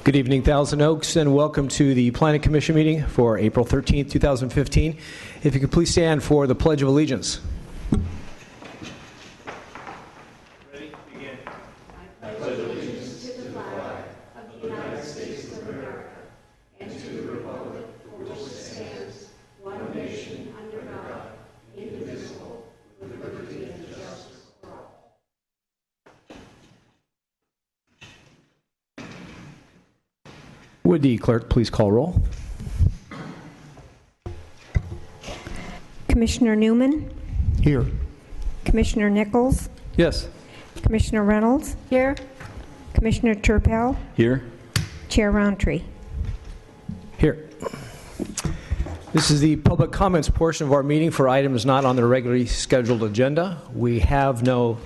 Good evening, Thousand Oaks, and welcome to the Planning Commission meeting for April 13th, 2015. If you could please stand for the Pledge of Allegiance. Ready? Begin. I pledge allegiance to the flag of the United States of America and to the republic for which it stands, one nation under God, indivisible, with liberty and justice for all. Would the clerk please call roll? Commissioner Newman? Here. Commissioner Nichols? Yes. Commissioner Reynolds? Here. Commissioner Turpel? Here. Chair Roundtree? Here. This is the public comments portion of our meeting for items not on the regularly scheduled agenda. We have no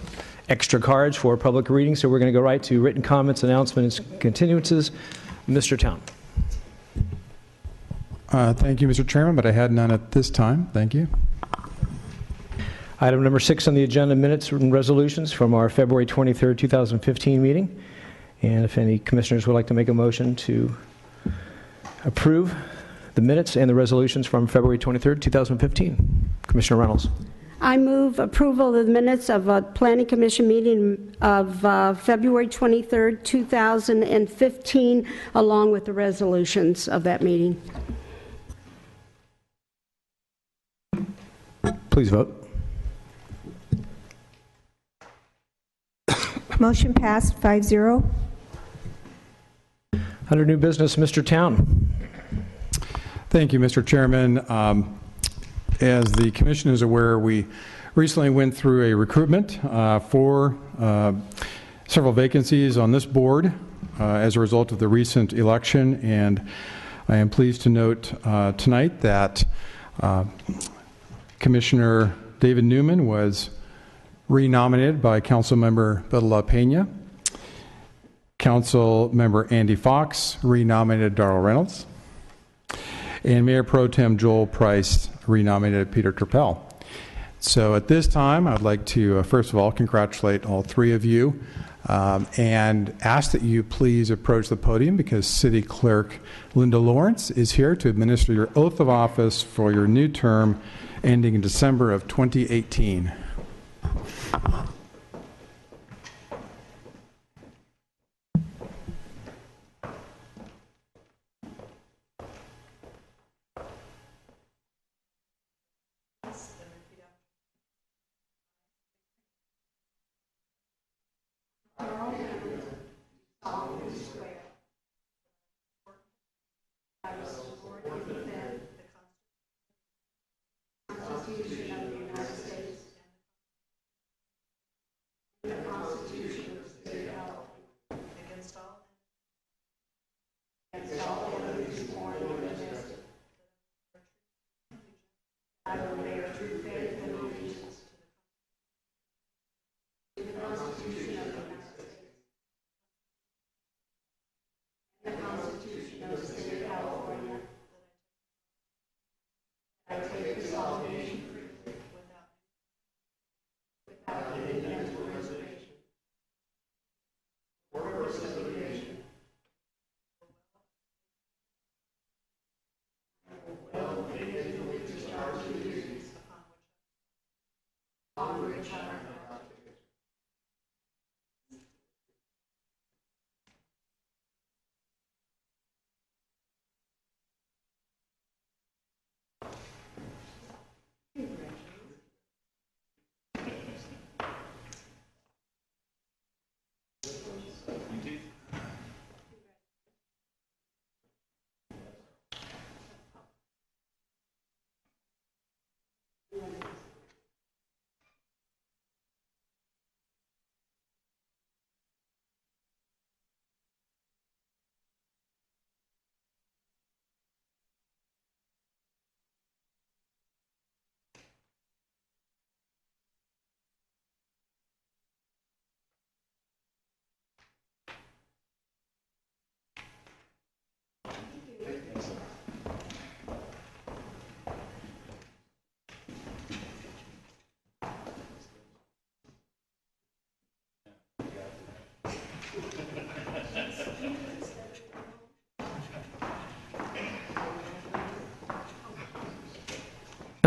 extra cards for public reading, so we're going to go right to written comments, announcements, and continuances. Mr. Town. Thank you, Mr. Chairman, but I had none at this time. Thank you. Item number 6 on the agenda, minutes and resolutions from our February 23rd, 2015 meeting. And if any commissioners would like to make a motion to approve the minutes and the resolutions from February 23rd, 2015. Commissioner Reynolds. I move approval of the minutes of a Planning Commission meeting of February 23rd, 2015, along with the resolutions of that meeting. Please vote. Motion passed 5-0. Under new business, Mr. Town. Thank you, Mr. Chairman. As the Commission is aware, we recently went through a recruitment for several vacancies on this board as a result of the recent election, and I am pleased to note tonight that Commissioner David Newman was renominated by Councilmember Beto La Pena. Councilmember Andy Fox renominated Darrell Reynolds. And Mayor Pro Tem Joel Price renominated Peter Turpel. So at this time, I'd like to, first of all, congratulate all three of you and ask that you please approach the podium because City Clerk Linda Lawrence is here to administer your oath of office for your new term ending in December of 2018.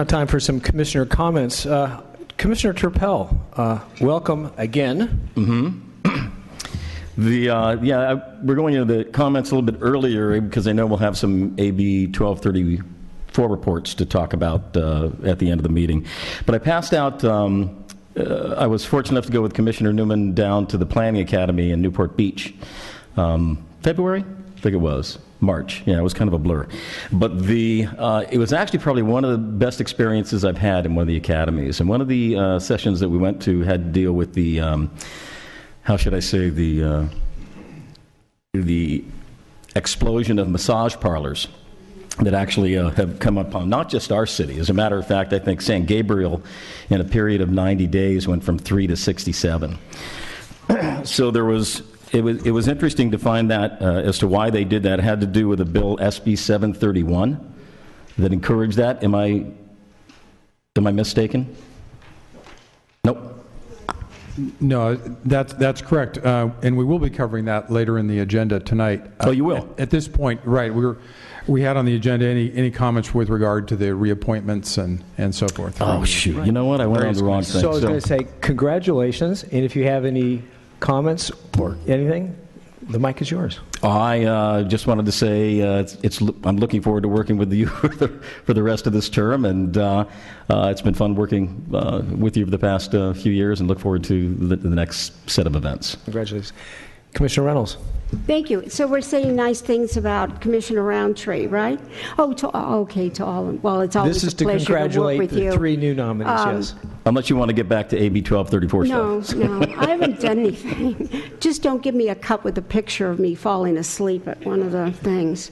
Now time for some commissioner comments. Commissioner Turpel, welcome again. We're going into the comments a little bit earlier because I know we'll have some AB 1234 reports to talk about at the end of the meeting. But I passed out, I was fortunate enough to go with Commissioner Newman down to the Planning Academy in Newport Beach. February? I think it was. March. Yeah, it was kind of a blur. But it was actually probably one of the best experiences I've had in one of the academies. And one of the sessions that we went to had to deal with the, how should I say, the explosion of massage parlors that actually have come upon not just our city. As a matter of fact, I think San Gabriel, in a period of 90 days, went from 3 to 67. So it was interesting to find that as to why they did that. It had to do with a bill, SB 731, that encouraged that. Am I mistaken? Nope. No, that's correct. And we will be covering that later in the agenda tonight. Oh, you will? At this point, right, we had on the agenda any comments with regard to the reappointments and so forth. Oh, shoot. You know what? I went on the wrong thing. So I was going to say congratulations, and if you have any comments or anything, the mic is yours. I just wanted to say I'm looking forward to working with you for the rest of this term, and it's been fun working with you for the past few years, and look forward to the next set of events. Congratulations. Commissioner Reynolds. Thank you. So we're saying nice things about Commissioner Roundtree, right? Oh, to all of them. Well, it's always This is a to pleasure to work congratulate with the you. 3 new nominees, yes. Unless you want to get back to AB 1234 stuff. No, I haven't done anything. Just don't give me a cut with a picture of me falling asleep at one of the things.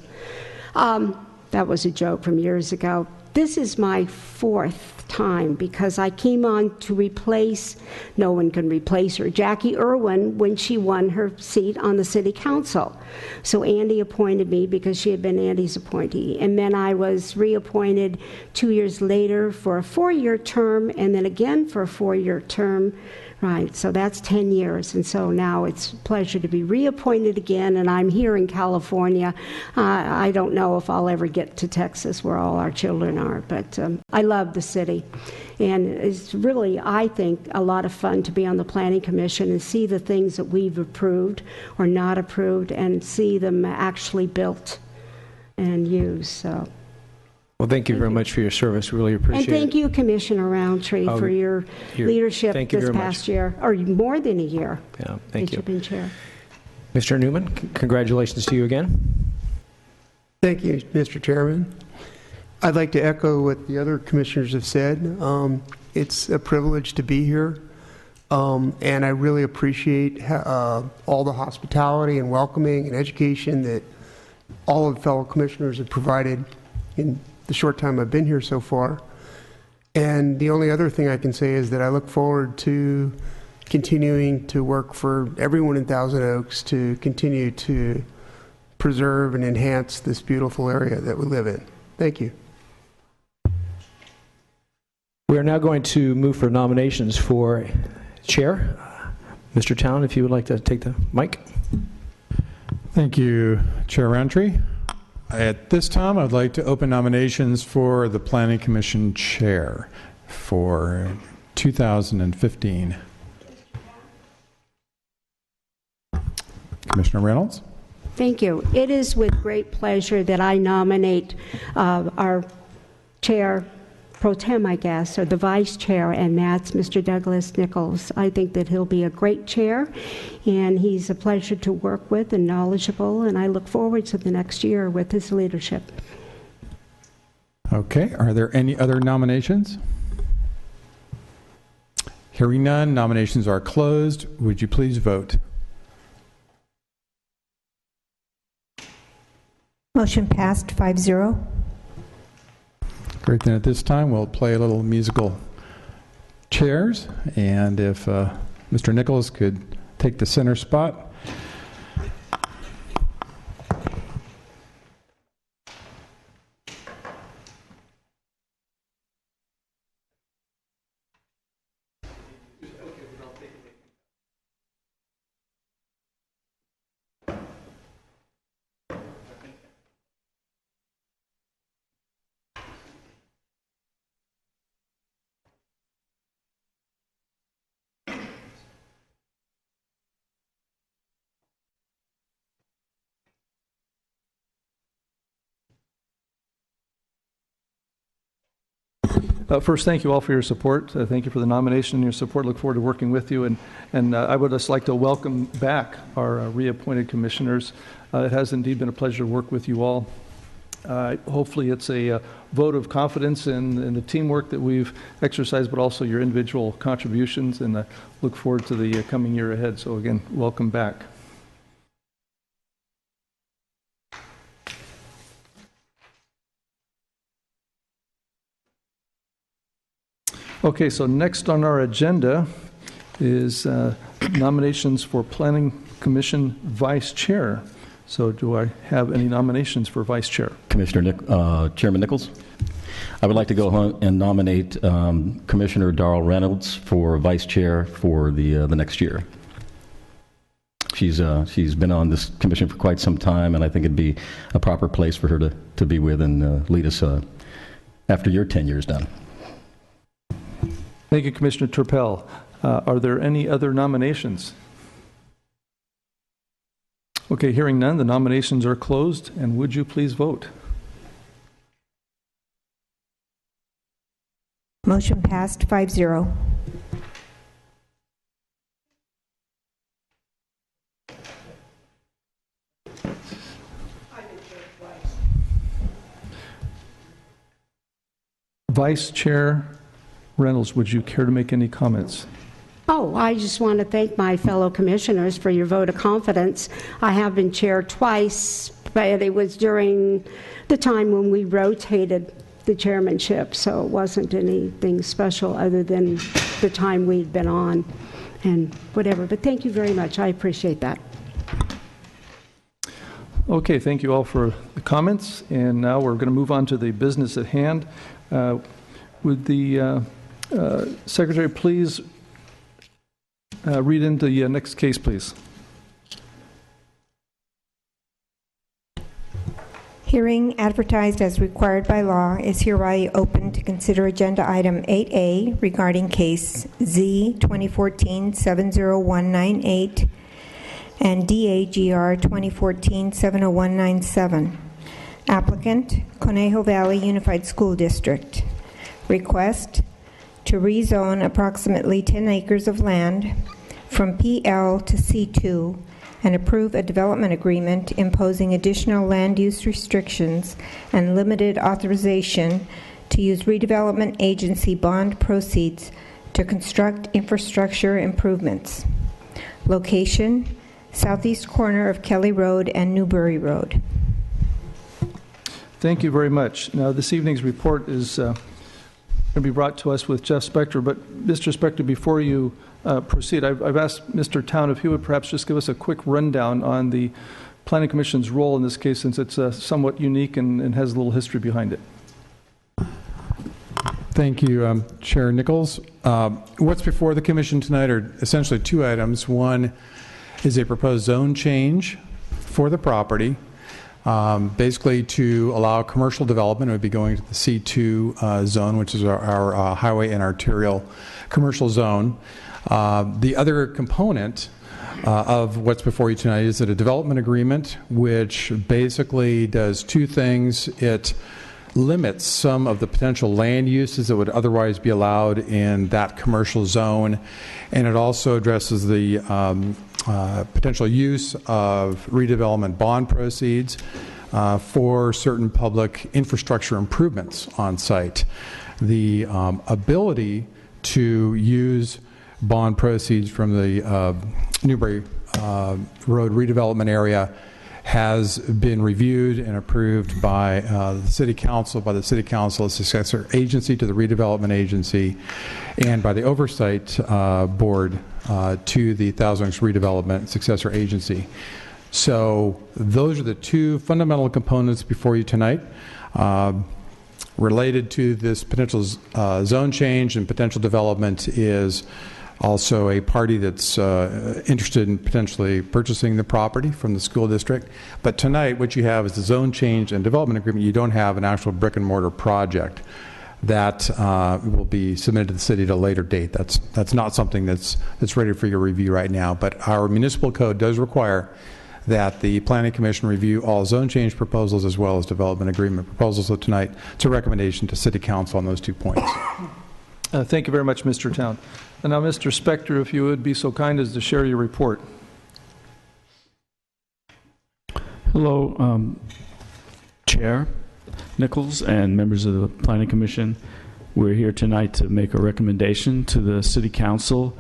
That was a joke from years ago. This is my 4th time because I came on to replace, no one can replace her, Jackie Irwin, when she won her seat on the city council. So Andy appointed me because she had been Andy's appointee. And then I was reappointed 2 years later for a 4-year term, and then again for a 4-year term. Right, so that's 10 years, and so now it's a pleasure to be reappointed again, and I'm here in California. I don't know if I'll ever get to Texas where all our children are, but I love the city. And it's really, I think, a lot of fun to be on the Planning Commission and see the things that we've approved or not approved and see them actually built and used, so. Well, thank you very much for your service. We really appreciate it. And thank you, Commissioner Roundtree, for your leadership thank you this very past much. year, or more than a year. Yeah, thank that you. You've been chair. Mr. Newman, congratulations to you again. Thank you, Mr. Chairman. I'd like to echo what the other commissioners have said. It's a privilege to be here, and I really appreciate all the hospitality and welcoming and education that all of the fellow commissioners have provided in the short time I've been here so far. And the only other thing I can say is that I look forward to continuing to work for everyone in Thousand Oaks to continue to preserve and enhance this beautiful area that we live in. Thank you. We are now going to move for nominations for chair. Mr. Town, if you would like to take the mic. Thank you, Chair Roundtree. At this time, I'd like to open nominations for the Planning Commission Chair for 2015. Commissioner Reynolds? Thank you. It is with great pleasure that I nominate our chair pro tem, I guess, or the vice chair, and that's Mr. Douglas Nichols. I think that he'll be a great chair, and he's a pleasure to work with and knowledgeable, and I look forward to the next year with his leadership. Okay, are there any other nominations? Hearing none, nominations are closed. Would you please vote? Motion passed 5-0. Great, then at this time we'll play a little musical chairs, and if Mr. Nichols could take the center spot. First, thank you all for your support. Thank you for the nomination and your support. Look forward to working with you. And I would just like to welcome back our reappointed commissioners. It has indeed been a pleasure to work with you all. Hopefully it's a vote of confidence in the teamwork that we've exercised, but also your individual contributions, and I look forward to the coming year ahead. So again, welcome back. Okay, so next on our agenda is nominations for Planning Commission Vice Chair. So do I have any nominations for Vice Chair? Chairman Nichols, I would like to go ahead and nominate Commissioner Darrell Reynolds for Vice Chair for the next year. She's been on this commission for quite some time, and I think it'd be a proper place for her to be with and lead us after your tenure is done. Thank you, Commissioner Turpel. Are there any other nominations? Okay, hearing none, the nominations are closed, and would you please vote? Motion passed 5-0. Vice Chair Reynolds, would you care to make any comments? Oh, I just want to thank my fellow commissioners for your vote of confidence. I have been chair twice, but it was during the time when we rotated the chairmanship, so it wasn't anything special other than the time we'd been on and whatever. But thank you very much. I appreciate that. Okay, thank you all for the comments, and now we're going to move on to the business at hand. Would the Secretary please read into the next case, please? Hearing advertised as required by law is hereby open to consider agenda item 8A regarding case Z 2014-70198 and DAGR 2014-70197. Applicant, Conejo Valley Unified School District. Request to rezone approximately 10 acres of land from PL to C2 and approve a development agreement imposing additional land use restrictions and limited authorization to use redevelopment agency bond proceeds to construct infrastructure improvements. Location, southeast corner of Kelly Road and Newbury Road. Thank you very much. Now, this evening's report is going to be brought to us with Jeff Spector, but Mr. Spector, before you proceed, I've asked Mr. Town if he would perhaps just give us a quick rundown on the Planning Commission's role in this case, since it's somewhat unique and has a little history behind it. Thank you, Chair Nichols. What's before the Commission tonight are essentially two items. One is a proposed zone change for the property, basically to allow commercial development. It would be going to the C2 zone, which is our highway and arterial commercial zone. The other component of what's before you tonight is that a development agreement, which basically does two things. It limits some of the potential land uses that would otherwise be allowed in that commercial zone, and it also addresses the potential use of redevelopment bond proceeds for certain public infrastructure improvements on site. The ability to use bond proceeds from the Newbury Road redevelopment area has been reviewed and approved by the City Council, a successor agency to the redevelopment agency, and by the Oversight Board to the Thousand Oaks Redevelopment Successor Agency. So those are the two fundamental components before you tonight. Related to this potential zone change and potential development is also a party that's interested in potentially purchasing the property from the school district. But tonight, what you have is the zone change and development agreement. You don't have an actual brick and mortar project that will be submitted to the city at a later date. That's not something that's ready for your review right now. But our municipal code does require that the Planning Commission review all zone change proposals as well as development agreement proposals. So tonight, it's a recommendation to City Council on those 2 points. Thank you very much, Mr. Town. And now, Mr. Spector, if you would be so kind as to share your report. Hello, Chair Nichols and members of the Planning Commission. We're here tonight to make a recommendation to the City Council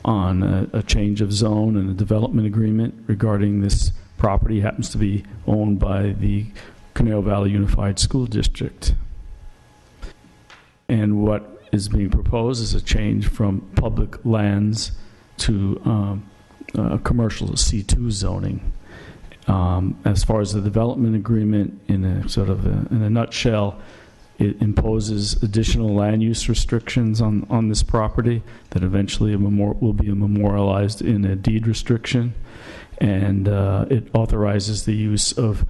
on a change of zone and a development agreement regarding this property. It happens to be owned by the Conejo Valley Unified School District. And what is being proposed is a change from public lands to commercial C2 zoning. As far as the development agreement, in a nutshell, it imposes additional land use restrictions on this property that eventually will be memorialized in a deed restriction, and it authorizes the use of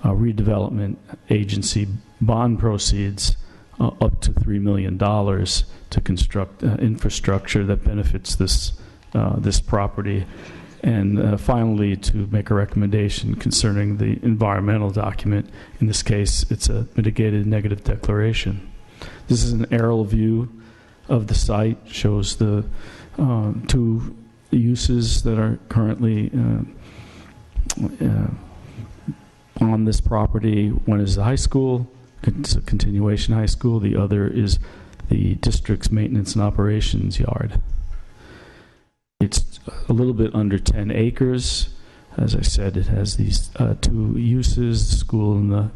redevelopment agency bond proceeds up to $3 million to construct infrastructure that benefits this property. And finally, to make a recommendation concerning the environmental document. In this case, it's a mitigated negative declaration. This is an aerial view of the site, shows the 2 uses that are currently on this property. One is the high school, it's a continuation high school. The other is the district's maintenance and operations yard. It's a little bit under 10 acres. As I said, it has these 2 uses, the school and the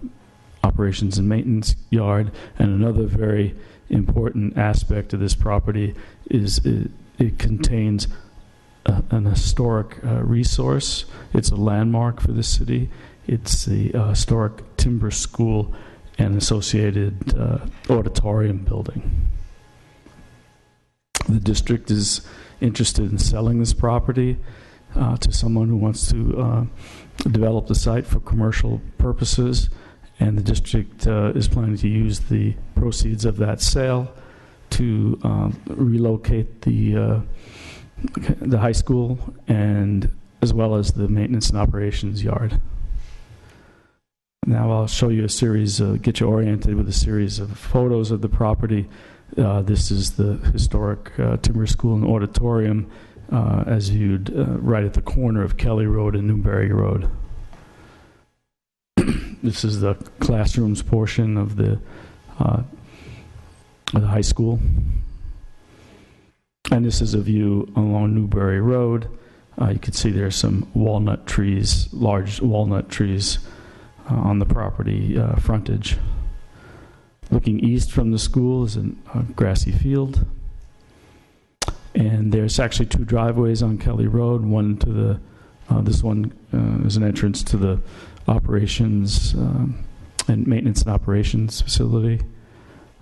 operations and maintenance yard. And another very important aspect of this property is it contains an historic resource. It's a landmark for the city. It's the historic timber school and associated auditorium building. The district is interested in selling this property to someone who wants to develop the site for commercial purposes, and the district is planning to use the proceeds of that sale to relocate the high school and as well as the maintenance and operations yard. Now I'll show you a series, get you oriented with a series of photos of the property. This is the historic timber school and auditorium as viewed right at the corner of Kelly Road and Newberry Road. This is the classrooms portion of the high school. And this is a view along Newberry Road. You can see there's some walnut trees, large walnut trees on the property frontage. Looking east from the school is a grassy field. And there's actually 2 driveways on Kelly Road. One to the, this one is an entrance to the operations and maintenance and operations facility.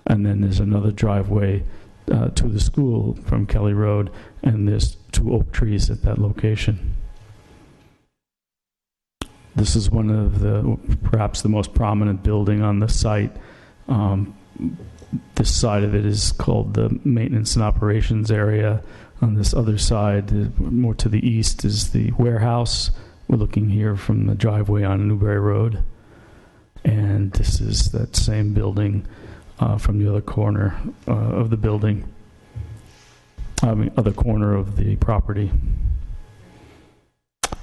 And then there's another driveway to the school from Kelly Road, and there's 2 oak trees at that location. This is one of the, perhaps the most prominent building on the site. This side of it is called the maintenance and operations area. On this other side, more to the east, is the warehouse. We're looking here from the driveway on Newberry Road. And this is that same building from the other corner of the building. Other corner of the property.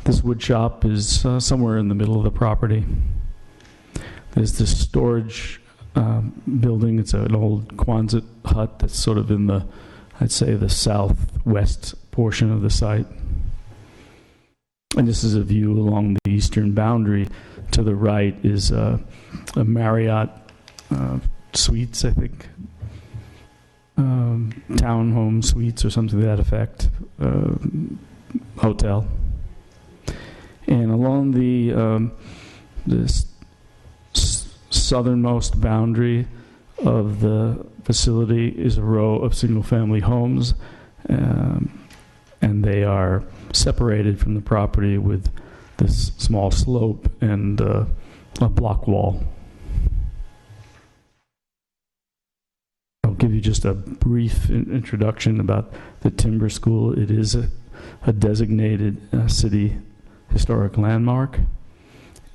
This wood shop is somewhere in the middle of the property. There's this storage building. It's an old Quonset hut that's sort of in the, I'd say, the southwest portion of the site. And this is a view along the eastern boundary. To the right is a Marriott Suites, I think, townhome suites or something to that effect, hotel. And along the southernmost boundary of the facility is a row of single-family homes, and they are separated from the property with this small slope and a block wall. I'll give you just a brief introduction about the timber school. It is a designated city historic landmark.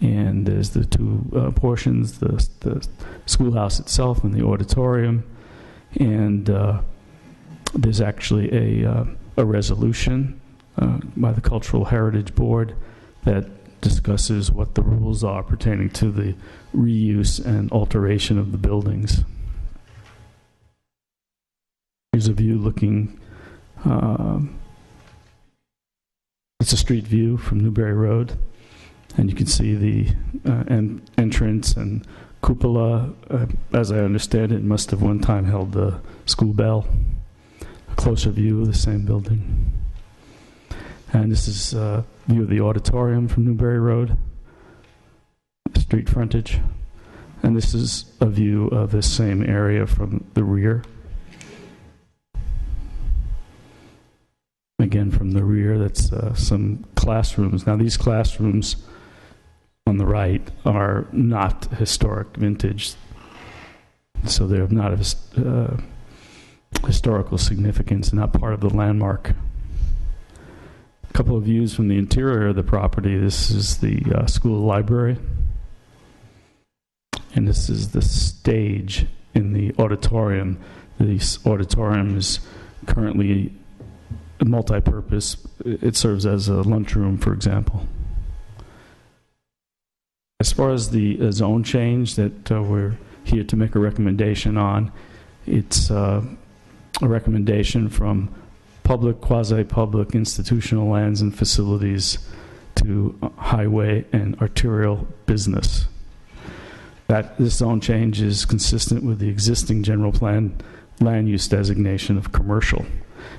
And there's the two portions, the schoolhouse itself and the auditorium. And there's actually a resolution by the Cultural Heritage Board that discusses what the rules are pertaining to the reuse and alteration of the buildings. Here's a view looking, it's a street view from Newberry Road, and you can see the entrance and cupola. As I understand it, must have one time held the school bell. A closer view of the same building. And this is a view of the auditorium from Newberry Road, street frontage. And this is a view of the same area from the rear. Again, from the rear, that's some classrooms. Now, these classrooms on the right are not historic vintage, so they're not of historical significance, not part of the landmark. A couple of views from the interior of the property. This is the school library, and this is the stage in the auditorium. The auditorium is currently multi-purpose. It serves as a lunchroom, for example. As far as the zone change that we're here to make a recommendation on, it's a recommendation from public, quasi-public, institutional lands and facilities to highway and arterial business. This zone change is consistent with the existing general plan land use designation of commercial,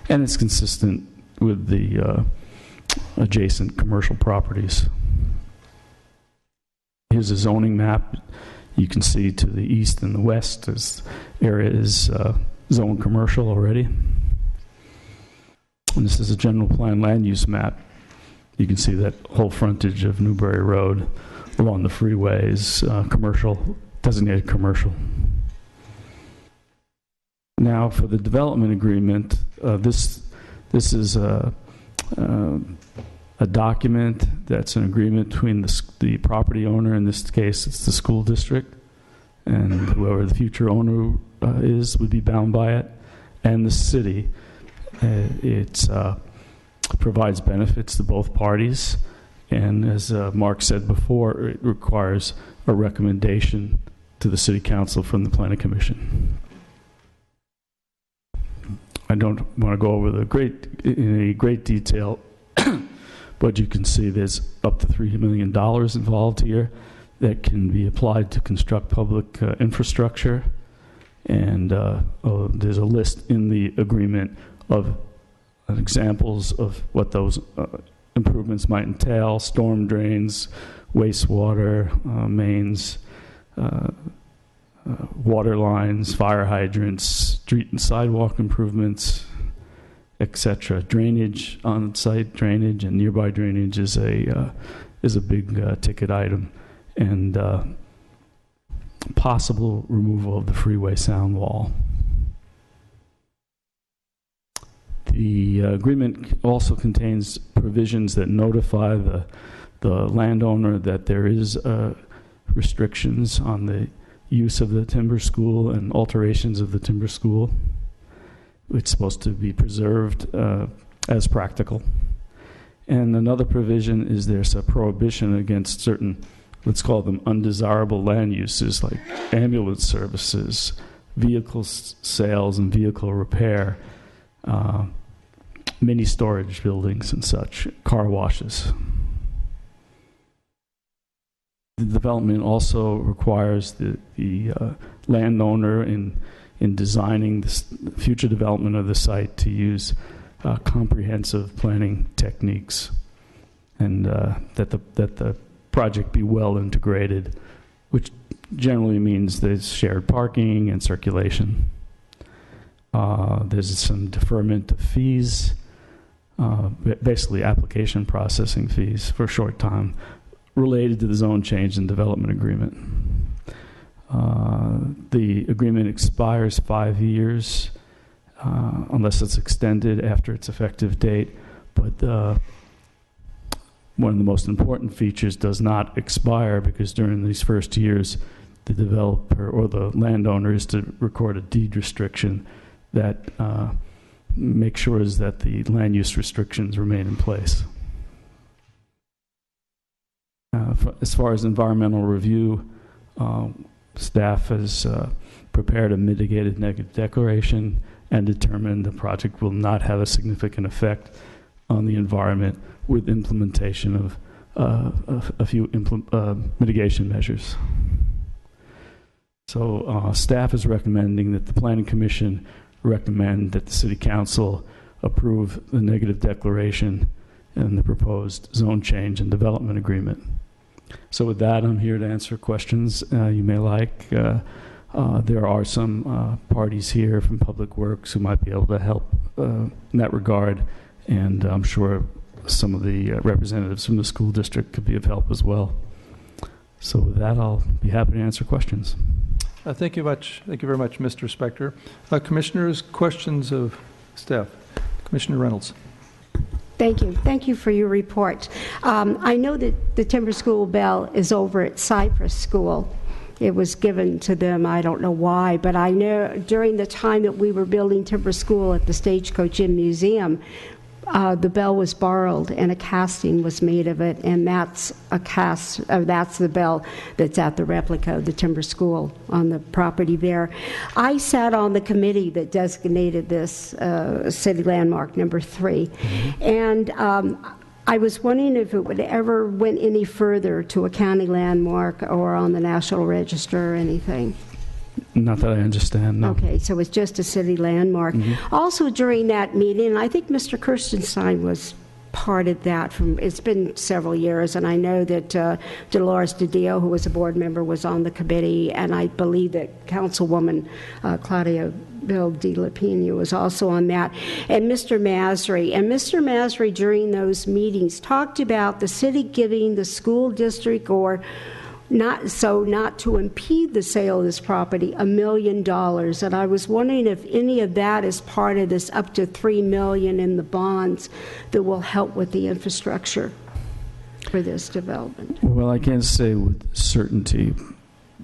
and it's consistent with the adjacent commercial properties. Here's a zoning map. You can see to the east and the west, this area is zone commercial already. And this is a general plan land use map. You can see that whole frontage of Newberry Road along the freeway is commercial, designated commercial. Now, for the development agreement, this is a document that's an agreement between the property owner, in this case it's the school district, and whoever the future owner would be bound by it, and the city. It provides benefits to both parties, and as Mark said before, it requires a recommendation to the City Council from the Planning Commission. I don't want to go over in great detail, but you can see there's up to $3 million involved here that can be applied to construct public infrastructure. And there's a list in the agreement of examples of what those improvements might entail: storm drains, wastewater mains, water lines, fire hydrants, street and sidewalk improvements, etc. Drainage, on-site drainage, and nearby drainage is a big ticket item, and possible removal of the freeway sound wall. The agreement also contains provisions that notify the landowner that there is restrictions on the use of the timber school and alterations of the timber school. It's supposed to be preserved as practical. And another provision is there's a prohibition against certain, let's call them undesirable land uses, like ambulance services, vehicle sales and vehicle repair, mini storage buildings and such, car washes. The development also requires the landowner in designing the future development of the site to use comprehensive planning techniques, and that the project be well integrated, which generally means there's shared parking and circulation. There's some deferment of fees, basically application processing fees for a short time, related to the zone change and development agreement. The agreement expires 5 years unless it's extended after its effective date, but one of the most important features does not expire, because during these first years, the developer or the landowner is to record a deed restriction that makes sure that the land use restrictions remain in place. As far as environmental review, staff has prepared a mitigated negative declaration and determined the project will not have a significant effect on the environment, with implementation of a few mitigation measures. So staff is recommending that the Planning Commission recommend that the City Council approve the negative declaration and the proposed zone change and development agreement. So with that, I'm here to answer questions you may like. There are some parties here from Public Works who might be able to help in that regard, and I'm sure some of the representatives from the school district could be of help as well. So with that, I'll be happy to answer questions. Thank you very much, Mr. Spector. Commissioners, questions of staff? Commissioner Reynolds. Thank you. Thank you for your report. I know that the Timber School bell is over at Cypress School. It was given to them, I don't know why, but I know during the time that we were building Timber School at the Stagecoach Inn Museum, the bell was borrowed and a casting was made of it, and that's that's the bell that's at the replica of the Timber School on the property there. I sat on the committee that designated this city landmark number 3, and I was wondering if it would ever went any further to a county landmark or on the National Register or anything. Not that I understand, no. Okay, so it's just a city landmark. Also during that meeting, and I think Mr. Kirstenstein was part of that. It's been several years, and I know that Dolores DiDio, who was a board member, was on the committee, and I believe that Councilwoman Claudia Bill de La Pena was also on that, and Mr. Masry. And Mr. Masry, during those meetings, talked about the city giving the school district, or not to impede the sale of this property, $1 million. And I was wondering if any of that is part of this up to $3 million in the bonds that will help with the infrastructure for this development. Well, I can't say with certainty,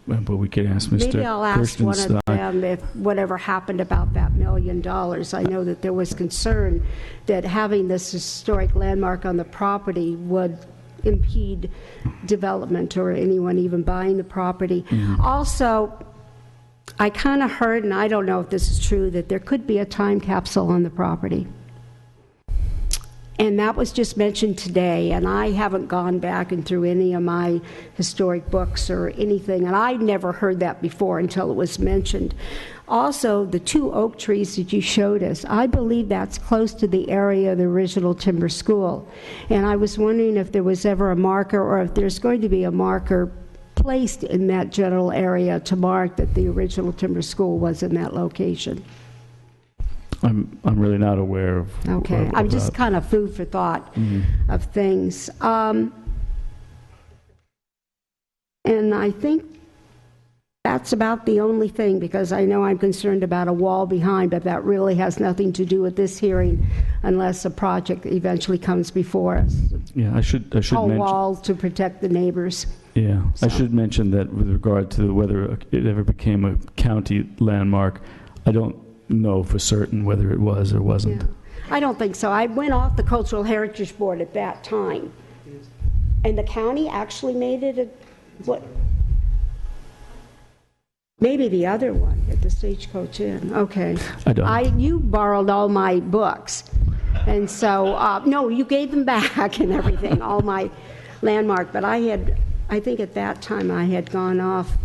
but we could ask Mr. Maybe I'll ask one of them if whatever happened about that $1 million. I know that there was concern that having this historic landmark on the property would impede development or anyone even buying the property. Also, I kind of heard, and I don't know if this is true, that there could be a time capsule on the property. And that was just mentioned today, and I haven't gone back and through any of my historic books or anything, and I'd never heard that before until it was mentioned. Also, the 2 oak trees that you showed us, I believe that's close to the area of the original Timber School. And I was wondering if there was ever a marker, or if there's going to be a marker placed in that general area to mark that the original Timber School was in that location. I'm really not aware of. Okay, I'm just kind of food for thought of things. And I think that's about the only thing, because I know I'm concerned about a wall behind, but that really has nothing to do with this hearing unless a project eventually comes before us. Yeah, I should A mention. wall to protect the neighbors. Yeah, So. I should mention that with regard to whether it ever became a county landmark, I don't know for certain whether it was or wasn't. Yeah. I don't think so. I went off the Cultural Heritage Board at that time. And the county actually made it what? Maybe the other one at the Stagecoach Inn. Okay. I don't. You borrowed all my books. And so, no, you gave them back and everything, all my landmark. But I think at that time I had gone off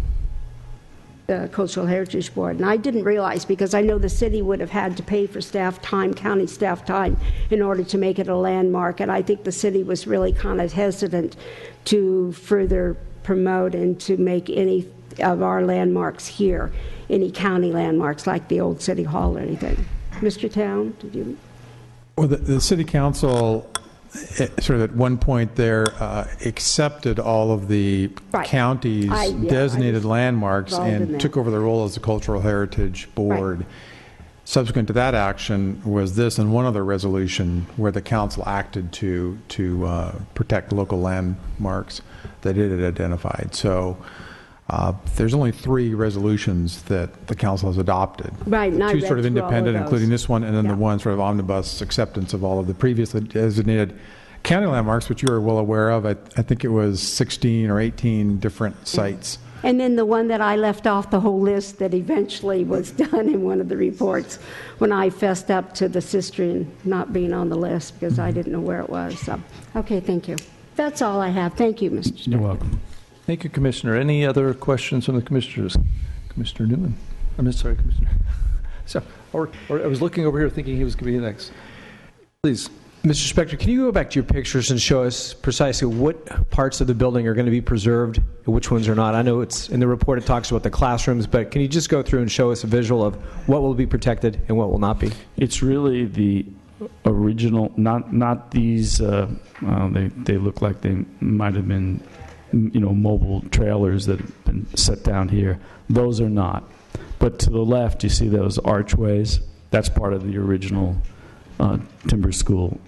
the Cultural Heritage Board. And I didn't realize, because I know the city would have had to pay for staff time, county staff time, in order to make it a landmark. And I think the city was really kind of hesitant to further promote and to make any of our landmarks here, any county landmarks like the old City Hall or anything. Mr. Town, did you? Well, the city council, sort of at one point there, accepted all of the Right. county's I designated was landmarks involved in and that. took over the role as the Cultural Heritage Board. Subsequent to that action was this and one other resolution where the council acted to protect local landmarks that it had identified. So there's only 3 resolutions that the council has adopted. Right, and I Two read sort of through all of independent, those. including this one, and then Yeah. the one sort of omnibus acceptance of all of the previously designated county landmarks, which you are well aware of. I think it was 16 or 18 different sites. And then the one that I left off the whole list that eventually was done in one of the reports when I fessed up to the Sistrian not being on the list because I didn't know where it was. So, okay, thank you. That's all I have. Thank you, Mr. Chair. You're welcome. Thank you, Commissioner. Any other questions from the commissioners? Commissioner Newman. I'm sorry, Commissioner. So, or I was looking over here thinking he was going to be next. Please. Mr. Spector, can you go back to your pictures and show us precisely what parts of the building are going to be preserved and which ones are not? I know it's in the report it talks about the classrooms, but can you just go through and show us a visual of what will be protected and what will not be? It's really the original, not these. They look like they might have been, mobile trailers that have been set down here. Those are not. But to the left, you see those archways. That's part of the original timber school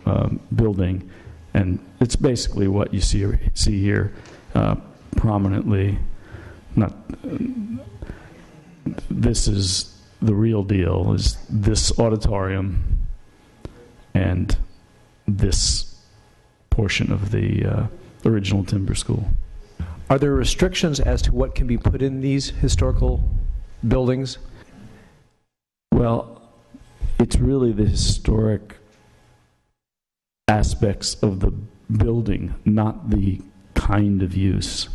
building, and it's basically what you see here prominently. Not this is the real deal. Is this auditorium and this portion of the original timber school. Are there restrictions as to what can be put in these historical buildings? Well, it's really the historic aspects of the building, not the kind of use.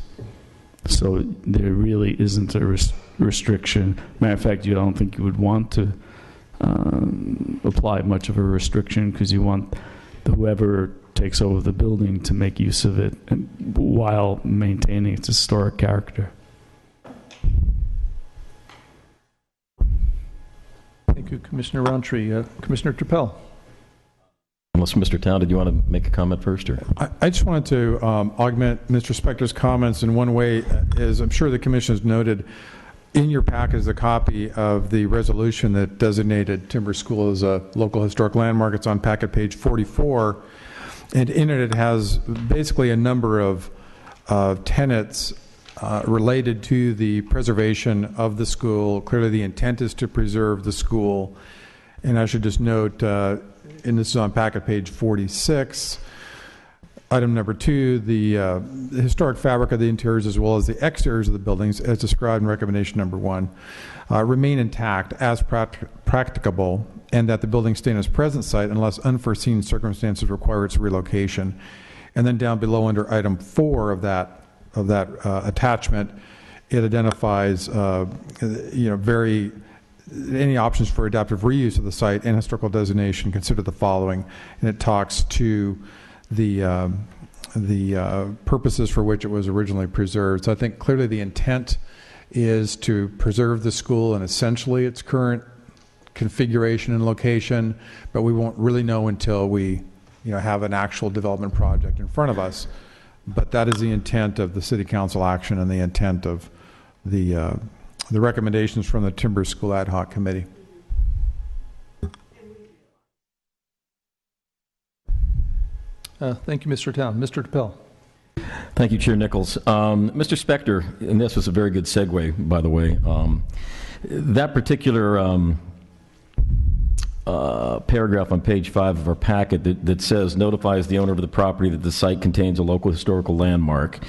So there really isn't a restriction. Matter of fact, I don't think you would want to apply much of a restriction because you want whoever takes over the building to make use of it while maintaining its historic character. Thank you, Commissioner Roundtree. Commissioner Trappell. Unless Mr. Town, did you want to make a comment first? Or? I just wanted to augment Mr. Spector's comments in one way. As I'm sure the Commission has noted, in your packet is a copy of the resolution that designated Timber School as a local historic landmark. It's on packet page 44. And in it has basically a number of tenets related to the preservation of the school. Clearly the intent is to preserve the school. And I should just note, and this is on packet page 46, item number 2, the historic fabric of the interiors as well as the exteriors of the buildings, as described in recommendation number 1, remain intact as practicable, and that the building stay in its present site unless unforeseen circumstances require its relocation. And then down below under item 4 of that attachment, it identifies any options for adaptive reuse of the site and historical designation. Consider the following, and it talks to the purposes for which it was originally preserved. So I think clearly the intent is to preserve the school and essentially its current configuration and location, but we won't really know until we have an actual development project in front of us. But that is the intent of the City Council action and the intent of the recommendations from the Timber School Ad Hoc Committee. Thank you, Mr. Town. Mr. Trappell. Thank you, Chair Nichols. Mr. Spector, and this was a very good segue, by the way, that particular paragraph on page 5 of our packet that says notifies the owner of the property that the site contains a local historical landmark.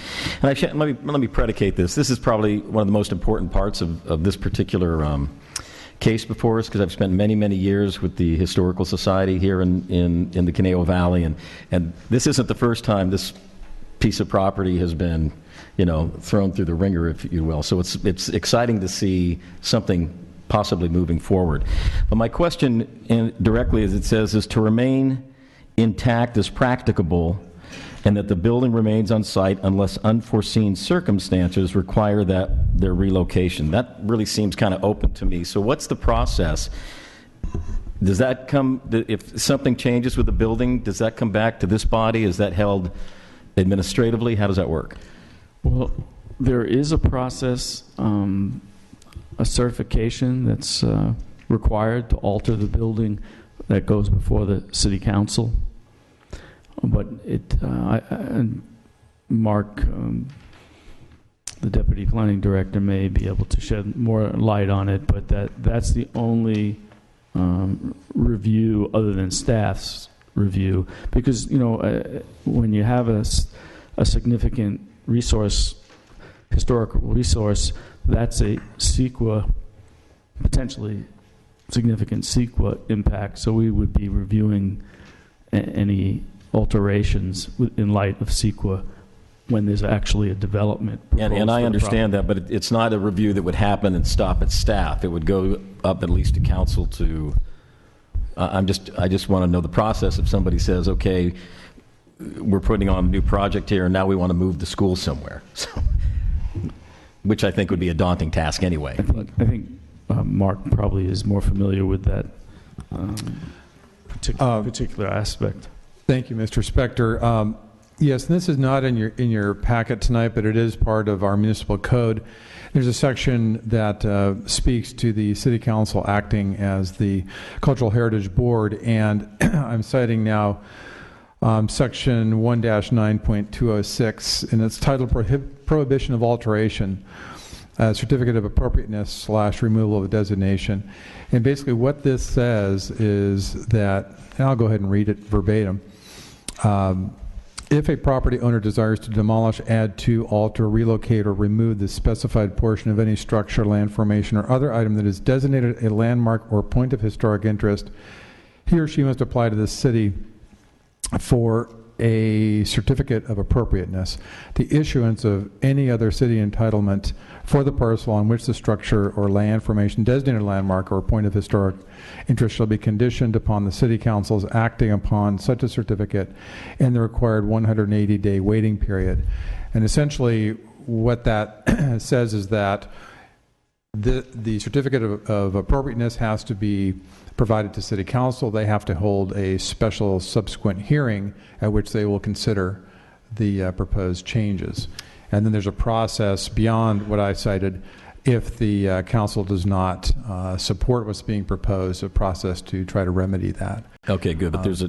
And actually, let me predicate this. This is probably one of the most important parts of this particular case before us, because I've spent many, many years with the Historical Society here in the Conejo Valley, and this isn't the first time this piece of property has been, thrown through the ringer, if you will. So it's exciting to see something possibly moving forward. But my question directly, as it says, is to remain intact as practicable, and that the building remains on site unless unforeseen circumstances require their relocation. That really seems kind of open to me. So what's the process? Does that come, if something changes with the building, does that come back to this body? Is that held administratively? How does that work? Well, there is a process, a certification that's required to alter the building. That goes before the city council. But and Mark, the deputy planning director, may be able to shed more light on it, but that's the only review other than staff's review. Because, when you have a significant resource, historical resource, that's a CEQA, potentially significant CEQA impact. So we would be reviewing any alterations in light of CEQA when there's actually a development proposed. And I for the understand property. that, but it's not a review that would happen and stop at staff. It would go up at least to council to, I just want to know the process. If somebody says, okay, we're putting on a new project here, and now we want to move the school somewhere. So, which I think would be a daunting task anyway. I think Mark probably is more familiar with that particular aspect. Thank you, Mr. Spector. Yes, and this is not in your packet tonight, but it is part of our municipal code. There's a section that speaks to the city council acting as the Cultural Heritage Board, and I'm citing now section 1-9.206, and it's titled Prohibition of Alteration, Certificate of Appropriateness / removal of a designation. And basically what this says is that, and I'll go ahead and read it verbatim, if a property owner desires to demolish, add to, alter, relocate, or remove the specified portion of any structure, land formation, or other item that is designated a landmark or point of historic interest, he or she must apply to the city for a certificate of appropriateness. The issuance of any other city entitlement for the parcel on which the structure or land formation, designated landmark, or point of historic interest shall be conditioned upon the city council's acting upon such a certificate in the required 180-day waiting period. And essentially what that says is that the certificate of appropriateness has to be provided to city council. They have to hold a special subsequent hearing at which they will consider the proposed changes. And then there's a process beyond what I cited. If the council does not support what's being proposed, a process to try to remedy that. Okay, good. But there's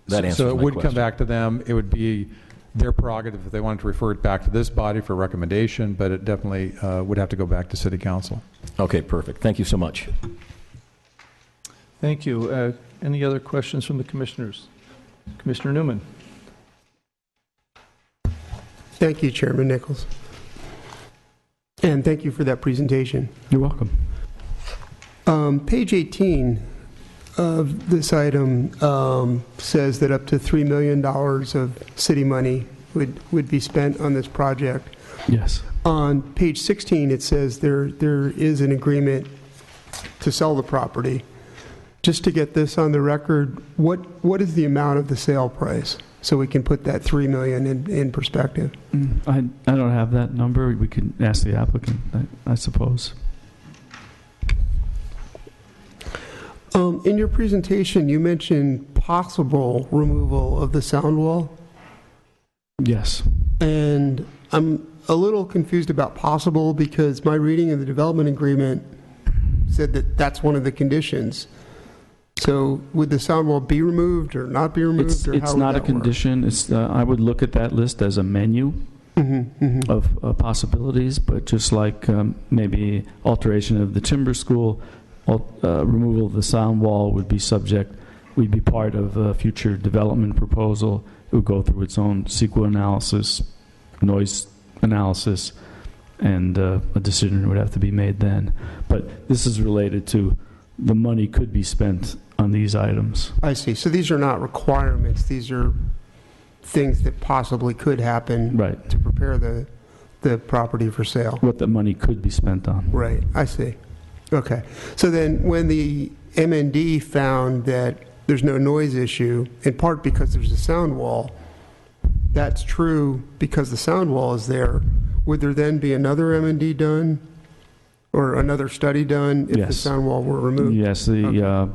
that answers So it my would question. come back to them. It would be their prerogative if they wanted to refer it back to this body for recommendation, but it definitely would have to go back to city council. Okay, perfect. Thank you so much. Thank you. Any other questions from the commissioners? Commissioner Newman. Thank you, Chairman Nichols. And thank you for that presentation. You're welcome. Page 18 of this item says that up to $3 million of city money would be spent on this project. Yes. On page 16, it says there is an agreement to sell the property. Just to get this on the record, what is the amount of the sale price? So we can put that $3 million in perspective. I don't have that number. We could ask the applicant, I suppose. In your presentation, you mentioned possible removal of the sound wall. Yes. And I'm a little confused about possible because my reading of the development agreement said that that's one of the conditions. So would the sound wall be removed or not be removed? It's not a condition. It's I would look at that list as a menu of possibilities, but just like maybe alteration of the timber school, removal of the sound wall would be part of a future development proposal. It would go through its own CEQA analysis, noise analysis, and a decision would have to be made then. But this is related to the money could be spent on these items. I see. So these are not requirements. These are things that possibly could happen to prepare the property for sale. What the money could be spent on. Right. I see. Okay. So then when the MND found that there's no noise issue, in part because there's a sound wall, that's true because the sound wall is there. Would there then be another MND done or another study done if the sound wall were removed? Yes. The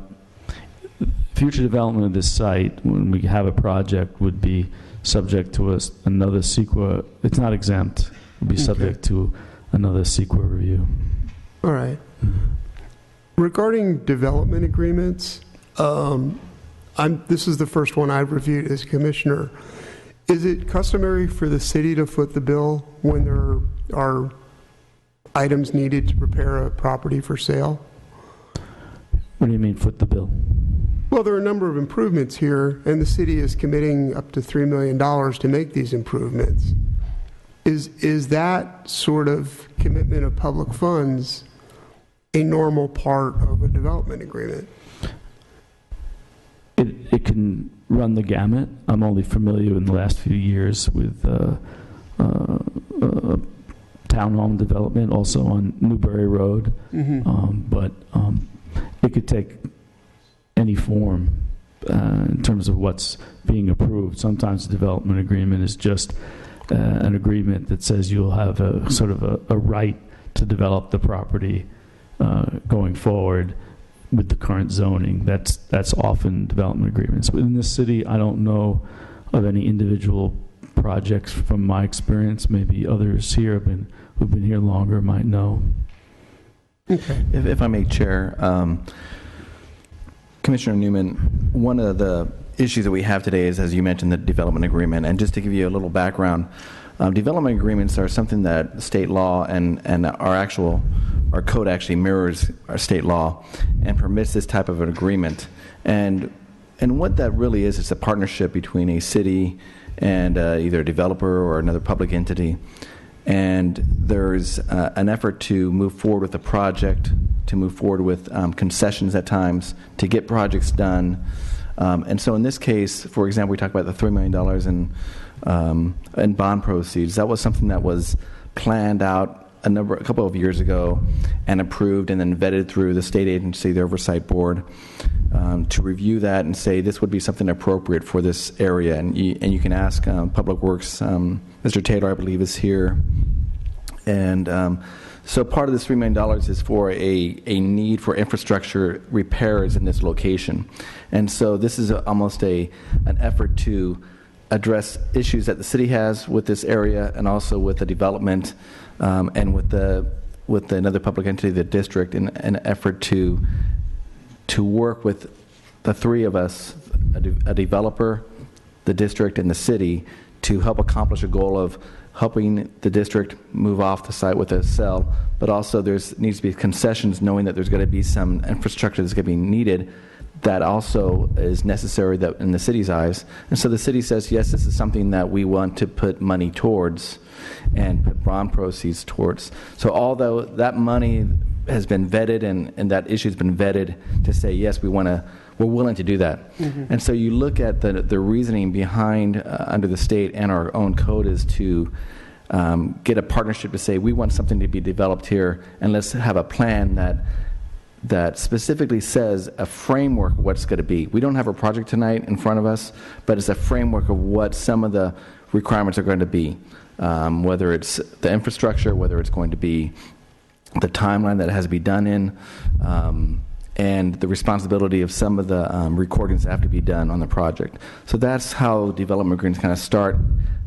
future development of this site, when we have a project, would be subject to another CEQA. It's not exempt. It would be subject to another CEQA review. All right. Regarding development agreements, this is the first one I've reviewed as commissioner. Is it customary for the city to foot the bill when there are items needed to prepare a property for sale? What do you mean, foot the bill? Well, there are a number of improvements here, and the city is committing up to $3 million to make these improvements. Is that sort of commitment of public funds a normal part of a development agreement? It can run the gamut. I'm only familiar in the last few years with townhome development, also on Newbury Road. But it could take any form in terms of what's being approved. Sometimes the development agreement is just an agreement that says you'll have a sort of a right to develop the property going forward with the current zoning. That's often development agreements. Within this city, I don't know of any individual projects from my experience. Maybe others here who've been here longer might know. Okay. If I may, Chair, Commissioner Newman, one of the issues that we have today is, as you mentioned, the development agreement. And just to give you a little background, development agreements are something that state law and our code actually mirrors our state law and permits this type of an agreement. And what that really is, it's a partnership between a city and either a developer or another public entity. And there's an effort to move forward with the project, to move forward with concessions at times, to get projects done. And so in this case, for example, we talked about the $3 million in bond proceeds. That was something that was planned out a couple of years ago and approved and then vetted through the state agency, the oversight board, to review that and say this would be something appropriate for this area. And you can ask Public Works, Mr. Taylor, I believe, is here. And so part of this $3 million is for a need for infrastructure repairs in this location. And so this is almost an effort to address issues that the city has with this area and also with the development and with another public entity, the district, in an effort to work with the three of us, a developer, the district, and the city, to help accomplish a goal of helping the district move off the site with a sell, but also needs to be concessions, knowing that there's going to be some infrastructure that's going to be needed that also is necessary that in the city's eyes. And so the city says, yes, this is something that we want to put money towards and put bond proceeds towards. So although that money has been vetted and that issue has been vetted to say, yes, we're willing to do that. And so you look at the reasoning behind under the state and our own code is to get a partnership to say we want something to be developed here, and let's have a plan that specifically says a framework of what it's going to be. We don't have a project tonight in front of us, but it's a framework of what some of the requirements are going to be, whether it's the infrastructure, whether it's going to be the timeline that it has to be done in, and the responsibility of some of the recordings that have to be done on the project. So that's how development agreements kind of start.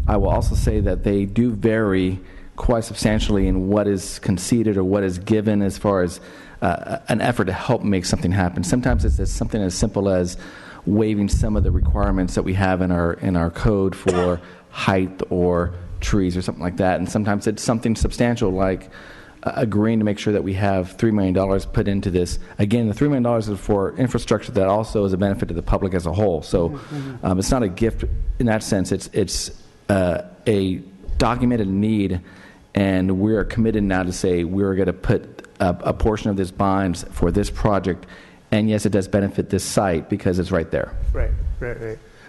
I will also say that they do vary quite substantially in what is conceded or what is given as far as an effort to help make something happen. Sometimes it's something as simple as waiving some of the requirements that we have in our code for height or trees or something like that. And sometimes it's something substantial like agreeing to make sure that we have $3 million put into this. Again, the $3 million is for infrastructure that also is a benefit to the public as a whole. So it's not a gift in that sense. It's a documented need, and we're committed now to say we're going to put a portion of this bonds for this project, and yes, it does benefit this site because it's right there. Right.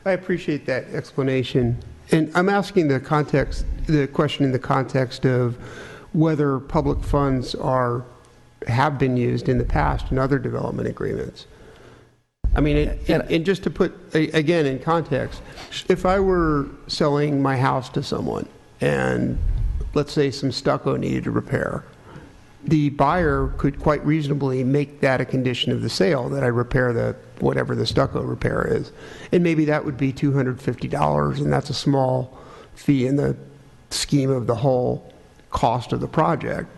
I appreciate that explanation, and I'm asking the question in the context of whether public funds have been used in the past in other development agreements. I mean, and just to put again in context, if I were selling my house to someone and let's say some stucco needed to repair, the buyer could quite reasonably make that a condition of the sale, that I repair whatever the stucco repair is. And maybe that would be $250, and that's a small fee in the scheme of the whole cost of the project.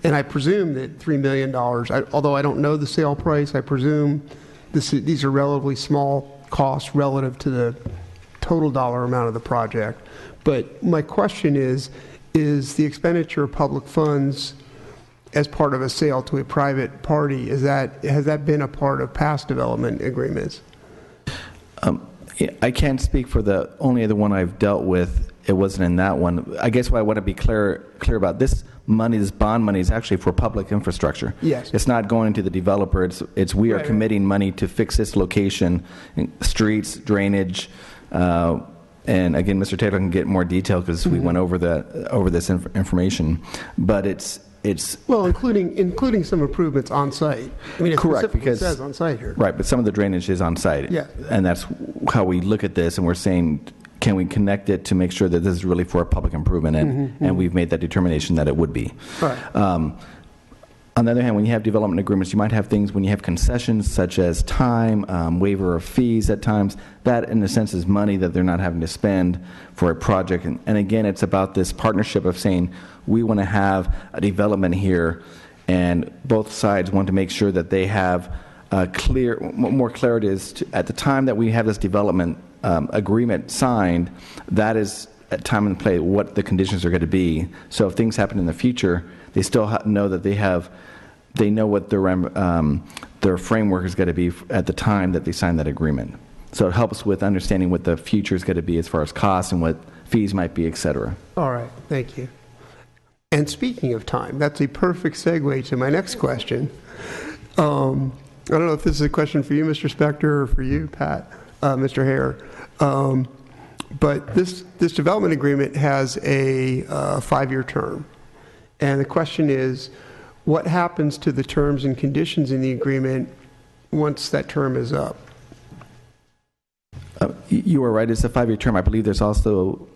And I presume that $3 million, although I don't know the sale price, I presume these are relatively small costs relative to the total dollar amount of the project. But my question is the expenditure of public funds as part of a sale to a private party, has that been a part of past development agreements? I can't speak for the only other one I've dealt with. It wasn't in that one. I guess what I want to be clear about, this money, this bond money, is actually for public infrastructure. Yes. It's not going to the developer. It's we are committing money to fix this location, streets, drainage, and again, Mr. Taylor can get more detail because we went over this information. But it's well, including some improvements on site. I mean, it correct, specifically because says on site here. Right, but some of the drainage is on site. Yeah. And that's how we look at this, and we're saying, can we connect it to make sure that this is really for a public improvement? And we've made that determination that it would be. Right. On the other hand, when you have development agreements, you might have things when you have concessions such as time, waiver of fees at times. That, in a sense, is money that they're not having to spend for a project. And again, it's about this partnership of saying, we want to have a development here, and both sides want to make sure that they have more clarity as to, at the time that we have this development agreement signed, that is at time and play what the conditions are going to be. So if things happen in the future, they still know that they know what their framework is going to be at the time that they sign that agreement. So it helps with understanding what the future is going to be as far as costs and what fees might be, et cetera. All right, thank you. And speaking of time, that's a perfect segue to my next question. I don't know if this is a question for you, Mr. Spector, or for you, Pat, Mr. Hare. But this development agreement has a 5-year term. And the question is, what happens to the terms and conditions in the agreement once that term is up? You are right. It's a 5-year term. I believe there's also,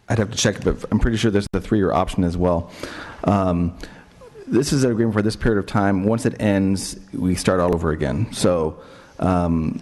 I'd have to check, but I'm pretty sure there's a 3-year option as well. This is an agreement for this period of time. Once it ends, we start all over again. So, I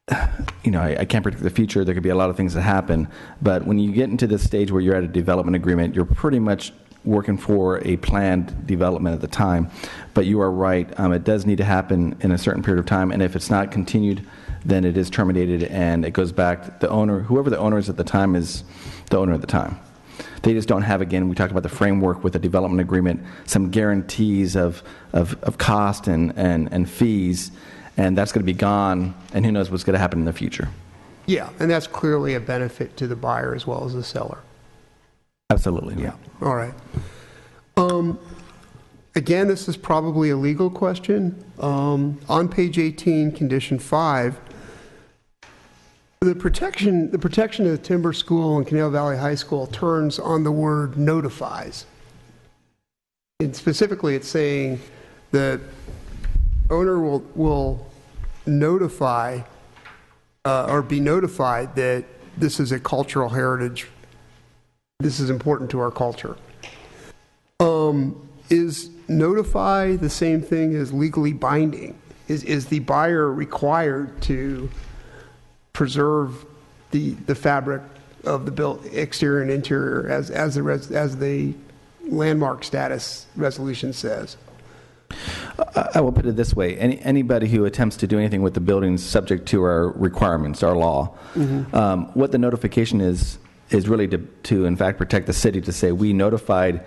can't predict the future. There could be a lot of things that happen. But when you get into this stage where you're at a development agreement, you're pretty much working for a planned development at the time. But you are right. It does need to happen in a certain period of time. And if it's not continued, then it is terminated and it goes back. The owner, whoever the owner is at the time, is the owner at the time. They just don't have, again, we talked about the framework with the development agreement, some guarantees of cost and fees, and that's going to be gone, and who knows what's going to happen in the future. Yeah, and that's clearly a benefit to the buyer as well as the seller. Absolutely. Yeah, all right. Again, this is probably a legal question. On page 18, condition 5, the protection of the Timber School and Conejo Valley High School turns on the word notifies. And specifically, it's saying the owner will notify or be notified that this is a cultural heritage. This is important to our culture. Is notify the same thing as legally binding? Is the buyer required to preserve the fabric of the exterior and interior as the landmark status resolution says? I will put it this way. Anybody who attempts to do anything with the buildings subject to our requirements, our law, what the notification is really to in fact protect the city, to say we notified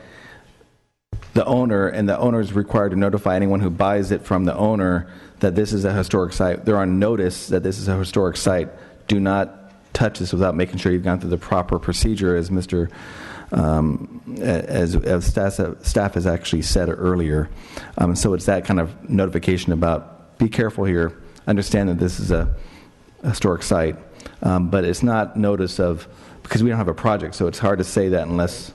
the owner, and the owner is required to notify anyone who buys it from the owner that this is a historic site. They're on notice that this is a historic site. Do not touch this without making sure you've gone through the proper procedure, as Mr. As staff has actually said earlier. So it's that kind of notification about be careful here, understand that this is a historic site, but it's not notice of, because we don't have a project, so it's hard to say that unless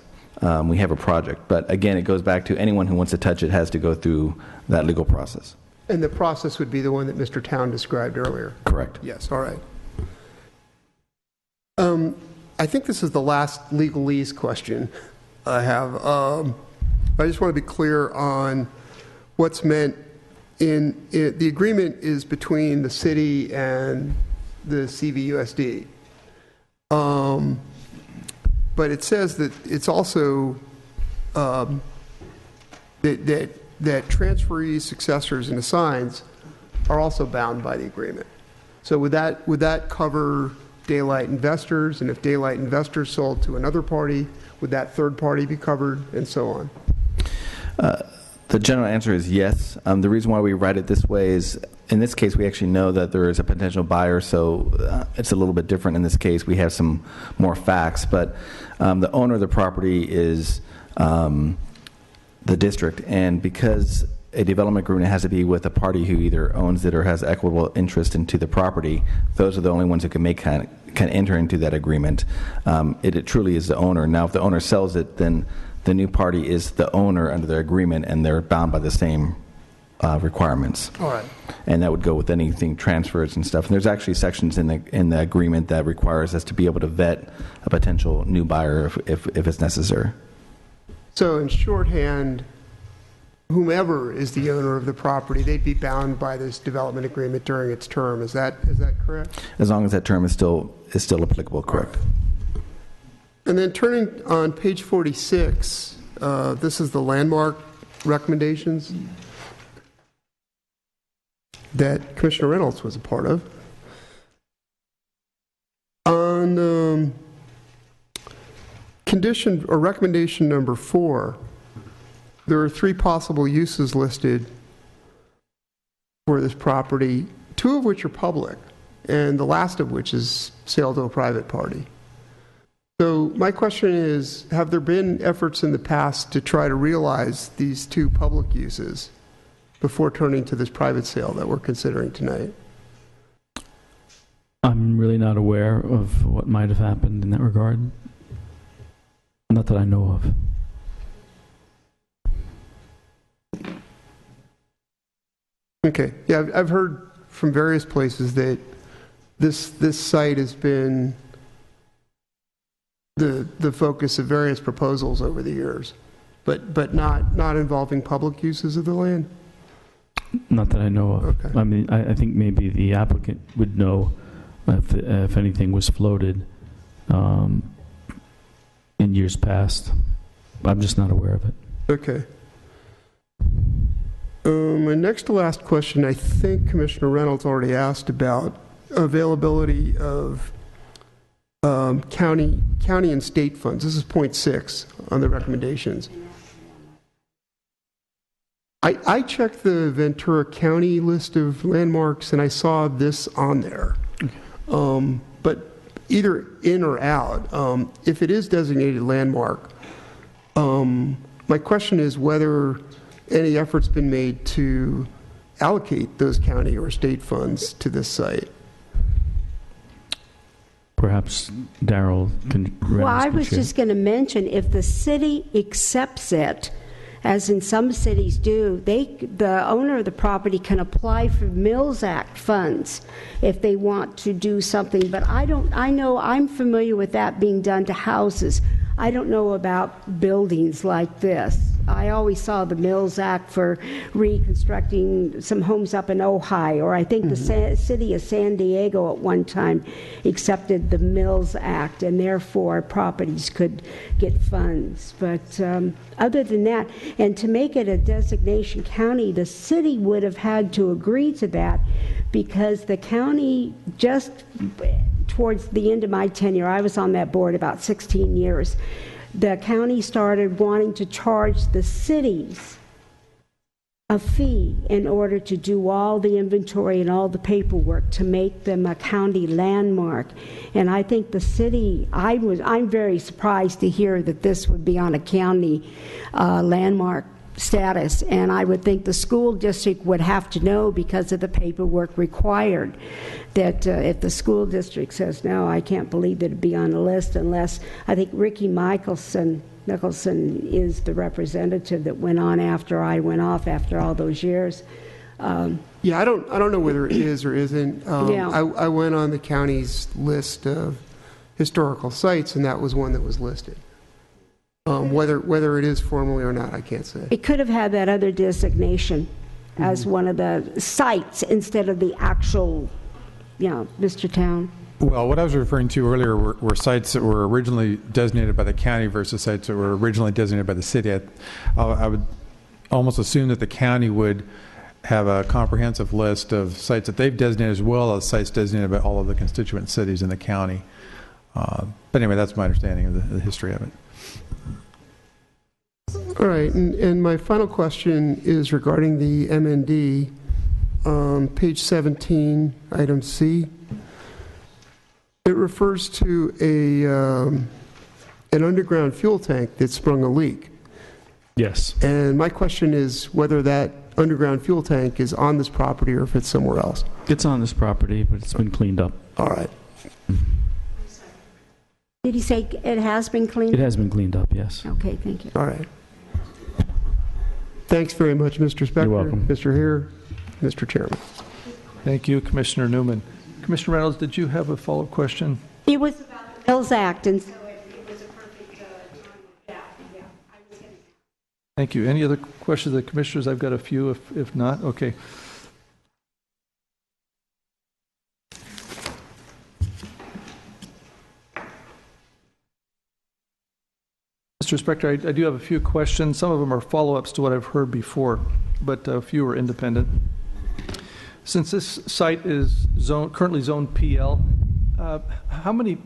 we have a project. But again, it goes back to anyone who wants to touch it has to go through that legal process. And the process would be the one that Mr. Town described earlier? Correct. Yes, all right. I think this is the last legalese question I have. I just want to be clear on what's meant in the agreement is between the city and the CVUSD. But it says that it's also that transferees, successors, and assigns are also bound by the agreement. So would that cover Daylight Investors? And if Daylight Investors sold to another party, would that third party be covered, and so on? The general answer is yes. The reason why we write it this way is, in this case, we actually know that there is a potential buyer, so it's a little bit different in this case. We have some more facts, but the owner of the property is the district, and because a development agreement has to be with a party who either owns it or has equitable interest into the property, those are the only ones who can enter into that agreement. It truly is the owner. Now, if the owner sells it, then the new party is the owner under their agreement, and they're bound by the same requirements. All right. And that would go with anything transfers and stuff. And there's actually sections in the agreement that requires us to be able to vet a potential new buyer if it's necessary. So in shorthand, whomever is the owner of the property, they'd be bound by this development agreement during its term. Is that correct? As long as that term is still applicable, correct. And then turning on page 46, this is the landmark recommendations that Commissioner Reynolds was a part of. On condition or recommendation number 4, there are 3 possible uses listed for this property, 2 of which are public, and the last of which is sale to a private party. So my question is, have there been efforts in the past to try to realize these 2 public uses before turning to this private sale that we're considering tonight? I'm really not aware of what might have happened in that regard. Not that I know of. Okay. Yeah, I've heard from various places that this site has been the focus of various proposals over the years, but not involving public uses of the land? Not that I know of. Okay. I mean, I think maybe the applicant would know if anything was floated in years past. I'm just not aware of it. Okay. My next to last question, I think Commissioner Reynolds already asked about availability of county and state funds. This is point 6 on the recommendations. I checked the Ventura County list of landmarks, and I saw this on there. But either in or out, if it is designated landmark, my question is whether any effort's been made to allocate those county or state funds to this site. Perhaps Darrell can. Well, I was share. just going to mention, if the city accepts it, as in some cities do, the owner of the property can apply for Mills Act funds if they want to do something. But I know I'm familiar with that being done to houses. I don't know about buildings like this. I always saw the Mills Act for reconstructing some homes up in Ojai, or I think the city of San Diego at one time accepted the Mills Act, and therefore properties could get funds. But other than that, and to make it a designation county, the city would have had to agree to that, because the county, just towards the end of my tenure, I was on that board about 16 years, the county started wanting to charge the cities a fee in order to do all the inventory and all the paperwork to make them a county landmark. And I think the city, I'm very surprised to hear that this would be on a county landmark status, and I would think the school district would have to know, because of the paperwork required, that if the school district says, no, I can't believe that it'd be on the list, unless, I think Ricky Nicholson is the representative that went on after I went off after all those years. Yeah, I don't know whether it is or isn't. Yeah. I went on the county's list of historical sites, and that was one that was listed. Whether it is formally or not, I can't say. It could have had that other designation as one of the sites instead of the actual, Mr. Town. Well, what I was referring to earlier were sites that were originally designated by the county versus sites that were originally designated by the city. I would almost assume that the county would have a comprehensive list of sites that they've designated, as well as sites designated by all of the constituent cities in the county. But anyway, that's my understanding of the history of it. All right, and my final question is regarding the MND. Page 17, item C. It refers to an underground fuel tank that sprung a leak. Yes. And my question is whether that underground fuel tank is on this property or if it's somewhere else. It's on this property, but it's been cleaned up. All right. Did he say it has been cleaned? It has been cleaned up, yes. Okay, thank you. All right. Thanks very much, Mr. Spector. You're welcome. Mr. Heer, Mr. Chairman. Thank you, Commissioner Newman. Commissioner Reynolds, did you have a follow-up question? It was about the Mills Act, and so it was a perfect time. Yeah, I was going to. Thank you. Any other questions of the commissioners? I've got a few, if not. Okay. Mr. Spector, I do have a few questions. Some of them are follow-ups to what I've heard before, but a few are independent. Since this site is currently zoned PL, how many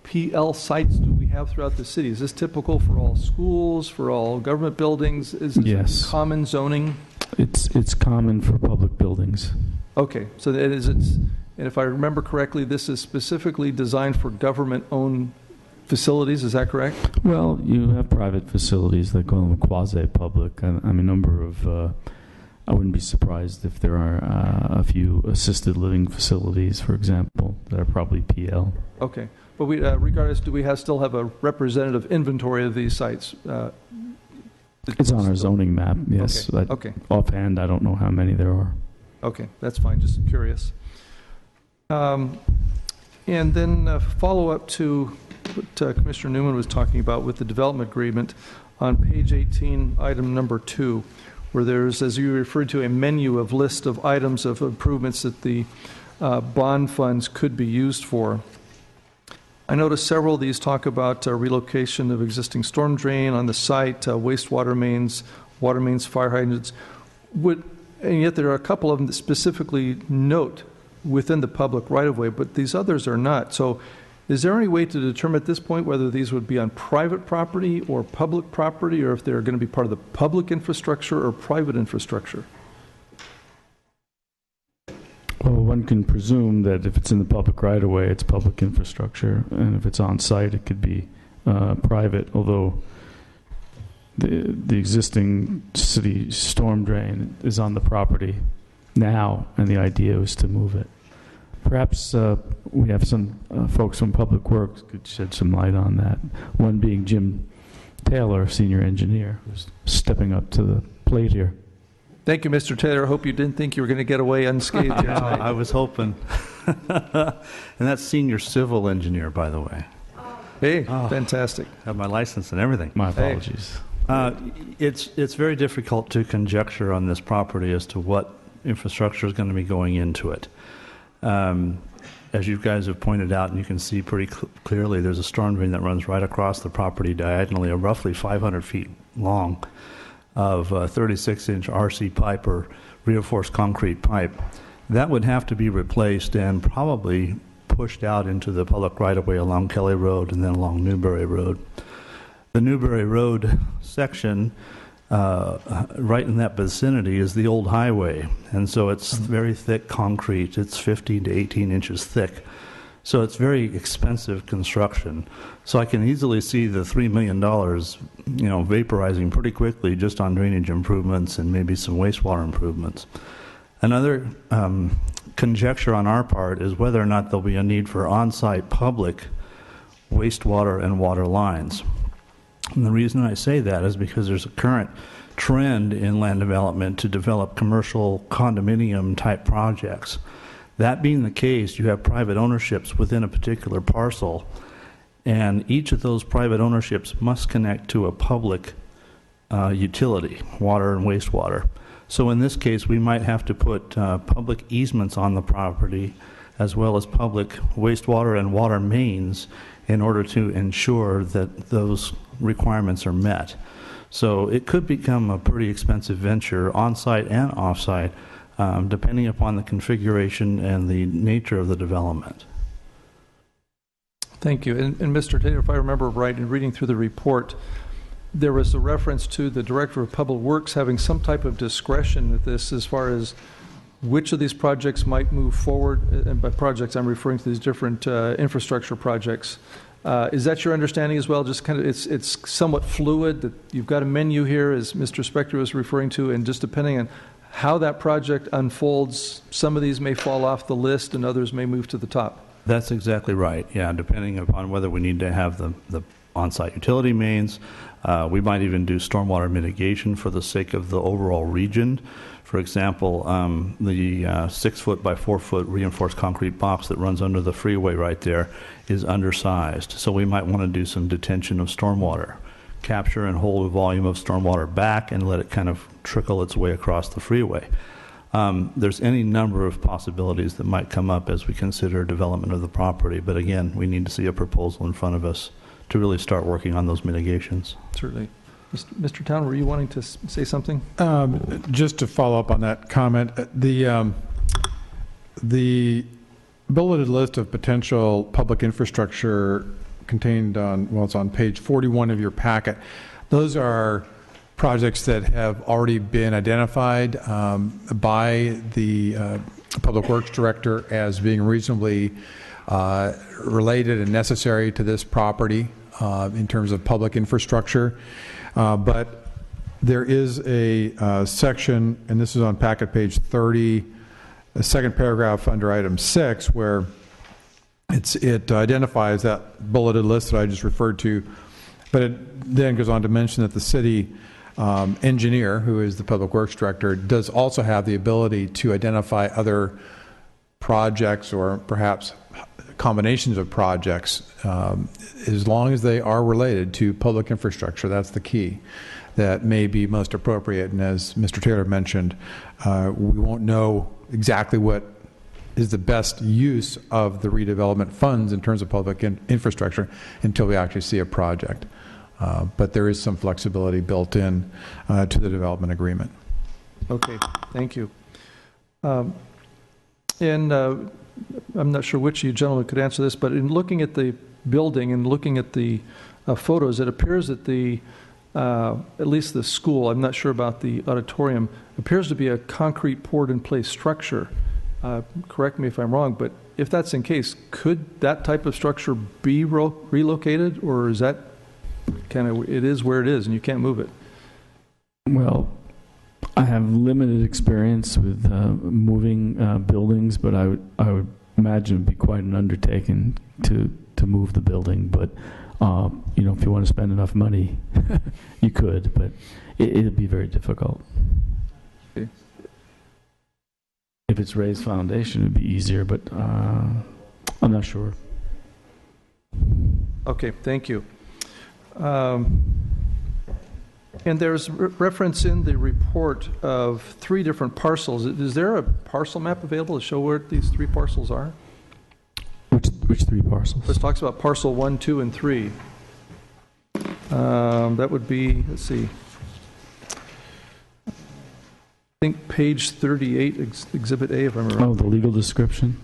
PL sites do we have throughout the city? Is this typical for all schools, for all government buildings? Is this Yes. common zoning? It's common for public buildings. Okay, so and if I remember correctly, this is specifically designed for government-owned facilities, is that correct? Well, you have private facilities that call them quasi-public. I'm a number of, I wouldn't be surprised if there are a few assisted living facilities, for example, that are probably PL. Okay, but regardless, do we still have a representative inventory of these sites? It's on our zoning map, yes. Okay. Okay. Offhand, I don't know how many there are. Okay, that's fine, just curious. And then follow up to what Commissioner Newman was talking about with the development agreement on page 18, item number 2, where there's, as you referred to, a menu of list of items of improvements that the bond funds could be used for. I noticed several of these talk about relocation of existing storm drain on the site, wastewater mains, water mains, fire hydrants. And yet there are a couple of them that specifically note within the public right-of-way, but these others are not. So is there any way to determine at this point whether these would be on private property or public property, or if they're going to be part of the public infrastructure or private infrastructure? Well, one can presume that if it's in the public right-of-way, it's public infrastructure, and if it's on-site, it could be private, although the existing city storm drain is on the property now, and the idea is to move it. Perhaps we have some folks from Public Works could shed some light on that. One being Jim Taylor, senior engineer, who's stepping up to the plate here. Thank you, Mr. Taylor. I hope you didn't think you were going to get away unscathed here tonight. I was hoping. And that's senior civil engineer, by the way. Hey, fantastic. Have my license and everything. My apologies. It's very difficult to conjecture on this property as to what infrastructure is going to be going into it. As you guys have pointed out, and you can see pretty clearly, there's a storm drain that runs right across the property diagonally, roughly 500 feet long, of 36-inch RC pipe or reinforced concrete pipe. That would have to be replaced and probably pushed out into the public right-of-way along Kelly Road and then along Newberry Road. The Newberry Road section, right in that vicinity, is the old highway, and so it's very thick concrete. It's 15 to 18 inches thick, so it's very expensive construction. So I can easily see the $3 million, vaporizing pretty quickly just on drainage improvements and maybe some wastewater improvements. Another conjecture on our part is whether or not there'll be a need for on-site public wastewater and water lines. And the reason I say that is because there's a current trend in land development to develop commercial condominium type projects. That being the case, you have private ownerships within a particular parcel, and each of those private ownerships must connect to a public utility, water and wastewater. So in this case, we might have to put public easements on the property as well as public wastewater and water mains in order to ensure that those requirements are met. So it could become a pretty expensive venture, on-site and off-site, depending upon the configuration and the nature of the development. Thank you. And Mr. Taylor, if I remember right, in reading through the report, there was a reference to the Director of Public Works having some type of discretion with this as far as which of these projects might move forward. And by projects, I'm referring to these different infrastructure projects. Is that your understanding as well? Just kind of, it's somewhat fluid, that you've got a menu here, as Mr. Spector was referring to, and just depending on how that project unfolds, some of these may fall off the list and others may move to the top. That's exactly right, yeah, depending upon whether we need to have the on-site utility mains. We might even do stormwater mitigation for the sake of the overall region. For example, the 6-foot by 4-foot reinforced concrete box that runs under the freeway right there is undersized. So we might want to do some detention of stormwater, capture and hold a volume of stormwater back and let it kind of trickle its way across the freeway. There's any number of possibilities that might come up as we consider development of the property. But again, we need to see a proposal in front of us to really start working on those mitigations. Certainly. Mr. Town, were you wanting to say something? Just to follow up on that comment, the bulleted list of potential public infrastructure contained on, well, it's on page 41 of your packet. Those are projects that have already been identified by the Public Works Director as being reasonably related and necessary to this property in terms of public infrastructure. But there is a section, and this is on packet page 30, the second paragraph under item 6, where it identifies that bulleted list that I just referred to, but it then goes on to mention that the city engineer, who is the Public Works Director, does also have the ability to identify other projects or perhaps combinations of projects as long as they are related to public infrastructure. That's the key that may be most appropriate. And as Mr. Taylor mentioned, we won't know exactly what is the best use of the redevelopment funds in terms of public infrastructure until we actually see a project. But there is some flexibility built in to the development agreement. Okay, thank you. And I'm not sure which of you gentlemen could answer this, but in looking at the building and looking at the photos, it appears that at least the school, I'm not sure about the auditorium, appears to be a concrete poured in place structure. Correct me if I'm wrong, but if that's the case, could that type of structure be relocated, or is that kind of, it is where it is and you can't move it? Well, I have limited experience with moving buildings, but I would imagine it'd be quite an undertaking to move the building. But if you want to spend enough money, you could, but it'd be very difficult. Okay. If it's raised foundation, it'd be easier, but I'm not sure. Okay, thank you. And there's reference in the report of 3 different parcels. Is there a parcel map available to show where these 3 parcels are? Which 3 parcels? This talks about parcel 1, 2, and 3. That would be, let's see, I think page 38, Exhibit A, if I remember. Oh, the legal description?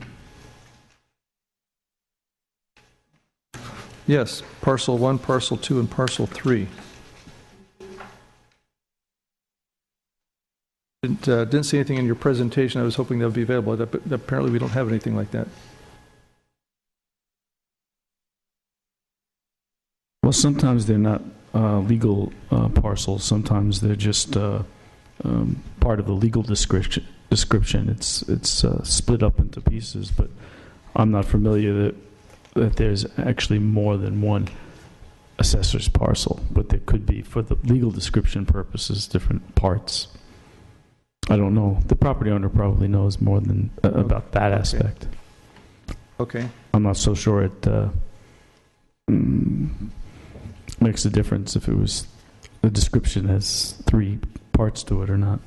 Yes, parcel 1, parcel 2, and parcel 3. Didn't see anything in your presentation. I was hoping that would be available, but apparently we don't have anything like that. Well, sometimes they're not legal parcels. Sometimes they're just part of the legal description. It's split up into pieces, but I'm not familiar that there's actually more than one assessor's parcel, but there could be, for the legal description purposes, different parts. I don't know. The property owner probably knows more than about that aspect. Okay. I'm not so sure it makes a difference if it was the description has 3 parts to it or not.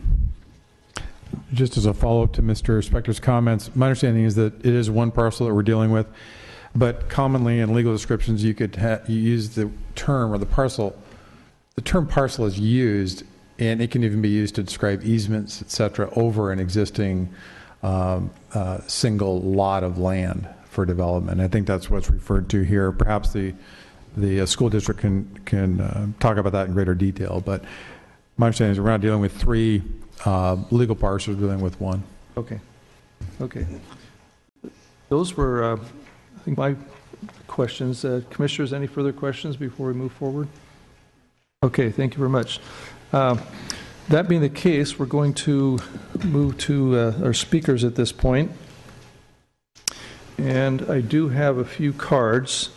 Just as a follow-up to Mr. Spector's comments, my understanding is that it is one parcel that we're dealing with, but commonly in legal descriptions you could you use the term or the parcel. The term parcel is used, and it can even be used to describe easements, et cetera, over an existing single lot of land for development. I think that's what's referred to here. Perhaps the school district can talk about that in greater detail, but my understanding is we're not dealing with three legal parcels, we're dealing with one. Okay. Those were, I think, my questions. Commissioners, any further questions before we move forward? Okay, thank you very much. That being the case, we're going to move to our speakers at this point. And I do have a few cards,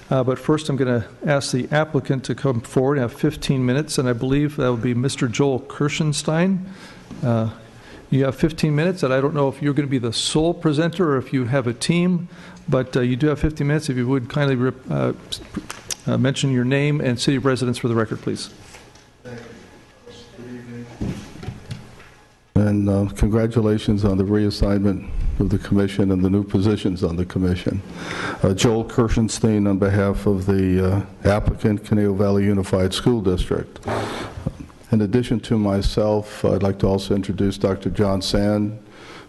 but first I'm going to ask the applicant to come forward and have 15 minutes, and I believe that will be Mr. Joel Kirschenstein. You have 15 minutes, and I don't know if you're going to be the sole presenter or if you have a team, but you do have 15 minutes. If you would kindly mention your name and city of residence for the record, please. Thank you. Good evening. And congratulations on the reassignment of the commission and the new positions on the commission. Joel Kirschenstein on behalf of the applicant, Conejo Valley Unified School District. In addition to myself, I'd like to also introduce Dr. John Sand,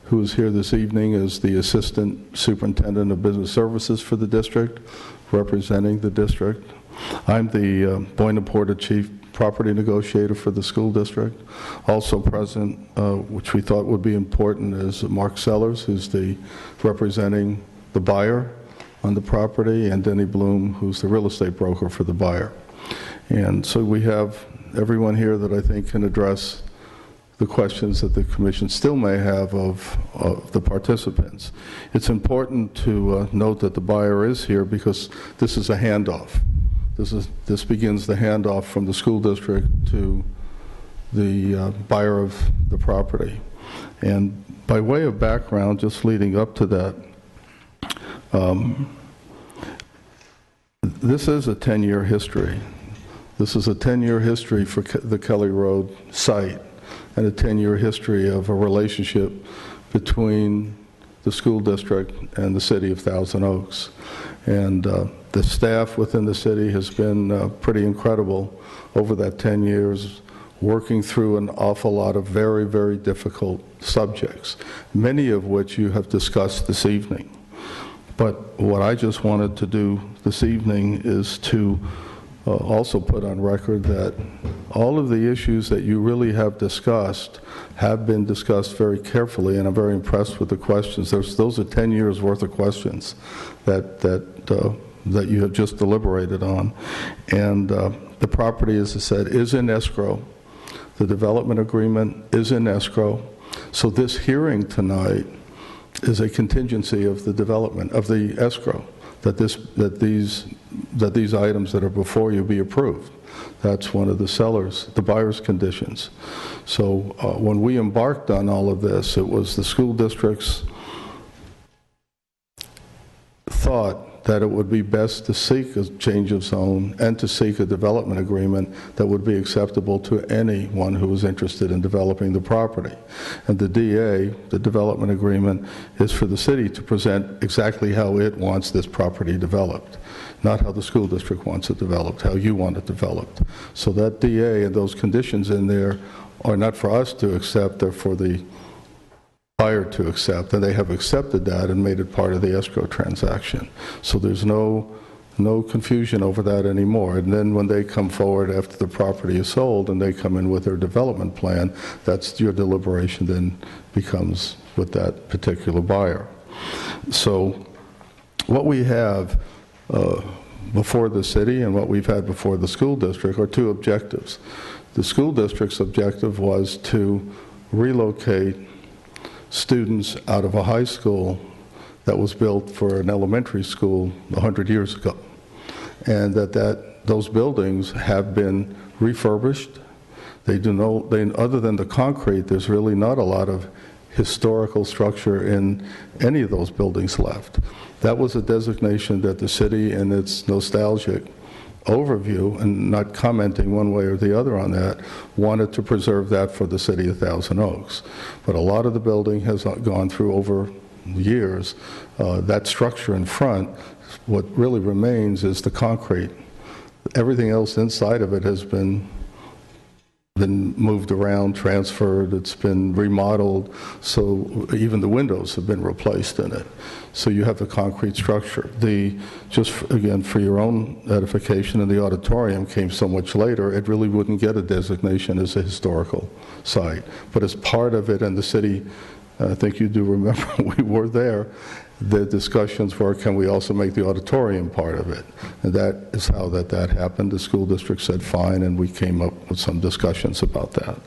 who is here this evening as the Assistant Superintendent of Business Services for the district, representing the district. I'm the Boyne and Porter Chief Property Negotiator for the school district. Also present, which we thought would be important, is Mark Sellers, who's representing the buyer on the property, and Denny Bloom, who's the real estate broker for the buyer. And so we have everyone here that I think can address the questions that the commission still may have of the participants. It's important to note that the buyer is here because this is a handoff. This begins the handoff from the school district to the buyer of the property. And by way of background, just leading up to that, this is a 10-year history. This is a 10-year history for the Kelly Road site, and a 10-year history of a relationship between the school district and the city of Thousand Oaks. And the staff within the city has been pretty incredible over that 10 years, working through an awful lot of very, very difficult subjects, many of which you have discussed this evening. But what I just wanted to do this evening is to also put on record that all of the issues that you really have discussed have been discussed very carefully, and I'm very impressed with the questions. Those are 10 years worth of questions that you have just deliberated on. And the property, as I said, is in escrow. The development agreement is in escrow. So this hearing tonight is a contingency of the development, of the escrow, that these items that are before you be approved. That's one of the buyer's conditions. So when we embarked on all of this, it was the school district's thought that it would be best to seek a change of zone and to seek a development agreement that would be acceptable to anyone who was interested in developing the property. And the DA, the development agreement, is for the city to present exactly how it wants this property developed, not how the school district wants it developed, how you want it developed. So that DA and those conditions in there are not for us to accept, they're for the buyer to accept, and they have accepted that and made it part of the escrow transaction. So there's no confusion over that anymore. And then when they come forward after the property is sold and they come in with their development plan, that's your deliberation then becomes with that particular buyer. So what we have before the city and what we've had before the school district are two objectives. The school district's objective was to relocate students out of a high school that was built for an elementary school 100 years ago, and those buildings have been refurbished. Other than the concrete, there's really not a lot of historical structure in any of those buildings left. That was a designation that the city, in its nostalgic overview and not commenting one way or the other on that, wanted to preserve that for the city of Thousand Oaks. But a lot of the building has gone through over years. That structure in front, what really remains is the concrete. Everything else inside of it has been moved around, transferred, it's been remodeled, so even the windows have been replaced in it. So you have a concrete structure. Again, for your own edification, and the auditorium came so much later, it really wouldn't get a designation as a historical site. But as part of it, and the city, I think you do remember, we were there, the discussions were, can we also make the auditorium part of it? And that is how that happened. The school district said fine, and we came up with some discussions about that.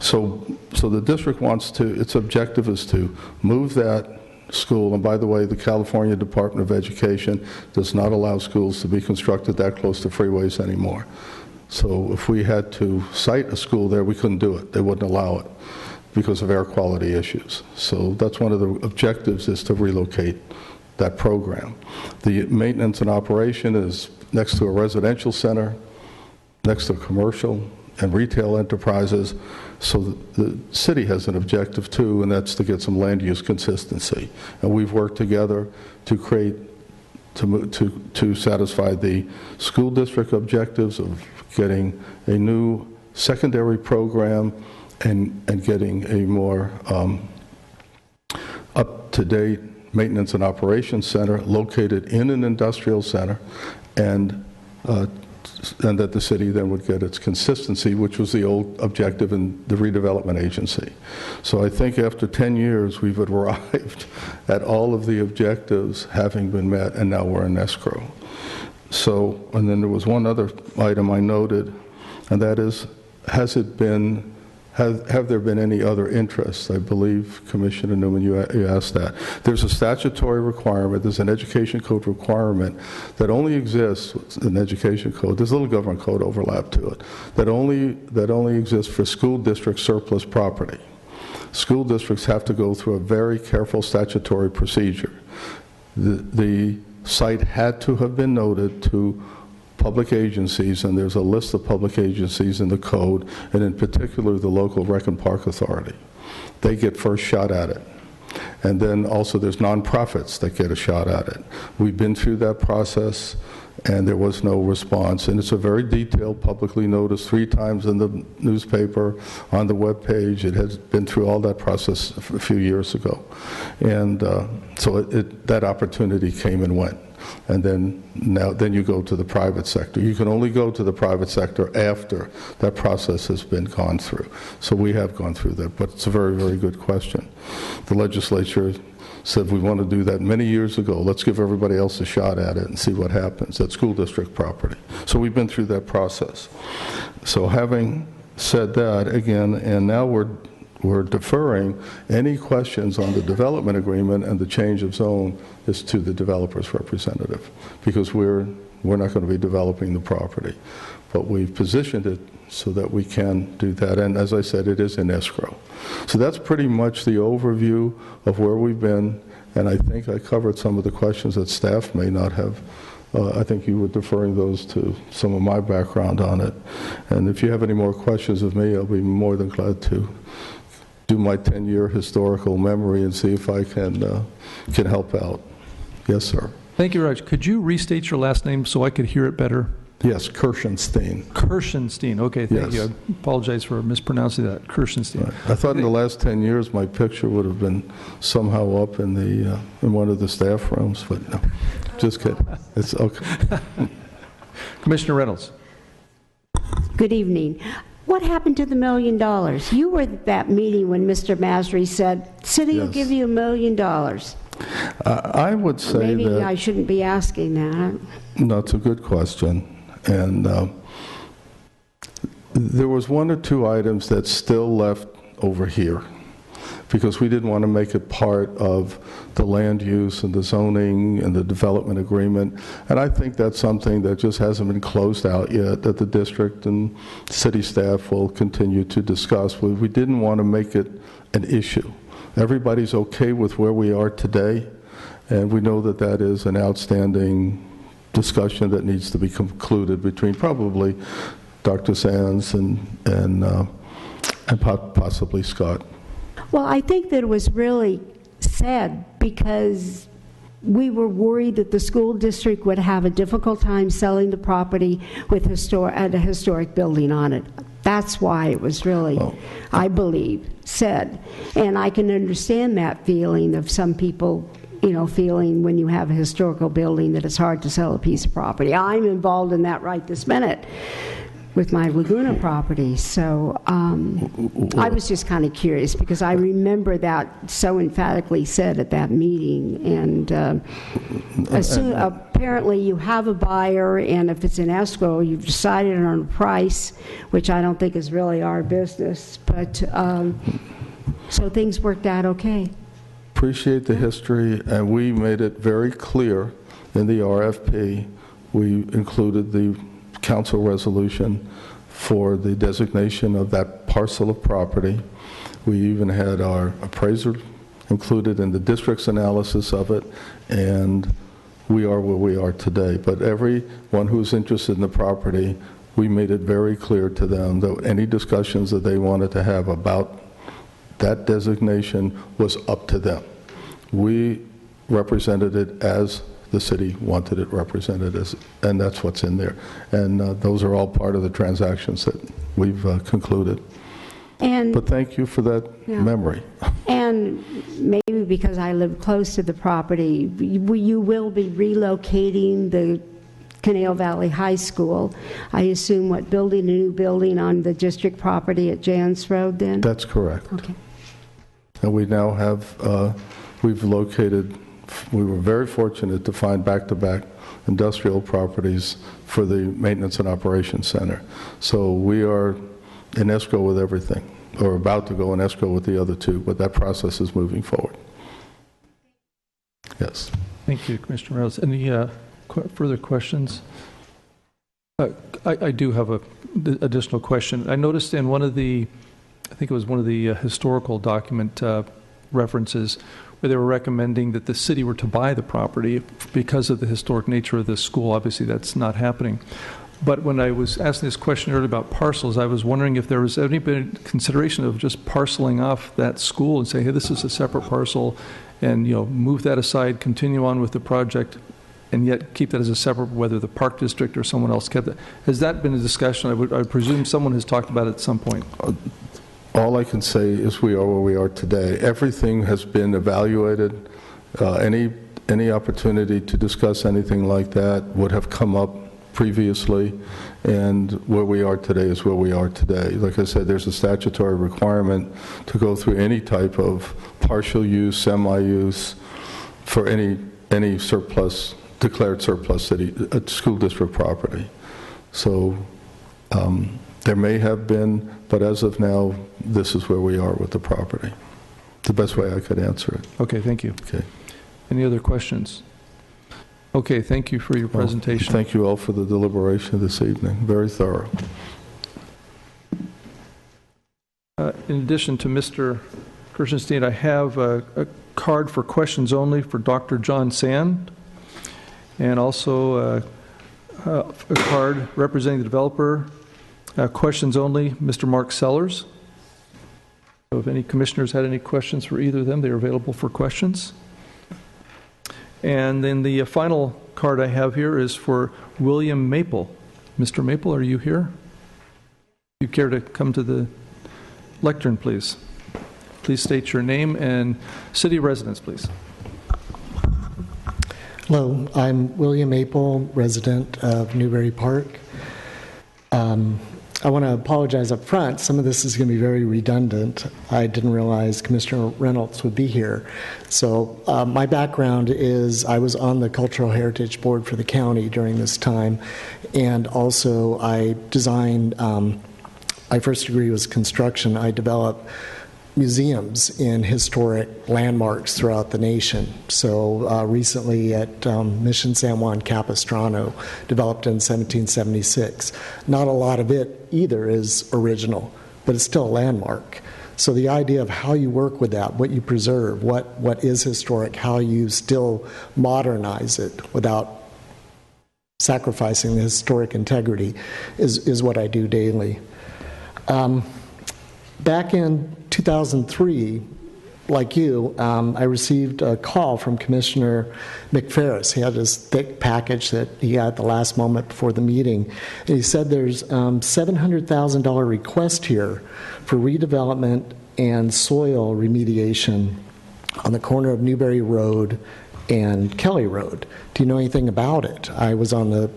So the district wants to, its objective is to move that school, and by the way, the California Department of Education does not allow schools to be constructed that close to freeways anymore. So if we had to site a school there, we couldn't do it. They wouldn't allow it because of air quality issues. So that's one of the objectives, is to relocate that program. The maintenance and operation is next to a residential center, next to commercial and retail enterprises. So the city has an objective too, and that's to get some land use consistency. And we've worked together to create, to satisfy the school district objectives of getting a new secondary program and getting a more up-to-date maintenance and operations center located in an industrial center, and that the city then would get its consistency, which was the old objective in the redevelopment agency. So I think after 10 years, we've arrived at all of the objectives having been met, and now we're in escrow. So, and then there was one other item I noted, and that is, have there been any other interests? I believe, Commissioner Newman, you asked that. There's a statutory requirement, there's an education code requirement that only exists in education code. There's a little government code overlap to it, that only exists for school district surplus property. School districts have to go through a very careful statutory procedure. The site had to have been noted to public agencies, and there's a list of public agencies in the code, and in particular the local Rec and Park Authority. They get first shot at it. And then also there's nonprofits that get a shot at it. We've been through that process, and there was no response. And it's a very detailed, publicly noticed 3 times in the newspaper, on the web page. It has been through all that process a few years ago. And so that opportunity came and went. And then you go to the private sector. You can only go to the private sector after that process has been gone through. So we have gone through that, but it's a very, very good question. The legislature said we want to do that many years ago. Let's give everybody else a shot at it and see what happens. That's school district property. So we've been through that process. So having said that, again, and now we're deferring any questions on the development agreement and the change of zone is to the developer's representative, because we're not going to be developing the property. But we've positioned it so that we can do that. And as I said, it is in escrow. So that's pretty much the overview of where we've been. And I think I covered some of the questions that staff may not have. I think you were deferring those to some of my background on it. And if you have any more questions of me, I'll be more than glad to do my 10-year historical memory and see if I can help out. Yes, sir. Thank you, Raj. Could you restate your last name so I could hear it better? Yes, Kirshenstein. Kirshenstein. Okay, thank you. Yes. I apologize for mispronouncing that. Kirshenstein. Right. I thought in the last 10 years my picture would have been somehow up in in one of the staff rooms, but no, just kidding. It's okay. Commissioner Reynolds. Good evening. What happened to the $1 million? You were at that meeting when Mr. Masry said, city will Yes. give you $1 million. I would say Maybe that... I shouldn't be asking that. No, it's a good question. And there was 1 or 2 items that still left over here because we didn't want to make it part of the land use and the zoning and the development agreement. And I think that's something that just hasn't been closed out yet, that the district and city staff will continue to discuss. We didn't want to make it an issue. Everybody's okay with where we are today, and we know that that is an outstanding discussion that needs to be concluded between probably Dr. Sands and possibly Scott. Well, I think that it was really sad because we were worried that the school district would have a difficult time selling the property with a historic building on it. That's why it was really, I believe, said. And I can understand that feeling of some people, feeling when you have a historical building that it's hard to sell a piece of property. I'm involved in that right this minute with my Laguna property. So I was just kind of curious because I remember that so emphatically said at that meeting. And apparently you have a buyer, and if it's in escrow, you've decided on a price, which I don't think is really our business. But so things worked out okay. Appreciate the history, and we made it very clear in the RFP. We included the council resolution for the designation of that parcel of property. We even had our appraiser included in the district's analysis of it, and we are where we are today. But everyone who's interested in the property, we made it very clear to them that any discussions that they wanted to have about that designation was up to them. We represented it as the city wanted it represented as, and that's what's in there. And those are all part of the transactions that we've concluded. But thank you for that memory. And maybe because I live close to the property, you will be relocating the Conejo Valley High School. I assume, building a new building on the district property at Jans Road then? That's correct. Okay. And we now have, we've located, we were very fortunate to find back-to-back industrial properties for the Maintenance and Operations Center. So we are in escrow with everything, or about to go in escrow with the other two, but that process is moving forward. Yes. Thank you, Commissioner Reynolds. Any further questions? I do have an additional question. I noticed in one of the, I think it was one of the historical document references where they were recommending that the city were to buy the property because of the historic nature of this school. Obviously, that's not happening. But when I was asking this question earlier about parcels, I was wondering if there was any consideration of just parceling off that school and say, hey, this is a separate parcel, and move that aside, continue on with the project, and yet keep that as a separate, whether the park district or someone else kept it. Has that been a discussion? I presume someone has talked about it at some point. All I can say is we are where we are today. Everything has been evaluated. Any opportunity to discuss anything like that would have come up previously, and where we are today is where we are today. Like I said, there's a statutory requirement to go through any type of partial use, semi-use for any surplus, declared surplus city, school district property. So there may have been, but as of now, this is where we are with the property. The best way I could answer it. Okay, thank you. Okay. Any other questions? Okay, thank you for your presentation. Thank you all for the deliberation this evening. Very thorough. In addition to Mr. Kirschenstein, I have a card for questions only for Dr. John Sand, and also a card representing the developer, questions only, Mr. Mark Sellers. So if any commissioners had any questions for either of them, they are available for questions. And then the final card I have here is for William Maple. Mr. Maple, are you here? If you care to come to the lectern, please. Please state your name and city residence, please. Hello, I'm William Maple, resident of Newbury Park. I want to apologize up front. Some of this is going to be very redundant. I didn't realize Commissioner Reynolds would be here. So my background is I was on the Cultural Heritage Board for the county during this time, and also I designed, my first degree was construction. I developed museums in historic landmarks throughout the nation. So recently at Mission San Juan Capistrano, developed in 1776. Not a lot of it either is original, but it's still a landmark. So the idea of how you work with that, what you preserve, what is historic, how you still modernize it without sacrificing the historic integrity is what I do daily. Back in 2003, like you, I received a call from Commissioner McFerris. He had this thick package that he got at the last moment before the meeting. And he said there's $700,000 request here for redevelopment and soil remediation on the corner of Newberry Road and Kelly Road. Do you know anything about it? I was on the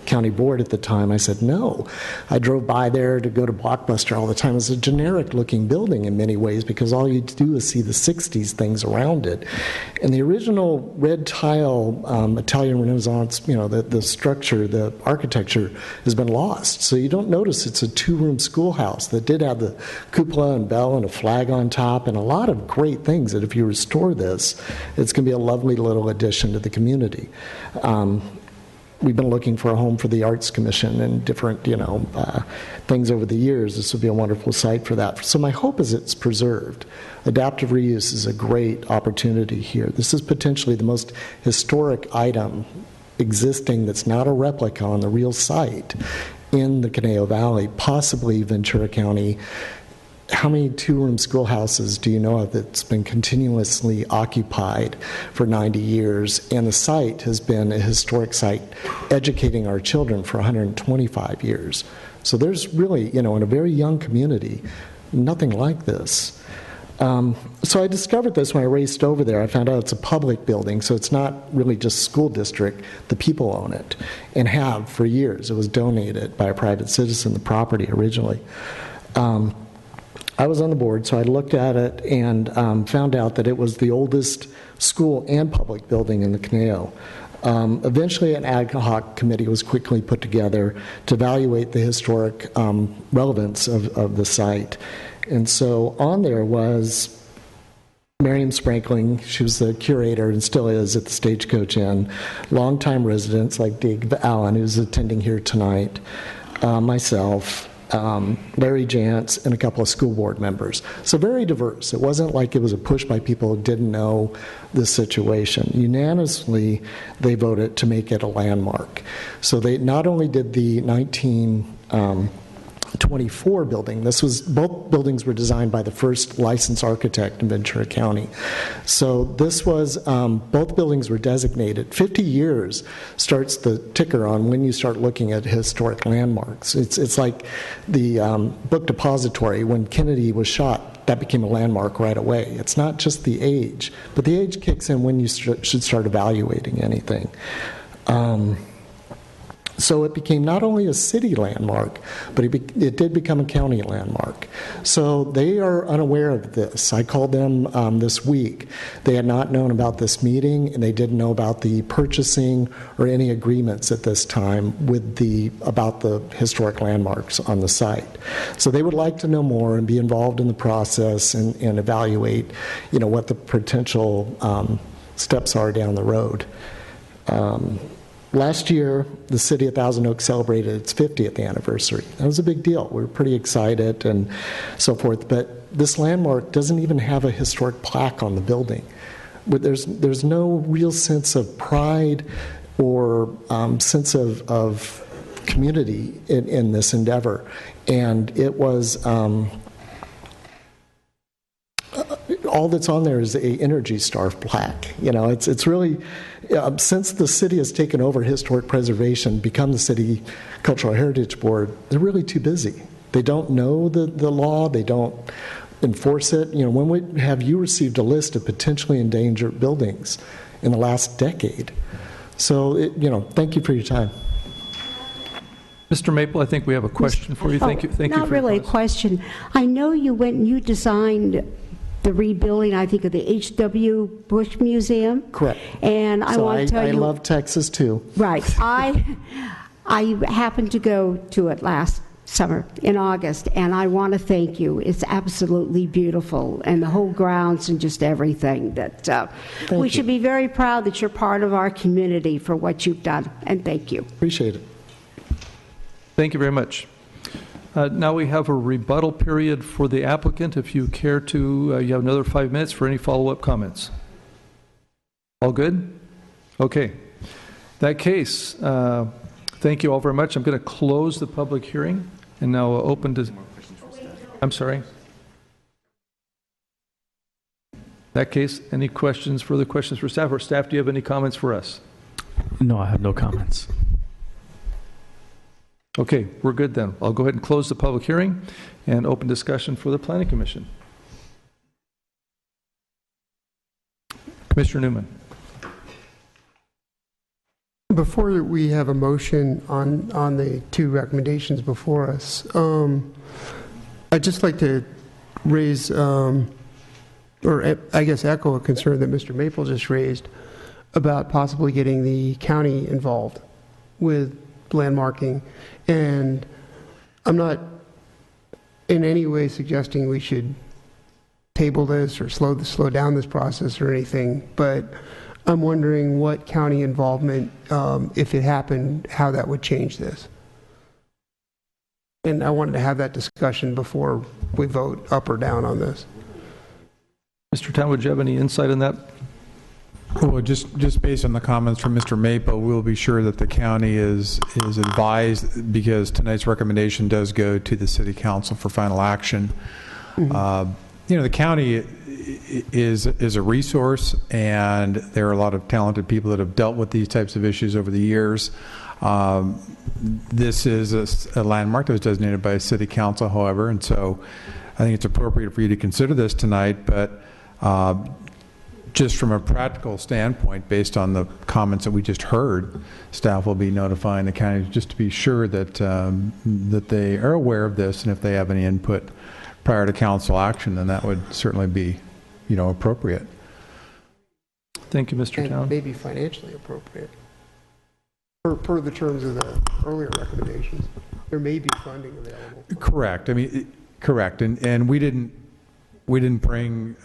county board at the time. I said, no. I drove by there to go to Blockbuster all the time. It's a generic-looking building in many ways because all you do is see the 60s things around it. And the original red tile Italian Renaissance, the structure, the architecture has been lost. So you don't notice it's a two-room schoolhouse that did have the cupola and bell and a flag on top and a lot of great things that if you restore this, it's going to be a lovely little addition to the community. We've been looking for a home for the Arts Commission and different, things over the years. This would be a wonderful site for that. So my hope is it's preserved. Adaptive reuse is a great opportunity here. This is potentially the most historic item existing that's not a replica on the real site in the Conejo Valley, possibly Ventura County. How many two-room schoolhouses do you know of that's been continuously occupied for 90 years? And the site has been a historic site educating our children for 125 years. So there's really, in a very young community, nothing like this. So I discovered this when I raced over there. I found out it's a public building, so it's not really just school district. The people own it and have for years. It was donated by a private citizen, the property originally. I was on the board, so I looked at it and found out that it was the oldest school and public building in the Conejo. Eventually, an ad hoc committee was quickly put together to evaluate the historic relevance of the site. And so on there was Miriam Sprankling. She was the curator and still is at the Stagecoach Inn. Longtime residents like Dave Allen, who's attending here tonight, myself, Larry Jantz, and a couple of school board members. So very diverse. It wasn't like it was a push by people who didn't know the situation. Unanimously, they voted to make it a landmark. So they not only did the 1924 building. Both buildings were designed by the first licensed architect in Ventura County. So this was, both buildings were designated. 50 years starts the ticker on when you start looking at historic landmarks. It's like the book depository. When Kennedy was shot, that became a landmark right away. It's not just the age, but the age kicks in when you should start evaluating anything. So it became not only a city landmark, but it did become a county landmark. So they are unaware of this. I called them this week. They had not known about this meeting, and they didn't know about the purchasing or any agreements at this time about the historic landmarks on the site. So they would like to know more and be involved in the process and evaluate, what the potential steps are down the road. Last year, the city of Thousand Oaks celebrated its 50th anniversary. That was a big deal. We were pretty excited and so forth. But this landmark doesn't even have a historic plaque on the building. But there's no real sense of pride or sense of community in this endeavor. And it was... all that's on there is a Energy Star plaque. It's really, since the city has taken over historic preservation, become the City Cultural Heritage Board, they're really too busy. They don't know the law, they don't enforce it. When have you received a list of potentially endangered buildings in the last decade? So, thank you for your time. Mr. Maple, I think we have a question for you. Thank you. Thank you for Not really a question. I know you went and you designed the rebuilding, I think, of the H.W. Bush Museum. Correct. And I want to tell you... I love Texas, too. Right. I happened to go to it last summer in August, and I want to thank you. It's absolutely beautiful, and the whole grounds and just everything. That we should be very proud that you're part of our community for what you've done, and thank you. Appreciate it. Thank you very much. Now we have a rebuttal period for the applicant. If you care to, you have another 5 minutes for any follow-up comments. All good? Okay. That case, thank you all very much. I'm going to close the public hearing and now open to... I'm sorry. That case, any questions, further questions for staff? Or staff, do you have any comments for us? No, I have no comments. Okay, we're good then. I'll go ahead and close the public hearing and open discussion for the Planning Commission. Commissioner Newman. Before we have a motion on the two recommendations before us, I'd just like to raise, or I guess echo a concern that Mr. Maple just raised about possibly getting the county involved with landmarking. And I'm not in any way suggesting we should table this or slow down this process or anything, but I'm wondering what county involvement, if it happened, how that would change this. And I wanted to have that discussion before we vote up or down on this. Mr. Town, would you have any insight on that? Well, just based on the comments from Mr. Maple, we'll be sure that the county is advised, because tonight's recommendation does go to the City Council for final action. Mm-hmm. The county is a resource, and there are a lot of talented people that have dealt with these types of issues over the years. This is a landmark that was designated by a City Council, however, and so I think it's appropriate for you to consider this tonight, but just from a practical standpoint, based on the comments that we just heard, staff will be notifying the county just to be sure that that they are aware of this, and if they have any input prior to council action, then that would certainly be, appropriate. Thank you, Mr. Town. And maybe financially appropriate. Per the terms of the earlier recommendations, there may be funding available. Correct. Correct. And we didn't bring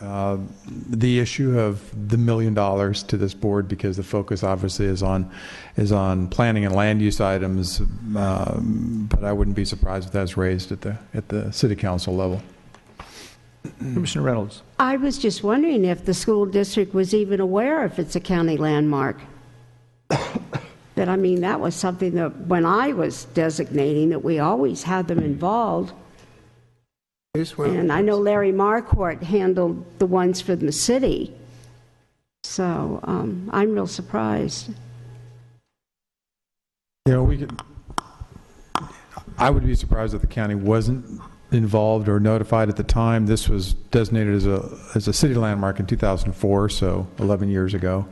the issue of the $1 million to this board because the focus obviously is on planning and land use items. But I wouldn't be surprised if that's raised at the City Council level. Commissioner Reynolds. I was just wondering if the school district was even aware if it's a county landmark. That was something that when I was designating, that we always had them involved. And I know Larry Marquardt handled the ones for the city. So I'm real surprised. I would be surprised if the county wasn't involved or notified at the time. This was designated as a city landmark in 2004, so 11 years ago.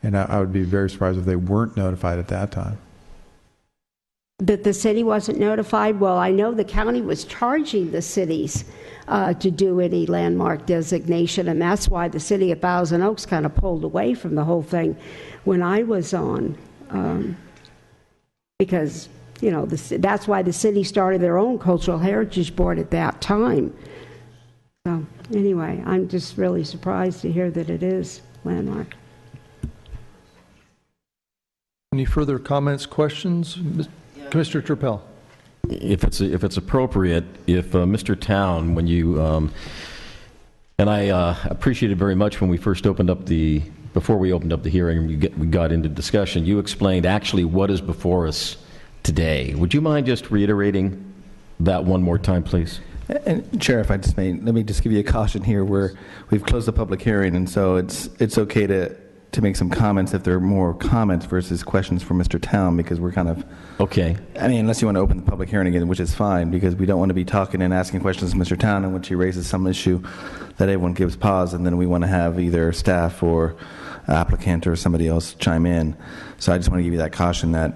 And I would be very surprised if they weren't notified at that time. That the city wasn't notified? Well, I know the county was charging the cities to do any landmark designation, and that's why the city of Thousand Oaks kind of pulled away from the whole thing when I was on. Because, that's why the city started their own cultural heritage board at that time. So, anyway, I'm just really surprised to hear that it is landmark. Any further comments, questions? Commissioner Turpel. If it's appropriate, if Mr. Town, when you and I appreciated very much when we first opened up before we opened up the hearing, we got into discussion. You explained actually what is before us today. Would you mind just reiterating that one more time, please? And Chair, if I just may, let me just give you a caution here where we've closed the public hearing, and so it's okay to make some comments if there are more comments versus questions for Mr. Town, because we're kind of... Okay. Unless you want to open the public hearing again, which is fine, because we don't want to be talking and asking questions to Mr. Town in which he raises some issue that everyone gives pause, and then we want to have either staff or applicant or somebody else chime in. So I just want to give you that caution that,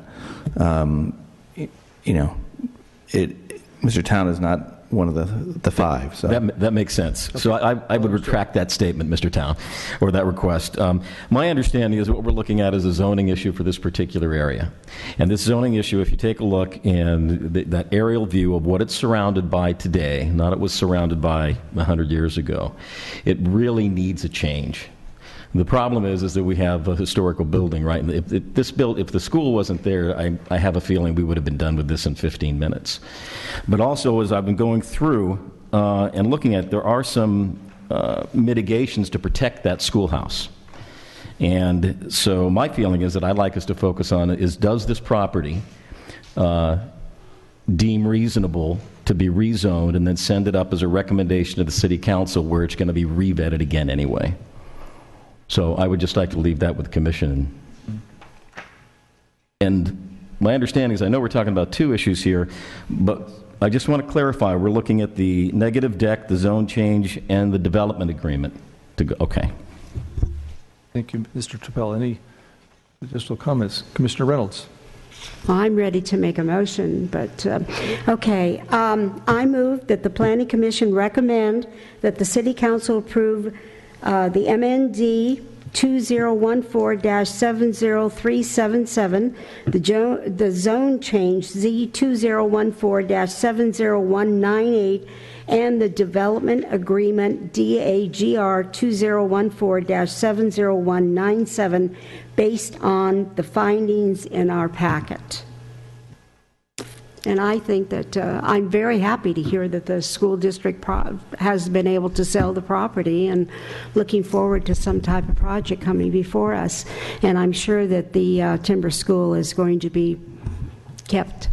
Mr. Town is not one of the five. So that makes sense. Okay. So I would retract that statement, Mr. Town, or that request. My understanding is what we're looking at is a zoning issue for this particular area. And this zoning issue, if you take a look and that aerial view of what it's surrounded by today, not it was surrounded by 100 years ago, it really needs a change. The problem is that we have a historical building, right? If the school wasn't there, I have a feeling we would have been done with this in 15 minutes. But also, as I've been going through and looking at, there are some mitigations to protect that schoolhouse. And so my feeling is that I'd like us to focus on is, does this property deem reasonable to be rezoned, and then send it up as a recommendation to the city council where it's going to be revetted again anyway. So I would just like to leave that with the commission. And my understanding is, I know we're talking about two issues here, but I just want to clarify, we're looking at the negative deck, the zone change, and the development agreement. Okay. Thank you, Mr. Trappell. Any additional comments? Commissioner Reynolds. Well, I'm ready to make a motion, but, okay. I move that the Planning Commission recommend that the City Council approve the MND 2014-70377, the zone change Z2014-70198, and the development agreement DAGR 2014-70197 based on the findings in our packet. And I think that I'm very happy to hear that the school district has been able to sell the property, and looking forward to some type of project coming before us. And I'm sure that the Timber School is going to be kept.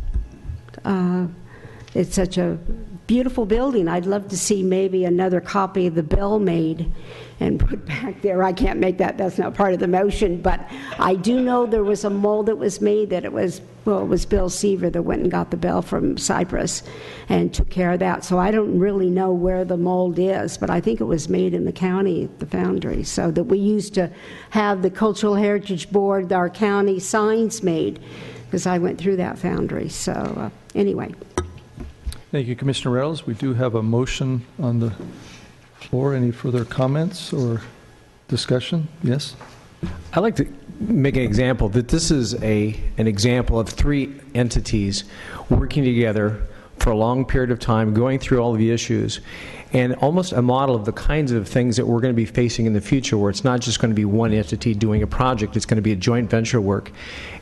It's such a beautiful building. I'd love to see maybe another copy of the bill made and put back there. I can't make that. That's not part of the motion. But I do know there was a mold that was made that it was Bill Seaver that went and got the bell from Cypress and took care of that. So I don't really know where the mold is, but I think it was made in the county at the foundry. So that we used to have the Cultural Heritage Board, our county signs made, because I went through that foundry. So anyway. Thank you, Commissioner Reynolds. We do have a motion on the floor. Any further comments or discussion? Yes? I'd like to make an example that this is an example of three entities working together for a long period of time, going through all of the issues, and almost a model of the kinds of things that we're going to be facing in the future, where it's not just going to be one entity doing a project, it's going to be a joint venture work.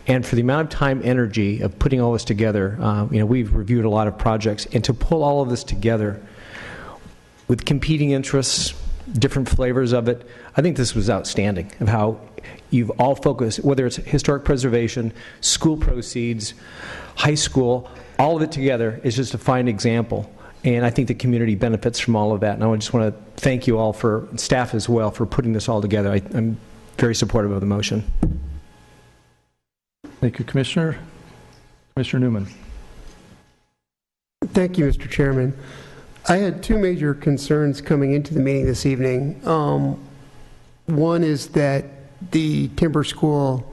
And for the amount of time, energy of putting all this together, we've reviewed a lot of projects, and to pull all of this together with competing interests, different flavors of it, I think this was outstanding, of how you've all focused, whether it's historic preservation, school proceeds, high school, all of it together is just a fine example. And I think the community benefits from all of that. And I just want to thank you all, for staff as well, for putting this all together. I'm very supportive of the motion. Thank you, Commissioner. Commissioner Newman. Thank you, Mr. Chairman. I had two major concerns coming into the meeting this evening. One is that the Timber School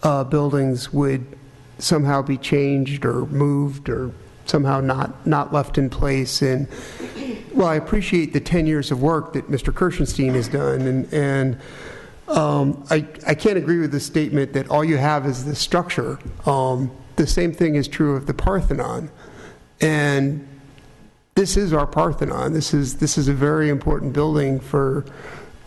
buildings would somehow be changed or moved or somehow not left in place. And well, I appreciate the 10 years of work that Mr. Kirschenstein has done, and I can't agree with the statement that all you have is the structure. The same thing is true of the Parthenon, and this is our Parthenon. This is a very important building for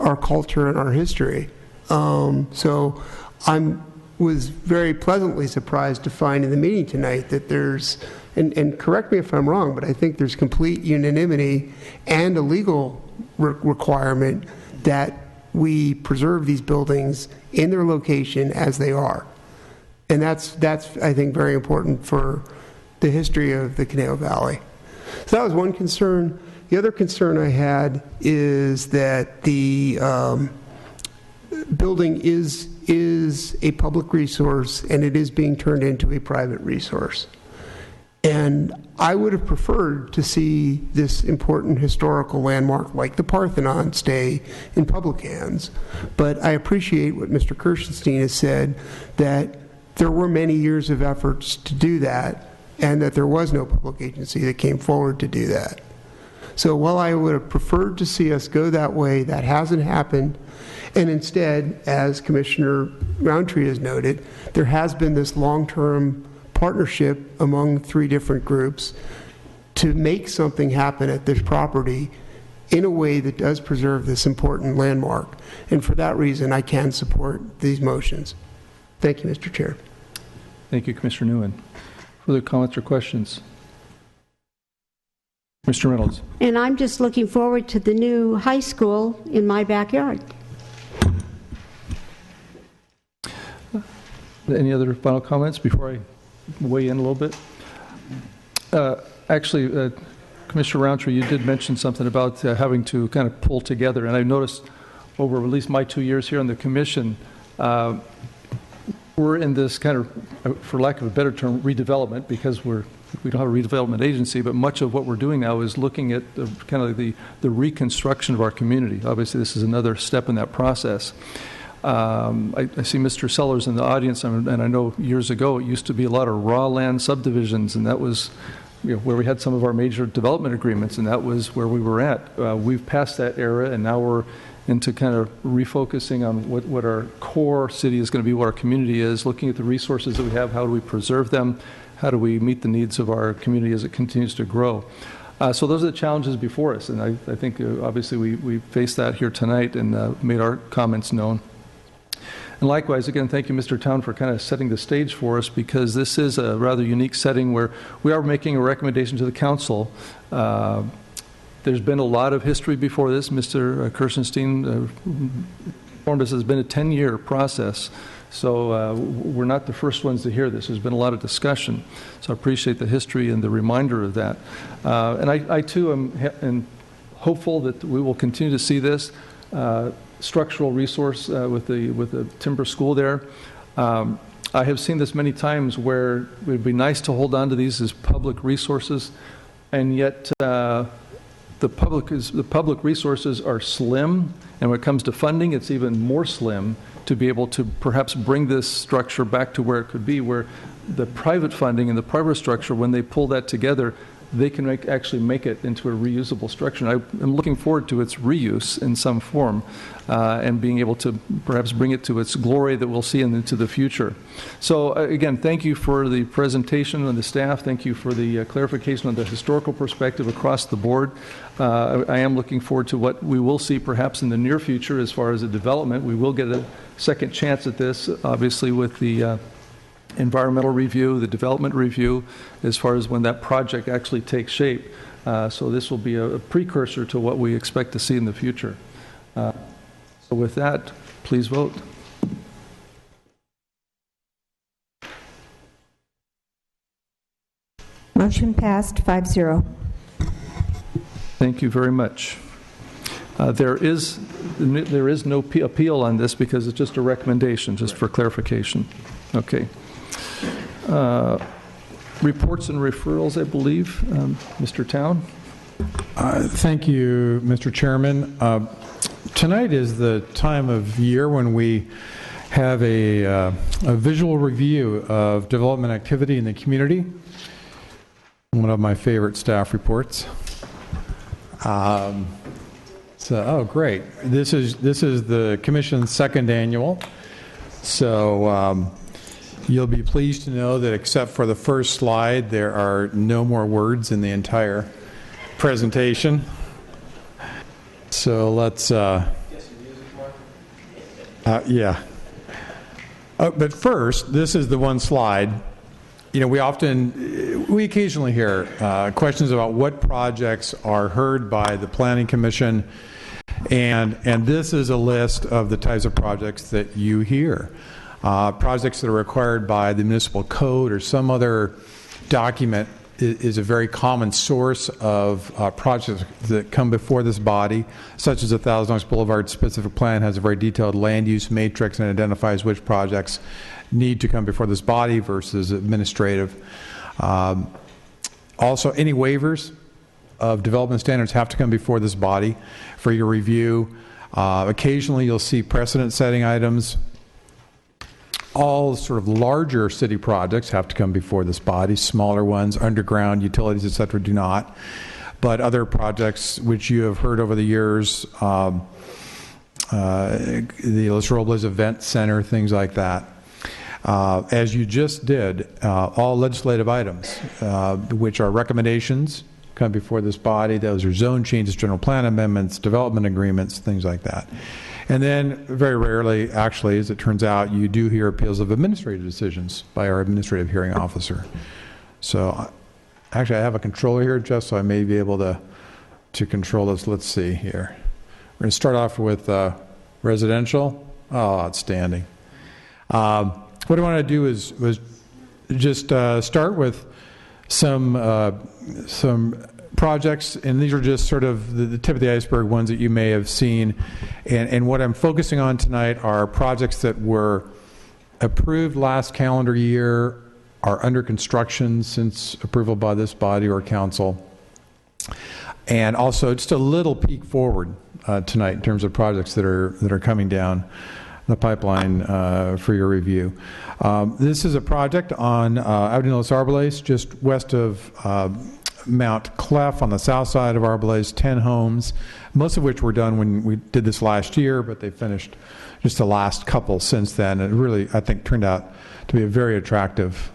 our culture and our history. So I was very pleasantly surprised to find in the meeting tonight that there's, and correct me if I'm wrong, but I think there's complete unanimity and a legal requirement that we preserve these buildings in their location as they are. And that's I think, very important for the history of the Conejo Valley. So that was one concern. The other concern I had is that the building is a public resource, and it is being turned into a private resource. And I would have preferred to see this important historical landmark like the Parthenon stay in public hands. But I appreciate what Mr. Kirschenstein has said, that there were many years of efforts to do that, and that there was no public agency that came forward to do that. So while I would have preferred to see us go that way, that hasn't happened. And instead, as Commissioner Roundtree has noted, there has been this long-term partnership among three different groups to make something happen at this property in a way that does preserve this important landmark. And for that reason, I can support these motions. Thank you, Mr. Chair. Thank you, Commissioner Newman. Further comments or questions? Mr. Reynolds. And I'm just looking forward to the new high school in my backyard. Any other final comments before I weigh in a little bit? Actually, Commissioner Roundtree, you did mention something about having to kind of pull together, and I noticed over at least my 2 years here on the commission, we're in this kind of, for lack of a better term, redevelopment, because we don't have a redevelopment agency, but much of what we're doing now is looking at the reconstruction of our community. Obviously, this is another step in that process. I see Mr. Sellers in the audience, and I know years ago it used to be a lot of raw land subdivisions, and that was where we had some of our major development agreements, and that was where we were at. We've passed that era, and now we're into kind of refocusing on what our core city is going to be, what our community is, looking at the resources that we have, how do we preserve them, how do we meet the needs of our community as it continues to grow. So those are the challenges before us, and I think obviously we faced that here tonight and made our comments known. And likewise, again, thank you, Mr. Town, for kind of setting the stage for us, because this is a rather unique setting where we are making a recommendation to the council. There's been a lot of history before this. Mr. Kirstenstein informed us it's been a 10-year process. So we're not the first ones to hear this. There's been a lot of discussion. So I appreciate the history and the reminder of that. And I too am hopeful that we will continue to see this structural resource with the timber school there. I have seen this many times where it would be nice to hold on to these as public resources, and yet the public resources are slim, and when it comes to funding, it's even more slim to be able to perhaps bring this structure back to where it could be, where the private funding and the private structure, when they pull that together, they can actually make it into a reusable structure. And I'm looking forward to its reuse in some form and being able to perhaps bring it to its glory that we'll see into the future. So again, thank you for the presentation and the staff. Thank you for the clarification on the historical perspective across the board. I am looking forward to what we will see perhaps in the near future as far as the development. We will get a second chance at this, obviously, with the environmental review, the development review, as far as when that project actually takes shape. So this will be a precursor to what we expect to see in the future. So with that, please vote. Motion passed 5-0. Thank you very much. There is no appeal on this because it's just a recommendation, just for clarification. Okay. Reports and referrals, I believe. Mr. Town? Thank you, Mr. Chairman. Tonight is the time of year when we have a visual review of development activity in the community. One of my favorite staff reports. Oh, great. This is the Commission's second annual. So you'll be pleased to know that except for the first slide, there are no more words in the entire presentation. So let's, yeah. But first, this is the one slide. We occasionally hear questions about what projects are heard by the Planning Commission, and this is a list of the types of projects that you hear. Projects that are required by the municipal code or some other document is a very common source of projects that come before this body, such as the Thousand Oaks Boulevard specific plan has a very detailed land use matrix and identifies which projects need to come before this body versus administrative. Also, any waivers of development standards have to come before this body for your review. Occasionally, you'll see precedent-setting items. All sort of larger city projects have to come before this body. Smaller ones, underground, utilities, etc., do not. But other projects which you have heard over the years, the Los Robles Event Center, things like that. As you just did, all legislative items, which are recommendations, come before this body. Those are zone changes, general plan amendments, development agreements, things like that. And then very rarely, actually, as it turns out, you do hear appeals of administrative decisions by our administrative hearing officer. So actually, I have a controller here, just so I may be able to control this. Let's see here. We're going to start off with residential. Oh, outstanding. what I want to do was just start with some projects, and these are just sort of the tip of the iceberg ones that you may have seen. And what I'm focusing on tonight are projects that were approved last calendar year, are under construction since approval by this body or council. And also just a little peek forward tonight in terms of projects that are coming down the pipeline for your review. This is a project on Avenue Los Arboles, just west of Mount Clef on the south side of Arboles, 10 homes, most of which were done when we did this last year, but they finished just the last couple since then. It really, I think, turned out to be a very attractive.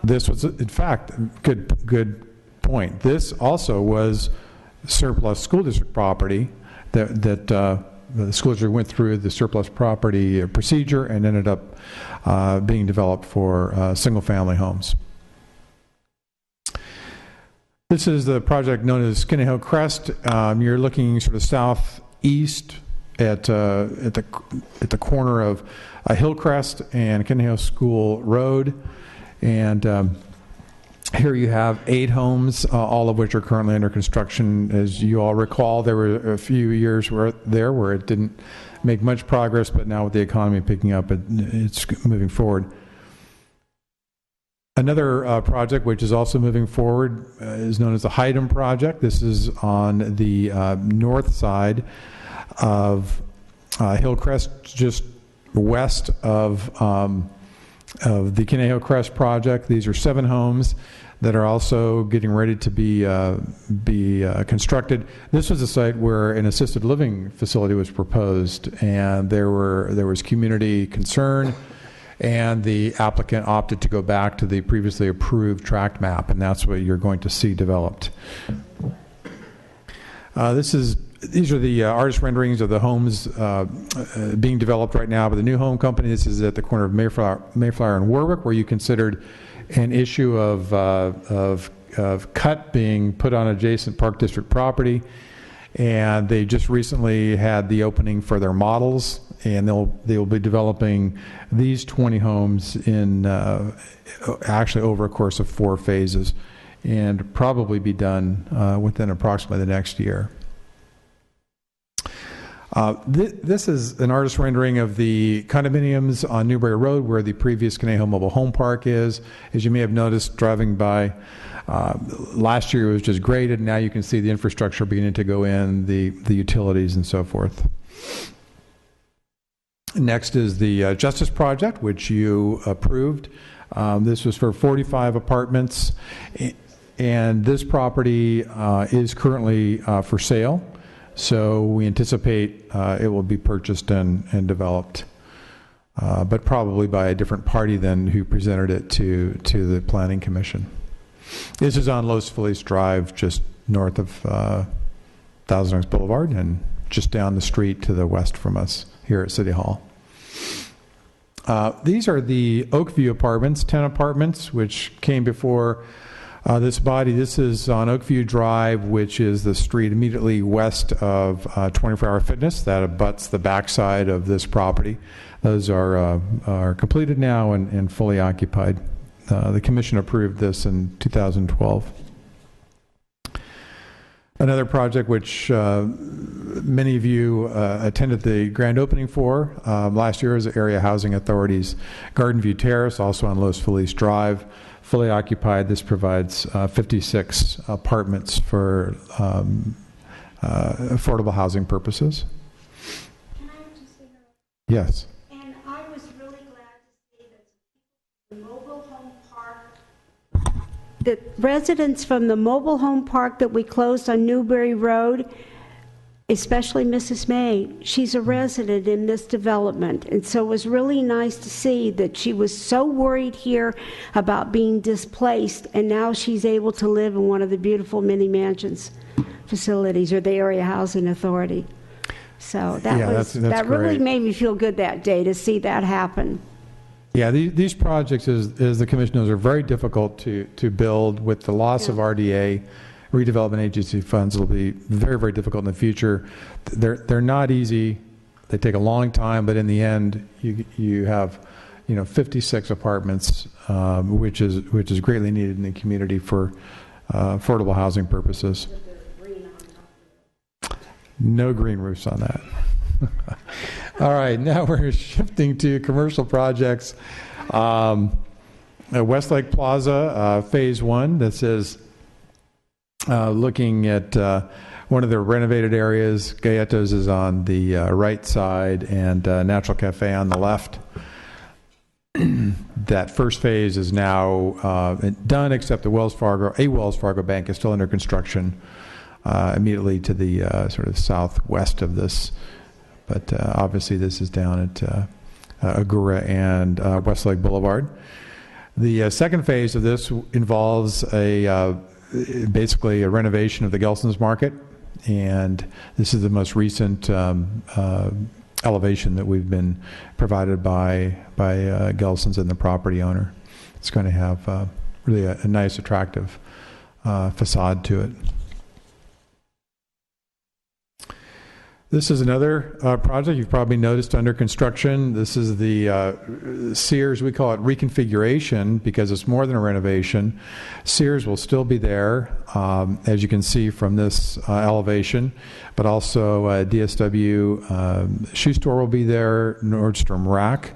This was, in fact, good point. This also was surplus school district property that the school district went through the surplus property procedure and ended up being developed for single-family homes. This is the project known as Conejo Crest. You're looking sort of southeast at the corner of Hillcrest and Conejo School Road, and here you have 8 homes, all of which are currently under construction. As you all recall, there were a few years where it didn't make much progress, but now with the economy picking up, it's moving forward. Another project which is also moving forward is known as the Hyden Project. This is on the north side of Hillcrest, just west of the Conejo Crest project. These are 7 homes that are also getting ready to be constructed. This was a site where an assisted living facility was proposed, and there was community concern, and the applicant opted to go back to the previously approved tract map, and that's what you're going to see developed. These are the artist renderings of the homes being developed right now by the new home company. This is at the corner of Mayflower and Warwick, where you considered an issue of cut being put on adjacent Park District property, and they just recently had the opening for their models, and they'll be developing these 20 homes in actually over a course of 4 phases, and probably be done within approximately the next year. This is an artist rendering of the condominiums on Newberry Road where the previous Conejo Mobile Home Park is. As you may have noticed driving by, last year it was just graded, and now you can see the infrastructure beginning to go in, the utilities and so forth. Next is the Justice Project, which you approved. This was for 45 apartments, and this property is currently for sale. So we anticipate it will be purchased and developed, but probably by a different party than who presented it to the Planning Commission. This is on Los Feliz Drive, just north of Thousand Oaks Boulevard, and just down the street to the west from us here at City Hall. These are the Oakview apartments, 10 apartments, which came before this body. This is on Oakview Drive, which is the street immediately west of 24 Hour Fitness that abuts the backside of this property. Those are completed now and fully occupied. The commission approved this in 2012. Another project which many of you attended the grand opening for last year is the Area Housing Authority's Garden View Terrace, also on Los Feliz Drive. Fully occupied. This provides 56 apartments for affordable housing purposes. Can I just say that? Yes. And I was really glad to see that the mobile home park, the residents from the mobile home park that we closed on Newberry Road, especially Mrs. May, she's a resident in this development. And so it was really nice to see that she was so worried here about being displaced, and now she's able to live in one of the beautiful mini mansions facilities, or the Area Housing Authority. So that that really made me feel good that day to see that happen. Yeah, these projects, as the commission knows, are very difficult to build. With the loss of RDA, redevelopment agency funds, will be very, very difficult in the future. They're not easy. They take a long time, but in the end, you have 56 apartments, which is greatly needed in the community for affordable housing purposes. No green roofs on that. All right, now we're shifting to commercial projects. Westlake Plaza, Phase 1. This is looking at one of the renovated areas. Galletos is on the right side, and Natural Cafe on the left. That first phase is now done, except a Wells Fargo bank is still under construction immediately to the sort of southwest of this. But obviously this is down at Agura and Westlake Boulevard. The second phase of this involves basically a renovation of the Gelson's Market, and this is the most recent elevation that we've been provided by Gelson's and the property owner. It's going to have really a nice, attractive facade to it. This is another project you've probably noticed under construction. This is the Sears, we call it reconfiguration because it's more than a renovation. Sears will still be there, as you can see from this elevation, but also DSW shoe store will be there. Nordstrom Rack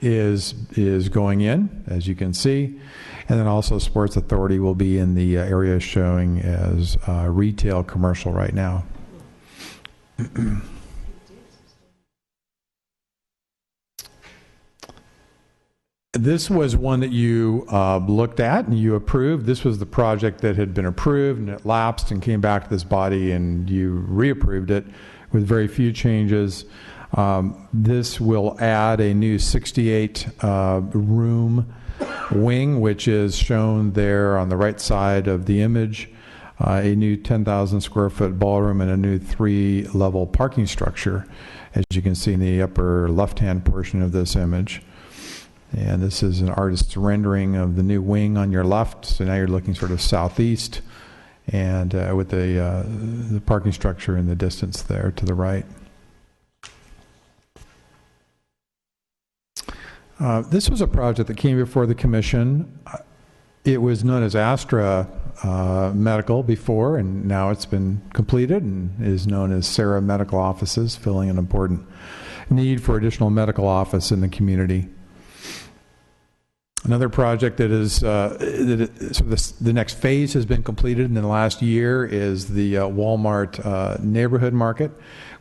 is going in, as you can see. And then also Sports Authority will be in the area showing as retail commercial right now. This was one that you looked at and you approved. This was the project that had been approved and it lapsed and came back to this body and you reapproved it with very few changes. This will add a new 68 room wing, which is shown there on the right side of the image. A new 10,000 square foot ballroom and a new 3-level parking structure, as you can see in the upper left-hand portion of this image. And this is an artist's rendering of the new wing on your left. So now you're looking sort of southeast, and with the parking structure in the distance there to the right. This was a project that came before the commission. It was known as Astra Medical before, and now it's been completed and is known as Sarah Medical Offices, filling an important need for additional medical office in the community. Another project that is the next phase has been completed in the last year is the Walmart Neighborhood Market,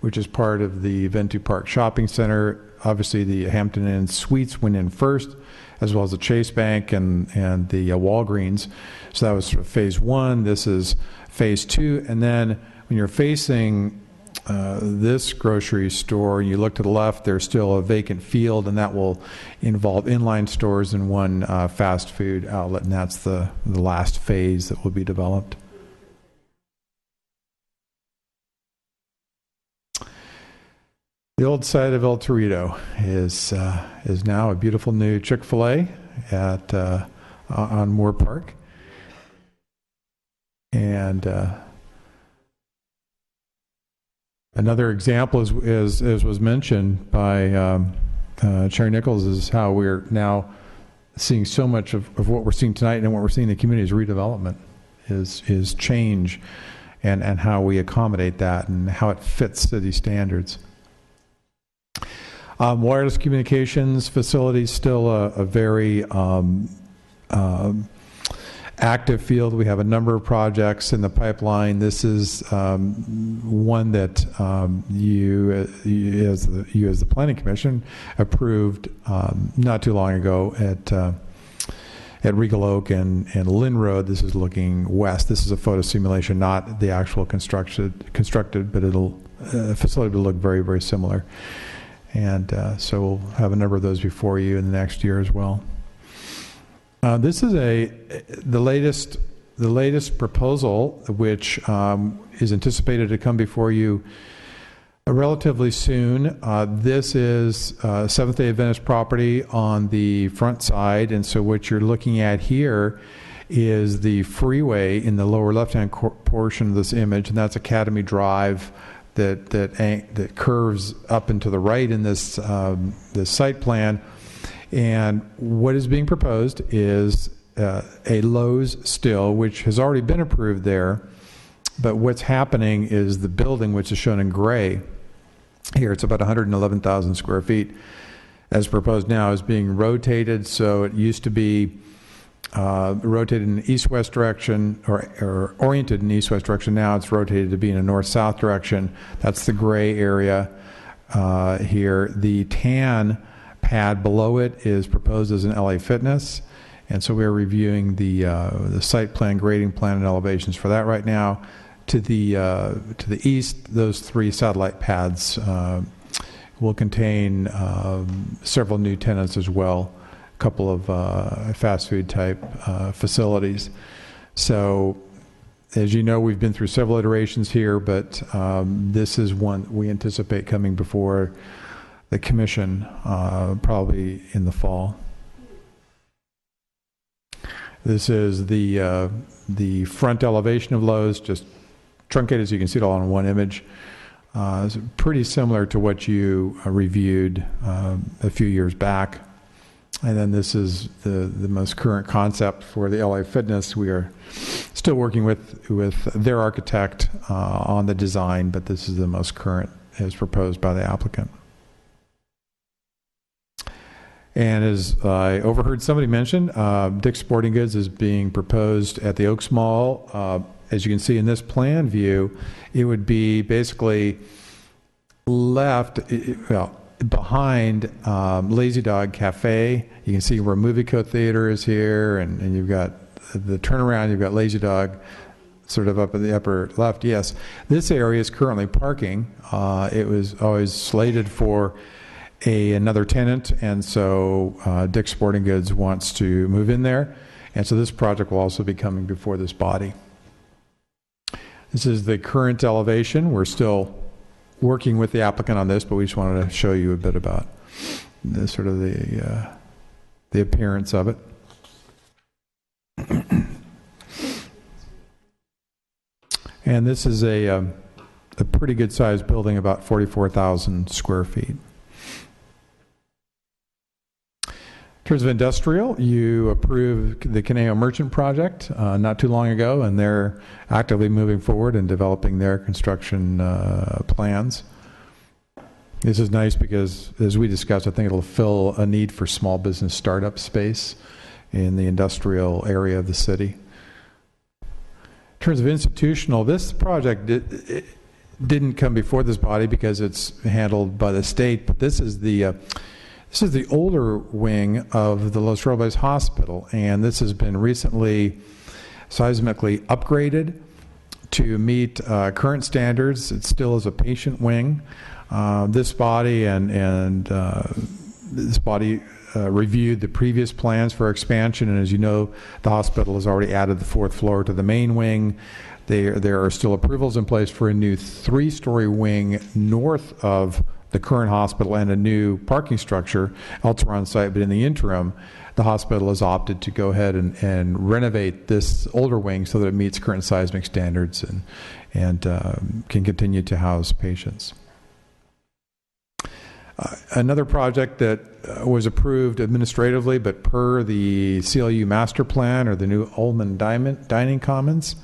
which is part of the Ventura Park Shopping Center. Obviously, the Hampton Inn Suites went in first, as well as the Chase Bank and the Walgreens. So that was sort of phase 1. This is phase 2. And then when you're facing this grocery store and you look to the left, there's still a vacant field, and that will involve inline stores and one fast food outlet, and that's the last phase that will be developed. The old site of El Torito is now a beautiful new Chick-fil-A on Moore Park, and another example, as was mentioned by Chair Nichols, is how we're now seeing so much of what we're seeing tonight and what we're seeing in the community is redevelopment, is change, and how we accommodate that and how it fits city standards. Wireless communications facilities, still a very active field. We have a number of projects in the pipeline. This is one that you as the Planning Commission approved not too long ago at Regal Oak and Lynn Road. This is looking west. This is a photo simulation, not the actual constructed, but the facility will look very, very similar. And so we'll have a number of those before you in the next year as well. This is the latest proposal, which is anticipated to come before you relatively soon. This is Seventh-day Adventist property on the front side, and so what you're looking at here is the freeway in the lower left-hand portion of this image, and that's Academy Drive. That curves up and to the right in this this site plan And what is being proposed is a Lowe's still, which has already been approved there. But what's happening is the building, which is shown in gray here, it's about 111,000 square feet, as proposed now, is being rotated. So it used to be rotated in the east-west direction, or oriented in the east-west direction. Now it's rotated to be in a north-south direction. That's the gray area here. The tan pad below it is proposed as an LA Fitness, and so we're reviewing the site plan, grading plan, and elevations for that right now. To the east, those 3 satellite pads will contain several new tenants as well, a couple of fast food type facilities. So, as you know, we've been through several iterations here, but this is one we anticipate coming before the commission probably in the fall. This is the front elevation of Lowe's, just truncated so you can see it all in one image. It's pretty similar to what you reviewed a few years back. And then this is the most current concept for the LA Fitness. We are still working with their architect on the design, but this is the most current as proposed by the applicant. And as I overheard somebody mention, Dick's Sporting Goods is being proposed at the Oaks Mall. As you can see in this plan view, it would be basically left, behind Lazy Dog Cafe. You can see where Movieco Theater is here, and you've got the turnaround, you've got Lazy Dog sort of up in the upper left. Yes, this area is currently parking. It was always slated for another tenant, and so Dick's Sporting Goods wants to move in there, and so this project will also be coming before this body. This is the current elevation. We're still working with the applicant on this, but we just wanted to show you a bit about the sort of the appearance of it. And this is a pretty good sized building, about 44,000 square feet. In terms of industrial, you approved the Conejo Merchant project not too long ago, and they're actively moving forward and developing their construction plans. This is nice because, as we discussed, I think it'll fill a need for small business startup space in the industrial area of the city. In terms of institutional, this project didn't come before this body because it's handled by the state, but this is the older wing of the Los Robles Hospital, and this has been recently seismically upgraded to meet current standards. It still is a patient wing. This body reviewed the previous plans for expansion, and as you know, the hospital has already added the 4th floor to the main wing. There are still approvals in place for a new 3-story wing north of the current hospital and a new parking structure elsewhere on site, but in the interim, the hospital has opted to go ahead and renovate this older wing so that it meets current seismic standards and can continue to house patients. Another project that was approved administratively, but per the CLU master plan, or the new Ullman Dining Commons.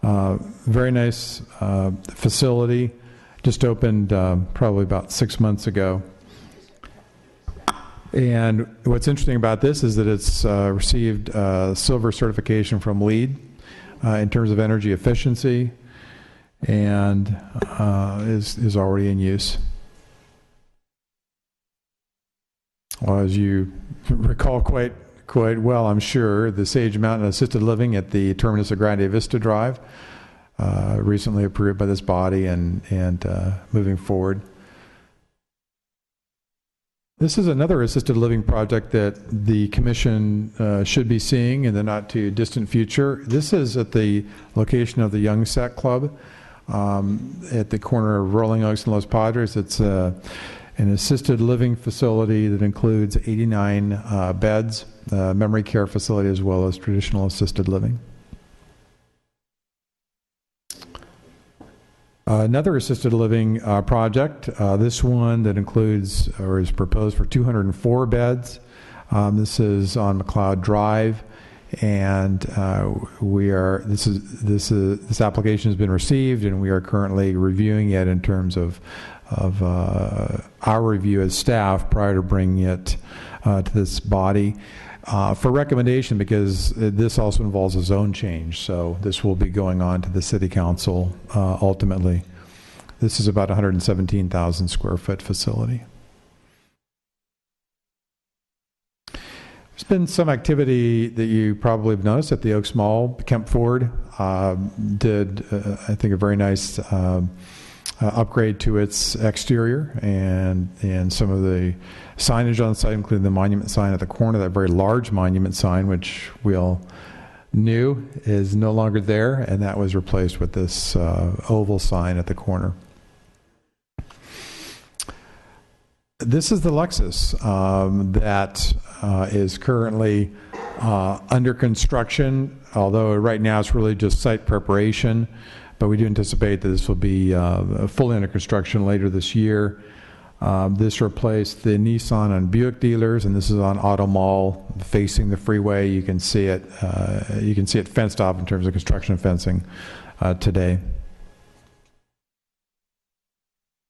Very nice facility. Just opened probably about 6 months ago. And what's interesting about this is that it's received silver certification from LEED in terms of energy efficiency, and is already in use. Well, as you recall quite well, I'm sure, the Sage Mountain Assisted Living at the terminus of Grande Vista Drive, recently approved by this body and moving forward. This is another assisted living project that the commission should be seeing in the not too distant future. This is at the location of the Young Set Club at the corner of Rolling Oaks and Los Padres. It's an assisted living facility that includes 89 beds, memory care facility, as well as traditional assisted living. Another assisted living project, this one that includes or is proposed for 204 beds, This is on McLeod Drive, and this application has been received, and we are currently reviewing it in terms of our review as staff prior to bringing it to this body for recommendation, because this also involves a zone change. So this will be going on to the City Council ultimately. This is about 117,000 square foot facility. There's been some activity that you probably have noticed at the Oaks Mall. Kemp Ford did, I think, a very nice upgrade to its exterior, and some of the signage on site, including the monument sign at the corner, that very large monument sign, which we all knew is no longer there, and that was replaced with this oval sign at the corner. This is the Lexus that is currently under construction, although right now it's really just site preparation, but we do anticipate that this will be fully under construction later this year. This replaced the Nissan and Buick dealers, and this is on Auto Mall facing the freeway. You can see it fenced off in terms of construction fencing today.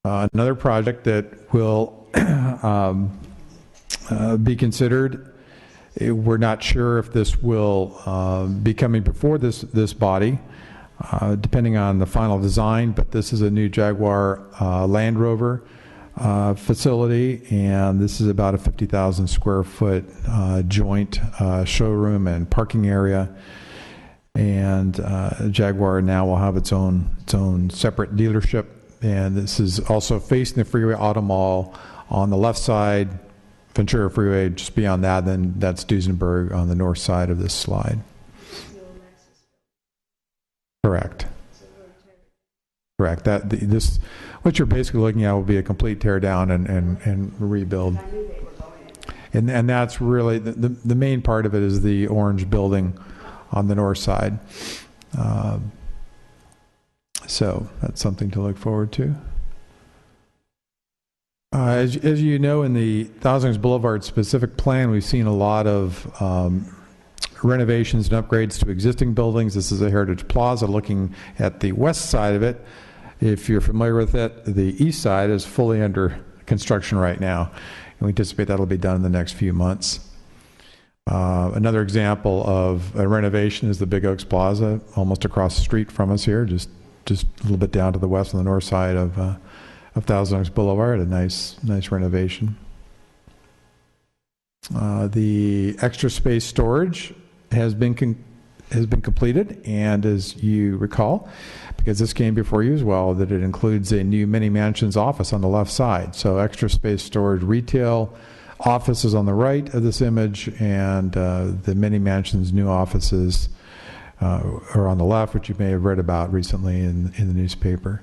Another project that will be considered, we're not sure if this will be coming before this body, depending on the final design, but this is a new Jaguar Land Rover facility, and this is about a 50,000 square foot joint showroom and parking area. And Jaguar now will have its own separate dealership, and this is also facing the freeway. Auto Mall on the left side, Ventura Freeway just beyond that, then that's Duesenberg on the north side of this slide. Correct. Correct. What you're basically looking at will be a complete tear down and rebuild. And that's really the main part of it is the orange building on the north side. So that's something to look forward to. As you know, in the Thousand Oaks Boulevard specific plan, we've seen a lot of renovations and upgrades to existing buildings. This is a Heritage Plaza looking at the west side of it. If you're familiar with it, the east side is fully under construction right now, and we anticipate that'll be done in the next few months. Another example of a renovation is the Big Oaks Plaza, almost across the street from us here, just a little bit down to the west on the north side of Thousand Oaks Boulevard. A nice renovation. The extra space storage has been completed, and as you recall, because this came before you as well, that it includes a new Mini Mansions office on the left side. So extra space storage retail office is on the right of this image, and the Mini Mansions new offices are on the left, which you may have read about recently in the newspaper.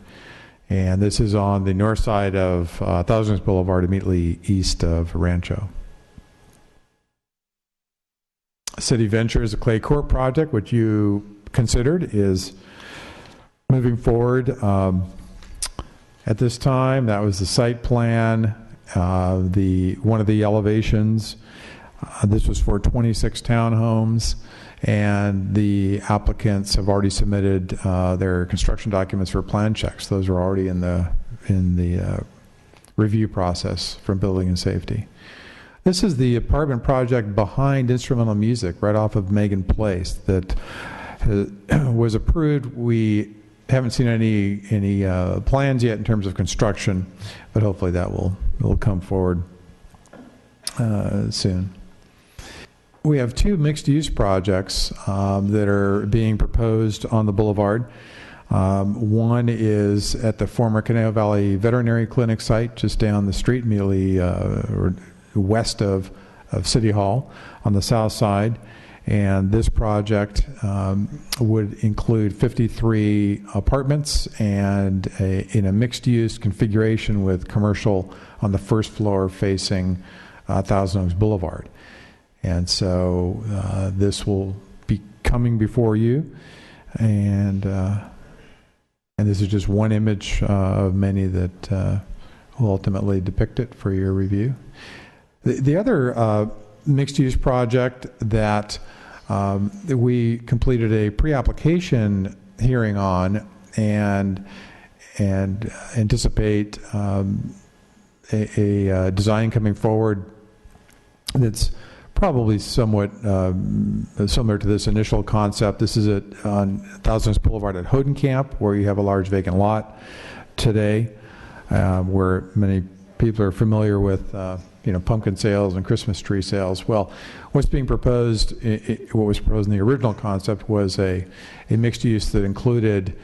And this is on the north side of Thousand Oaks Boulevard, immediately east of Rancho. City Ventures, the Clay Court project, which you considered, is moving forward. At this time, that was the site plan, one of the elevations. This was for 26 townhomes, and the applicants have already submitted their construction documents for plan checks. Those are already in the review process from Building and Safety. This is the apartment project behind Instrumental Music, right off of Megan Place, that was approved. We haven't seen any plans yet in terms of construction, but hopefully that will come forward soon. We have two mixed-use projects that are being proposed on the boulevard. One is at the former Conejo Valley Veterinary Clinic site, just down the street, immediately west of City Hall on the south side. And this project would include 53 apartments and in a mixed-use configuration with commercial on the first floor facing Thousand Oaks Boulevard. And so this will be coming before you, and this is just one image of many that will ultimately depict it for your review. The other mixed-use project that we completed a pre-application hearing on, and anticipate a design coming forward that's probably somewhat similar to this initial concept. This is on Thousands Boulevard at Hodenkamp, where you have a large vacant lot today, where many people are familiar with pumpkin sales and Christmas tree sales. Well, what's being proposed, what was proposed in the original concept was a mixed use that included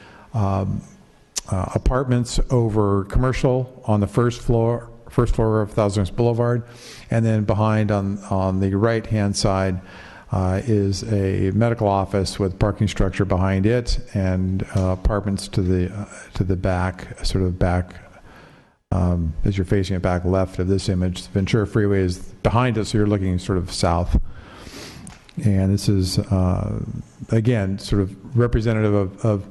apartments over commercial on the first floor of Thousands Boulevard, and then behind on the right-hand side is a medical office with parking structure behind it, and apartments to the back, sort of back, as you're facing it back left of this image. The Ventura Freeway is behind us, so you're looking sort of south. And this is, again, sort of representative of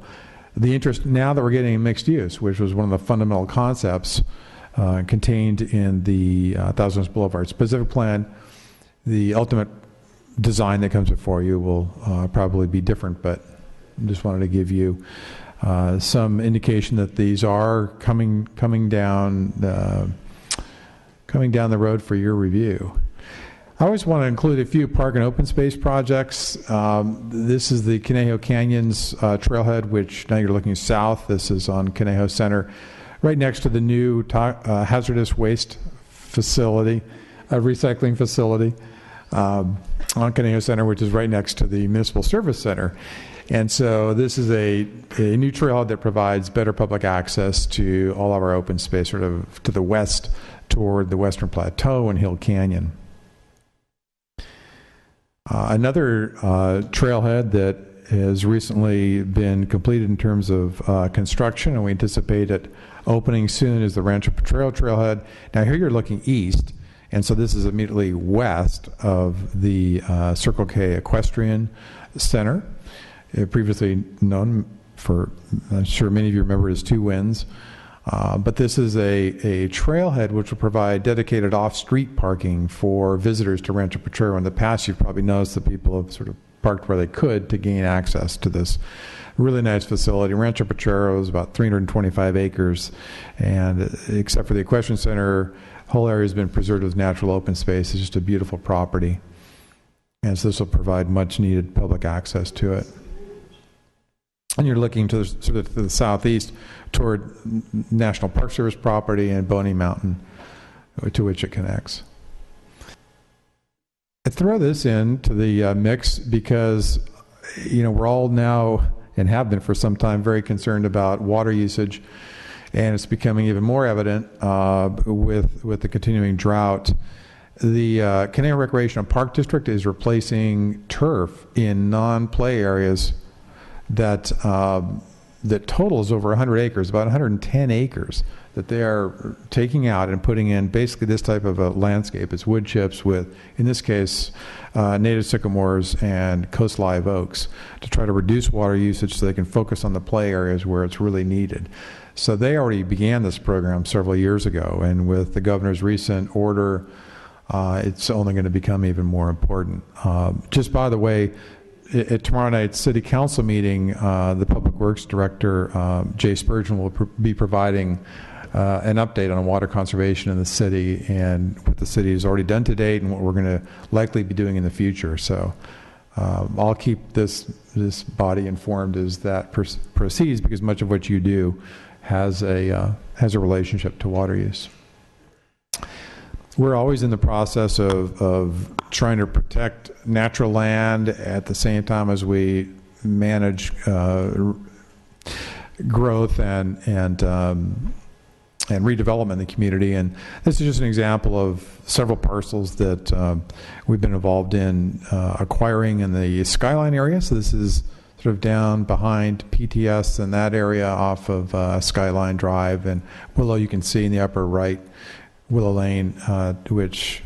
the interest now that we're getting mixed use, which was one of the fundamental concepts contained in the Thousands Boulevard specific plan. The ultimate design that comes before you will probably be different, but I just wanted to give you some indication that these are coming down the road for your review. I always want to include a few park and open space projects. This is the Conejo Canyons trailhead, which now you're looking south. This is on Conejo Center, right next to the new hazardous waste facility, recycling facility on Conejo Center, which is right next to the Municipal Service Center. And so this is a new trailhead that provides better public access to all of our open space, sort of to the west toward the Western Plateau and Hill Canyon. Another trailhead that has recently been completed in terms of construction, and we anticipate it opening soon, is the Rancho Potrero trailhead. Now here you're looking east, and so this is immediately west of the Circle K Equestrian Center, previously known for, I'm sure many of you remember, as Two Winds. But this is a trailhead which will provide dedicated off-street parking for visitors to Rancho Potrero. In the past, you've probably noticed that people have sort of parked where they could to gain access to this really nice facility. Rancho Potrero is about 325 acres, and except for the Equestrian Center, the whole area has been preserved as natural open space. It's just a beautiful property, and so this will provide much-needed public access to it. And you're looking to sort of to the southeast toward National Park Service property and Boney Mountain, to which it connects. I throw this into the mix because, we're all now, and have been for some time, very concerned about water usage, and it's becoming even more evident with the continuing drought. The Conejo Recreational Park District is replacing turf in non-play areas that totals over 100 acres, about 110 acres, that they are taking out and putting in basically this type of a landscape. It's wood chips with, in this case, native sycamores and coast live oaks to try to reduce water usage so they can focus on the play areas where it's really needed. So they already began this program several years ago, and with the governor's recent order, it's only going to become even more important. Just by the way, at tomorrow night's City Council meeting, the Public Works Director, Jay Spurgeon, will be providing an update on water conservation in the city and what the city has already done to date and what we're going to likely be doing in the future. So I'll keep this body informed as that proceeds, because much of what you do has a relationship to water use. We're always in the process of trying to protect natural land at the same time as we manage growth and redevelopment in the community. And this is just an example of several parcels that we've been involved in acquiring in the Skyline area. So this is sort of down behind PTS in that area off of Skyline Drive, and Willow, you can see in the upper right, Willow Lane, to which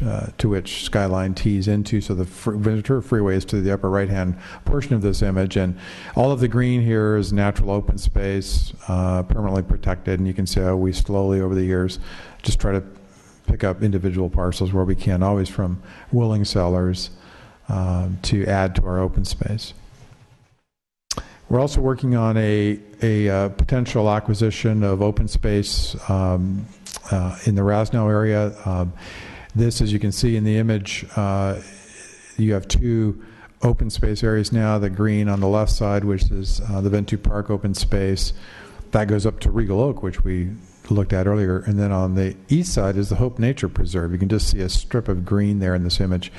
Skyline tees into. So the Ventura Freeway is to the upper right-hand portion of this image, and all of the green here is natural open space, permanently protected. And you can see how we slowly, over the years, just try to pick up individual parcels where we can, always from willing sellers, to add to our open space. We're also working on a potential acquisition of open space in the Rasnow area. This, as you can see in the image, you have two open space areas now. The green on the left side, which is the Ventura Park open space, that goes up to Regal Oak, which we looked at earlier. And then on the east side is the Hope Nature Preserve. You can just see a strip of green there in this image.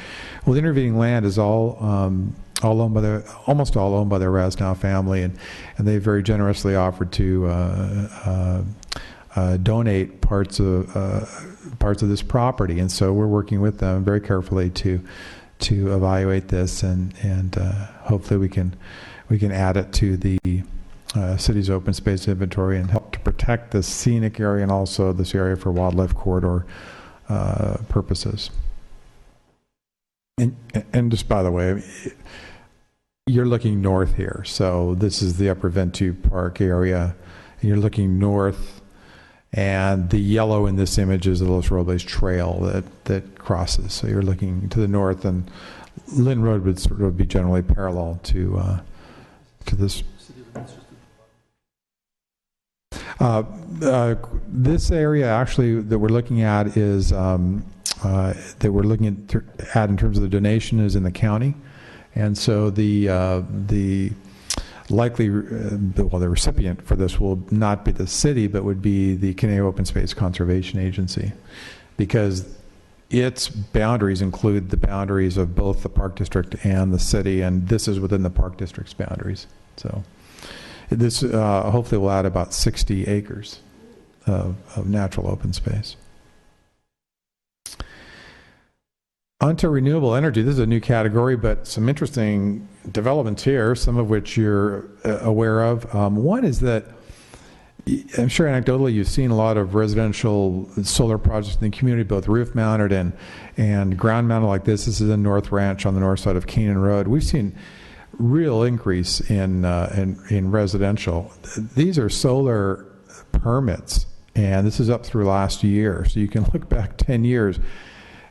Well, the intervening land is all owned by almost all owned by the Rasnow family, and they very generously offered to donate parts of this property. And so we're working with them very carefully to evaluate this, and hopefully we can add it to the city's open space inventory and help to protect this scenic area and also this area for wildlife corridor purposes. And just by the way, you're looking north here, so this is the Upper Ventura Park area, and you're looking north, and the yellow in this image is the Los Robles Trail that crosses. So you're looking to the north, and Lynn Road would sort of be generally parallel to this. This area actually that we're looking at is that we're looking at in terms of the donation is in the county, and so the likely the recipient for this will not be the city, but would be the Conejo Open Space Conservation Agency, because its boundaries include the boundaries of both the Park District and the city, and this is within the Park District's boundaries. So this hopefully will add about 60 acres of natural open space. Onto renewable energy. This is a new category, but some interesting developments here, some of which you're aware of. One is that I'm sure anecdotally you've seen a lot of residential solar projects in the community, both roof-mounted and ground-mounted like this. This is in North Ranch on the north side of Canaan Road. We've seen real increase in residential. These are solar permits, and this is up through last year, so you can look back 10 years.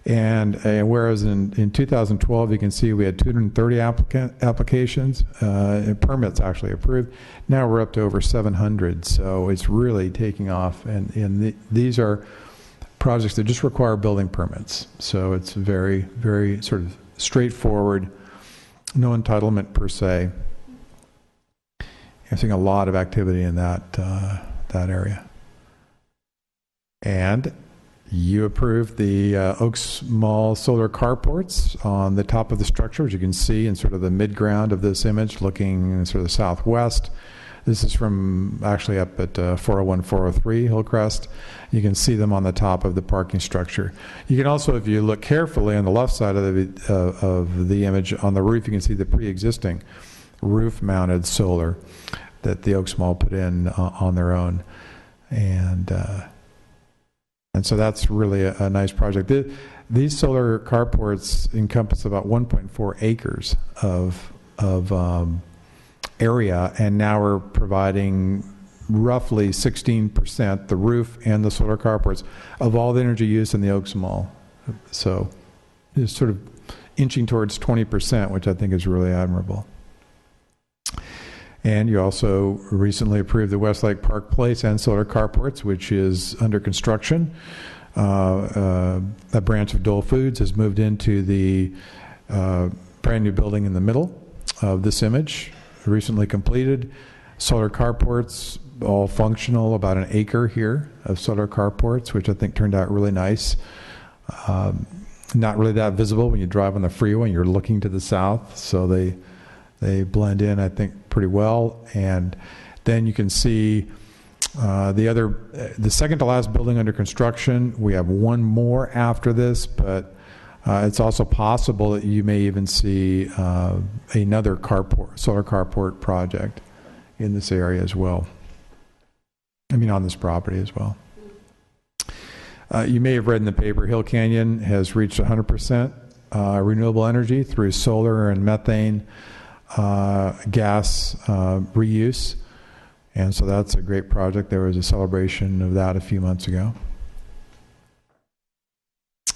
And whereas in 2012, you can see we had 230 applications, permits actually approved. Now we're up to over 700, so it's really taking off. And these are projects that just require building permits. So it's very, very sort of straightforward, no entitlement per se. You're seeing a lot of activity in that area. And you approved the Oaks Mall solar carports on the top of the structure, as you can see in sort of the mid-ground of this image, looking sort of the southwest. This is from actually up at 401, 403 Hillcrest. You can see them on the top of the parking structure. You can also, if you look carefully on the left side of the image, on the roof, you can see the pre-existing roof-mounted solar that the Oaks Mall put in on their own. And so that's really a nice project. These solar carports encompass about 1.4 acres of area, and now we're providing roughly 16%, the roof and the solar carports, of all the energy used in the Oaks Mall. So it's sort of inching towards 20%, which I think is really admirable. And you also recently approved the Westlake Park Place and solar carports, which is under construction. A branch of Dole Foods has moved into the brand new building in the middle of this image, recently completed. Solar carports, all functional, about an acre here of solar carports, which I think turned out really nice. Not really that visible when you drive on the freeway and you're looking to the south, so they blend in, I think, pretty well. And then you can see the second to last building under construction. We have one more after this, but it's also possible that you may even see another solar carport project in this area as well. I mean, on this property as well. You may have read in the paper, Hill Canyon has reached 100% renewable energy through solar and methane gas reuse, and so that's a great project. There was a celebration of that a few months ago.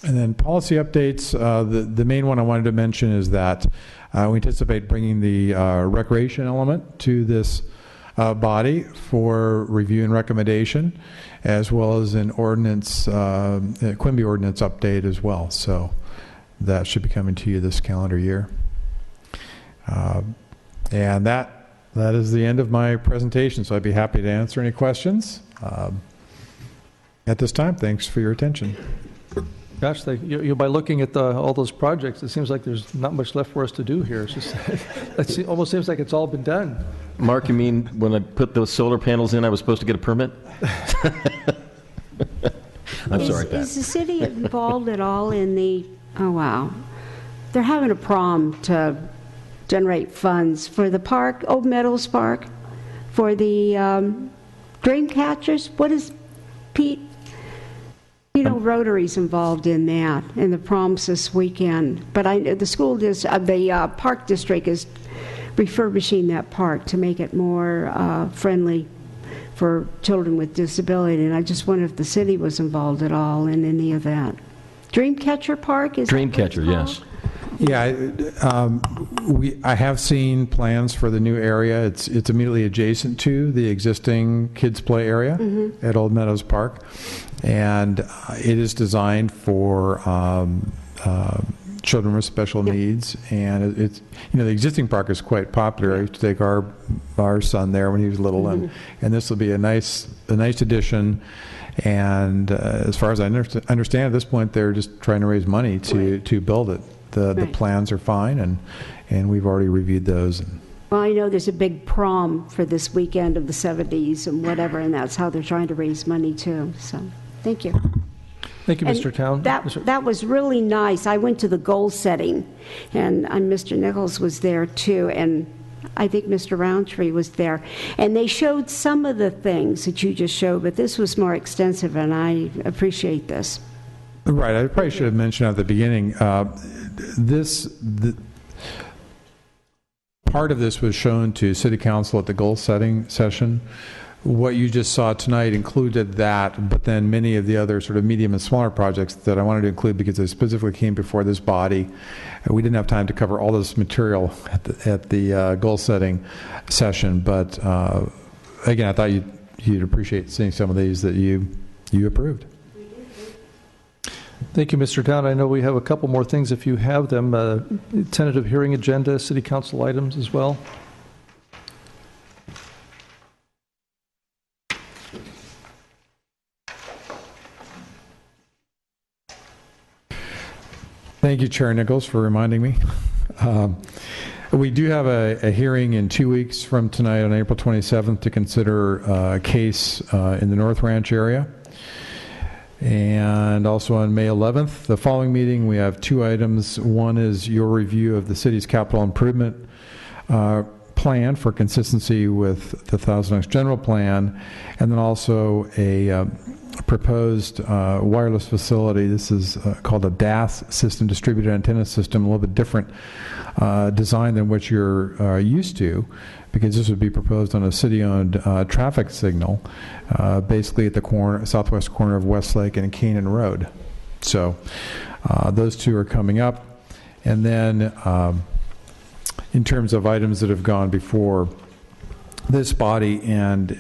And then policy updates. The main one I wanted to mention is that we anticipate bringing the recreation element to this body for review and recommendation, as well as an ordinance, Quimby ordinance update as well. So that should be coming to you this calendar year. And that is the end of my presentation. So I'd be happy to answer any questions at this time. Thanks for your attention. Gosh, by looking at all those projects, it seems like there's not much left for us to do here. It's just, it almost seems like it's all been done. Mark, you mean when I put those solar panels in, I was supposed to get a permit? I'm sorry, Pat. Is the city involved at all in the, oh wow, they're having a prom to generate funds for the park, Old Meadows Park, for the dream catchers? What is Pete? You know, Rotary's involved in that, in the proms this weekend. But the park district is refurbishing that park to make it more friendly for children with disability. And I just wonder if the city was involved at all in any of that. Dreamcatcher Park is Dreamcatcher, yes. Yeah, I have seen plans for the new area. It's immediately adjacent to the existing kids' play area at Old Meadows Park, and it is designed for children with special needs. And it's the existing park is quite popular. I used to take our son there when he was little, and this will be a nice addition. And as far as I understand, at this point, they're just trying to raise money to build it. The plans are fine, and we've already reviewed those. Well, I know there's a big prom for this weekend of the 70s and whatever, and that's how they're trying to raise money too. So, thank you. Thank you, Mr. Town. That was really nice. I went to the goal setting, and Mr. Nichols was there too, and I think Mr. Roundtree was there. And they showed some of the things that you just showed, but this was more extensive, and I appreciate this. Right. I probably should have mentioned at the beginning, part of this was shown to City Council at the goal setting session. What you just saw tonight included that, but then many of the other sort of medium and smaller projects that I wanted to include because they specifically came before this body. We didn't have time to cover all this material at the goal setting session, but again, I thought you'd appreciate seeing some of these that you approved. Thank you, Mr. Town. I know we have a couple more things if you have them. Tentative hearing agenda, City Council items as well. Thank you, Chair Nichols, for reminding me. We do have a hearing in 2 weeks from tonight on April 27th to consider a case in the North Ranch area. And also on May 11th, the following meeting, we have two items. One is your review of the city's capital improvement plan for consistency with the Thousand Oaks General Plan, and then also a proposed wireless facility. This is called a DAS system, distributed antenna system, a little bit different design than what you're used to, because this would be proposed on a city-owned traffic signal, basically at the southwest corner of Westlake and Canaan Road. So those two are coming up. And then in terms of items that have gone before this body and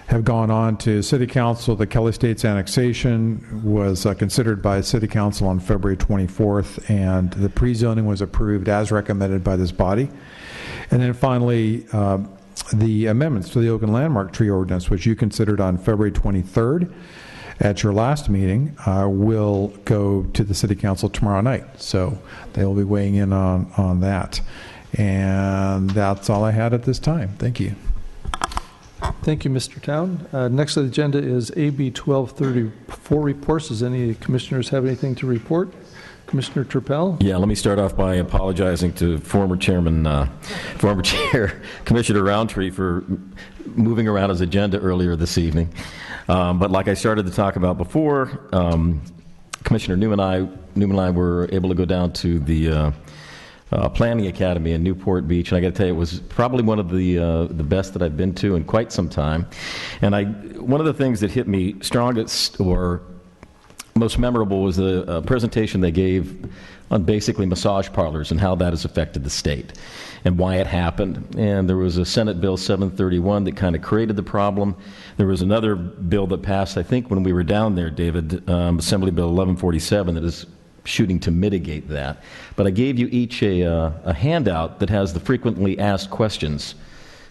have gone on to City Council, the Kelly Estates annexation was considered by City Council on February 24th, and the pre-zoning was approved as recommended by this body. And then finally, the amendments to the Oakland Landmark Tree Ordinance, which you considered on February 23rd at your last meeting, will go to the City Council tomorrow night. So they will be weighing in on that. And that's all I had at this time. Thank you. Thank you, Mr. Town. Next on the agenda is AB 1234 reports. Does any commissioners have anything to report? Commissioner Turpel? Yeah, let me start off by apologizing to former Chair Commissioner Roundtree for moving around his agenda earlier this evening. But like I started to talk about before, Commissioner Newman and I were able to go down to the Planning Academy in Newport Beach, and I got to tell you, it was probably one of the best that I've been to in quite some time. And one of the things that hit me strongest, or most memorable was the presentation they gave on basically massage parlors and how that has affected the state and why it happened. And there was a Senate Bill 731 that kind of created the problem. There was another bill that passed, I think, when we were down there, David, Assembly Bill 1147, that is shooting to mitigate that. But I gave you each a handout that has the frequently asked questions,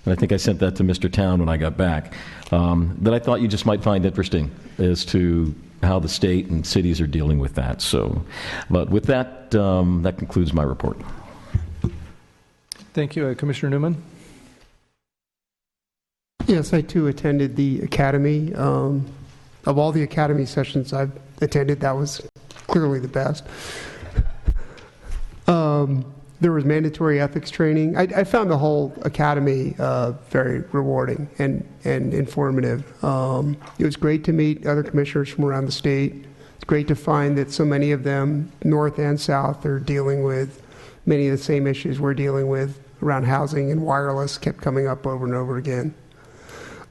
and I think I sent that to Mr. Town when I got back, that I thought you just might find interesting as to how the state and cities are dealing with that. So, but with that, that concludes my report. Thank you. Commissioner Newman? Yes, I too attended the Academy. Of all the Academy sessions I've attended, that was clearly the best. There was mandatory ethics training. I found the whole Academy very rewarding and informative. It was great to meet other commissioners from around the state. It's great to find that so many of them, north and south, are dealing with many of the same issues we're dealing with around housing, and wireless kept coming up over and over again.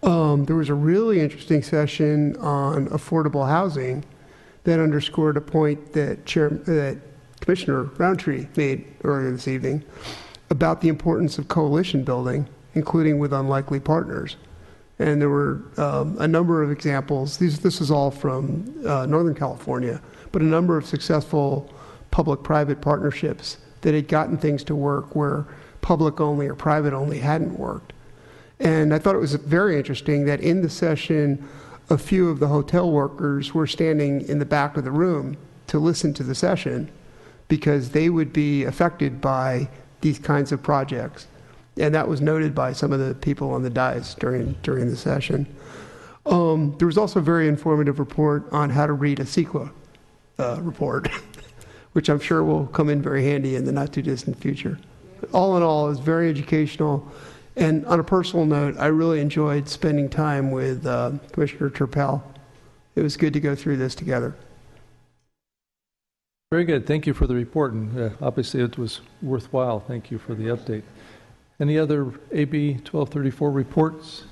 There was a really interesting session on affordable housing that underscored a point that Commissioner Roundtree made earlier this evening about the importance of coalition building, including with unlikely partners. And there were a number of examples. This is all from Northern California, but a number of successful public-private partnerships that had gotten things to work where public only or private only hadn't worked. And I thought it was very interesting that in the session, a few of the hotel workers were standing in the back of the room to listen to the session because they would be affected by these kinds of projects. And that was noted by some of the people on the dais during the session. There was also a very informative report on how to read a CEQA report, which I'm sure will come in very handy in the not too distant future. All in all, it was very educational. And on a personal note, I really enjoyed spending time with Commissioner Turpel. It was good to go through this together. Very good. Thank you for the report. And obviously, it was worthwhile. Thank you for the update. Any other AB 1234 reports?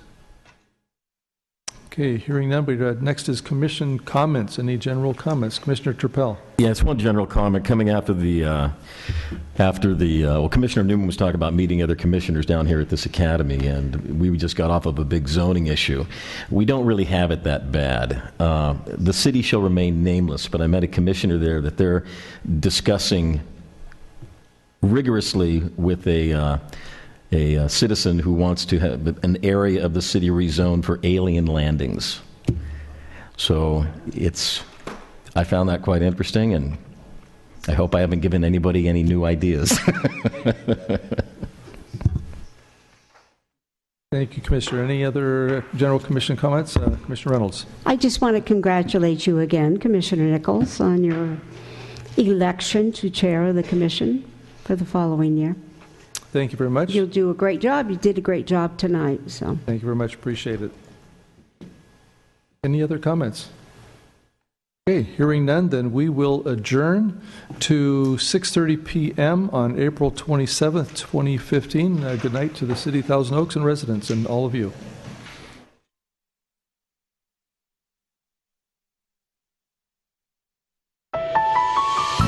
Okay, hearing none, but next is commission comments. Any general comments? Commissioner Turpel. Yeah, it's one general comment coming after the well, Commissioner Newman was talking about meeting other commissioners down here at this academy, and we just got off of a big zoning issue. We don't really have it that bad. The city shall remain nameless, but I met a commissioner there that they're discussing rigorously with a citizen who wants to have an area of the city rezoned for alien landings. So I found that quite interesting, and I hope I haven't given anybody any new ideas. Thank you, Commissioner. Any other general commission comments? Commissioner Reynolds. I just want to congratulate you again, Commissioner Nichols, on your election to chair the commission for the following year. Thank you very much. You'll do a great job. You did a great job tonight. So thank you very much. Appreciate it. Any other comments? Okay, hearing none, then we will adjourn to 6:30 p.m. on April 27th, 2015. Good night to the city of Thousand Oaks and residents and all of you.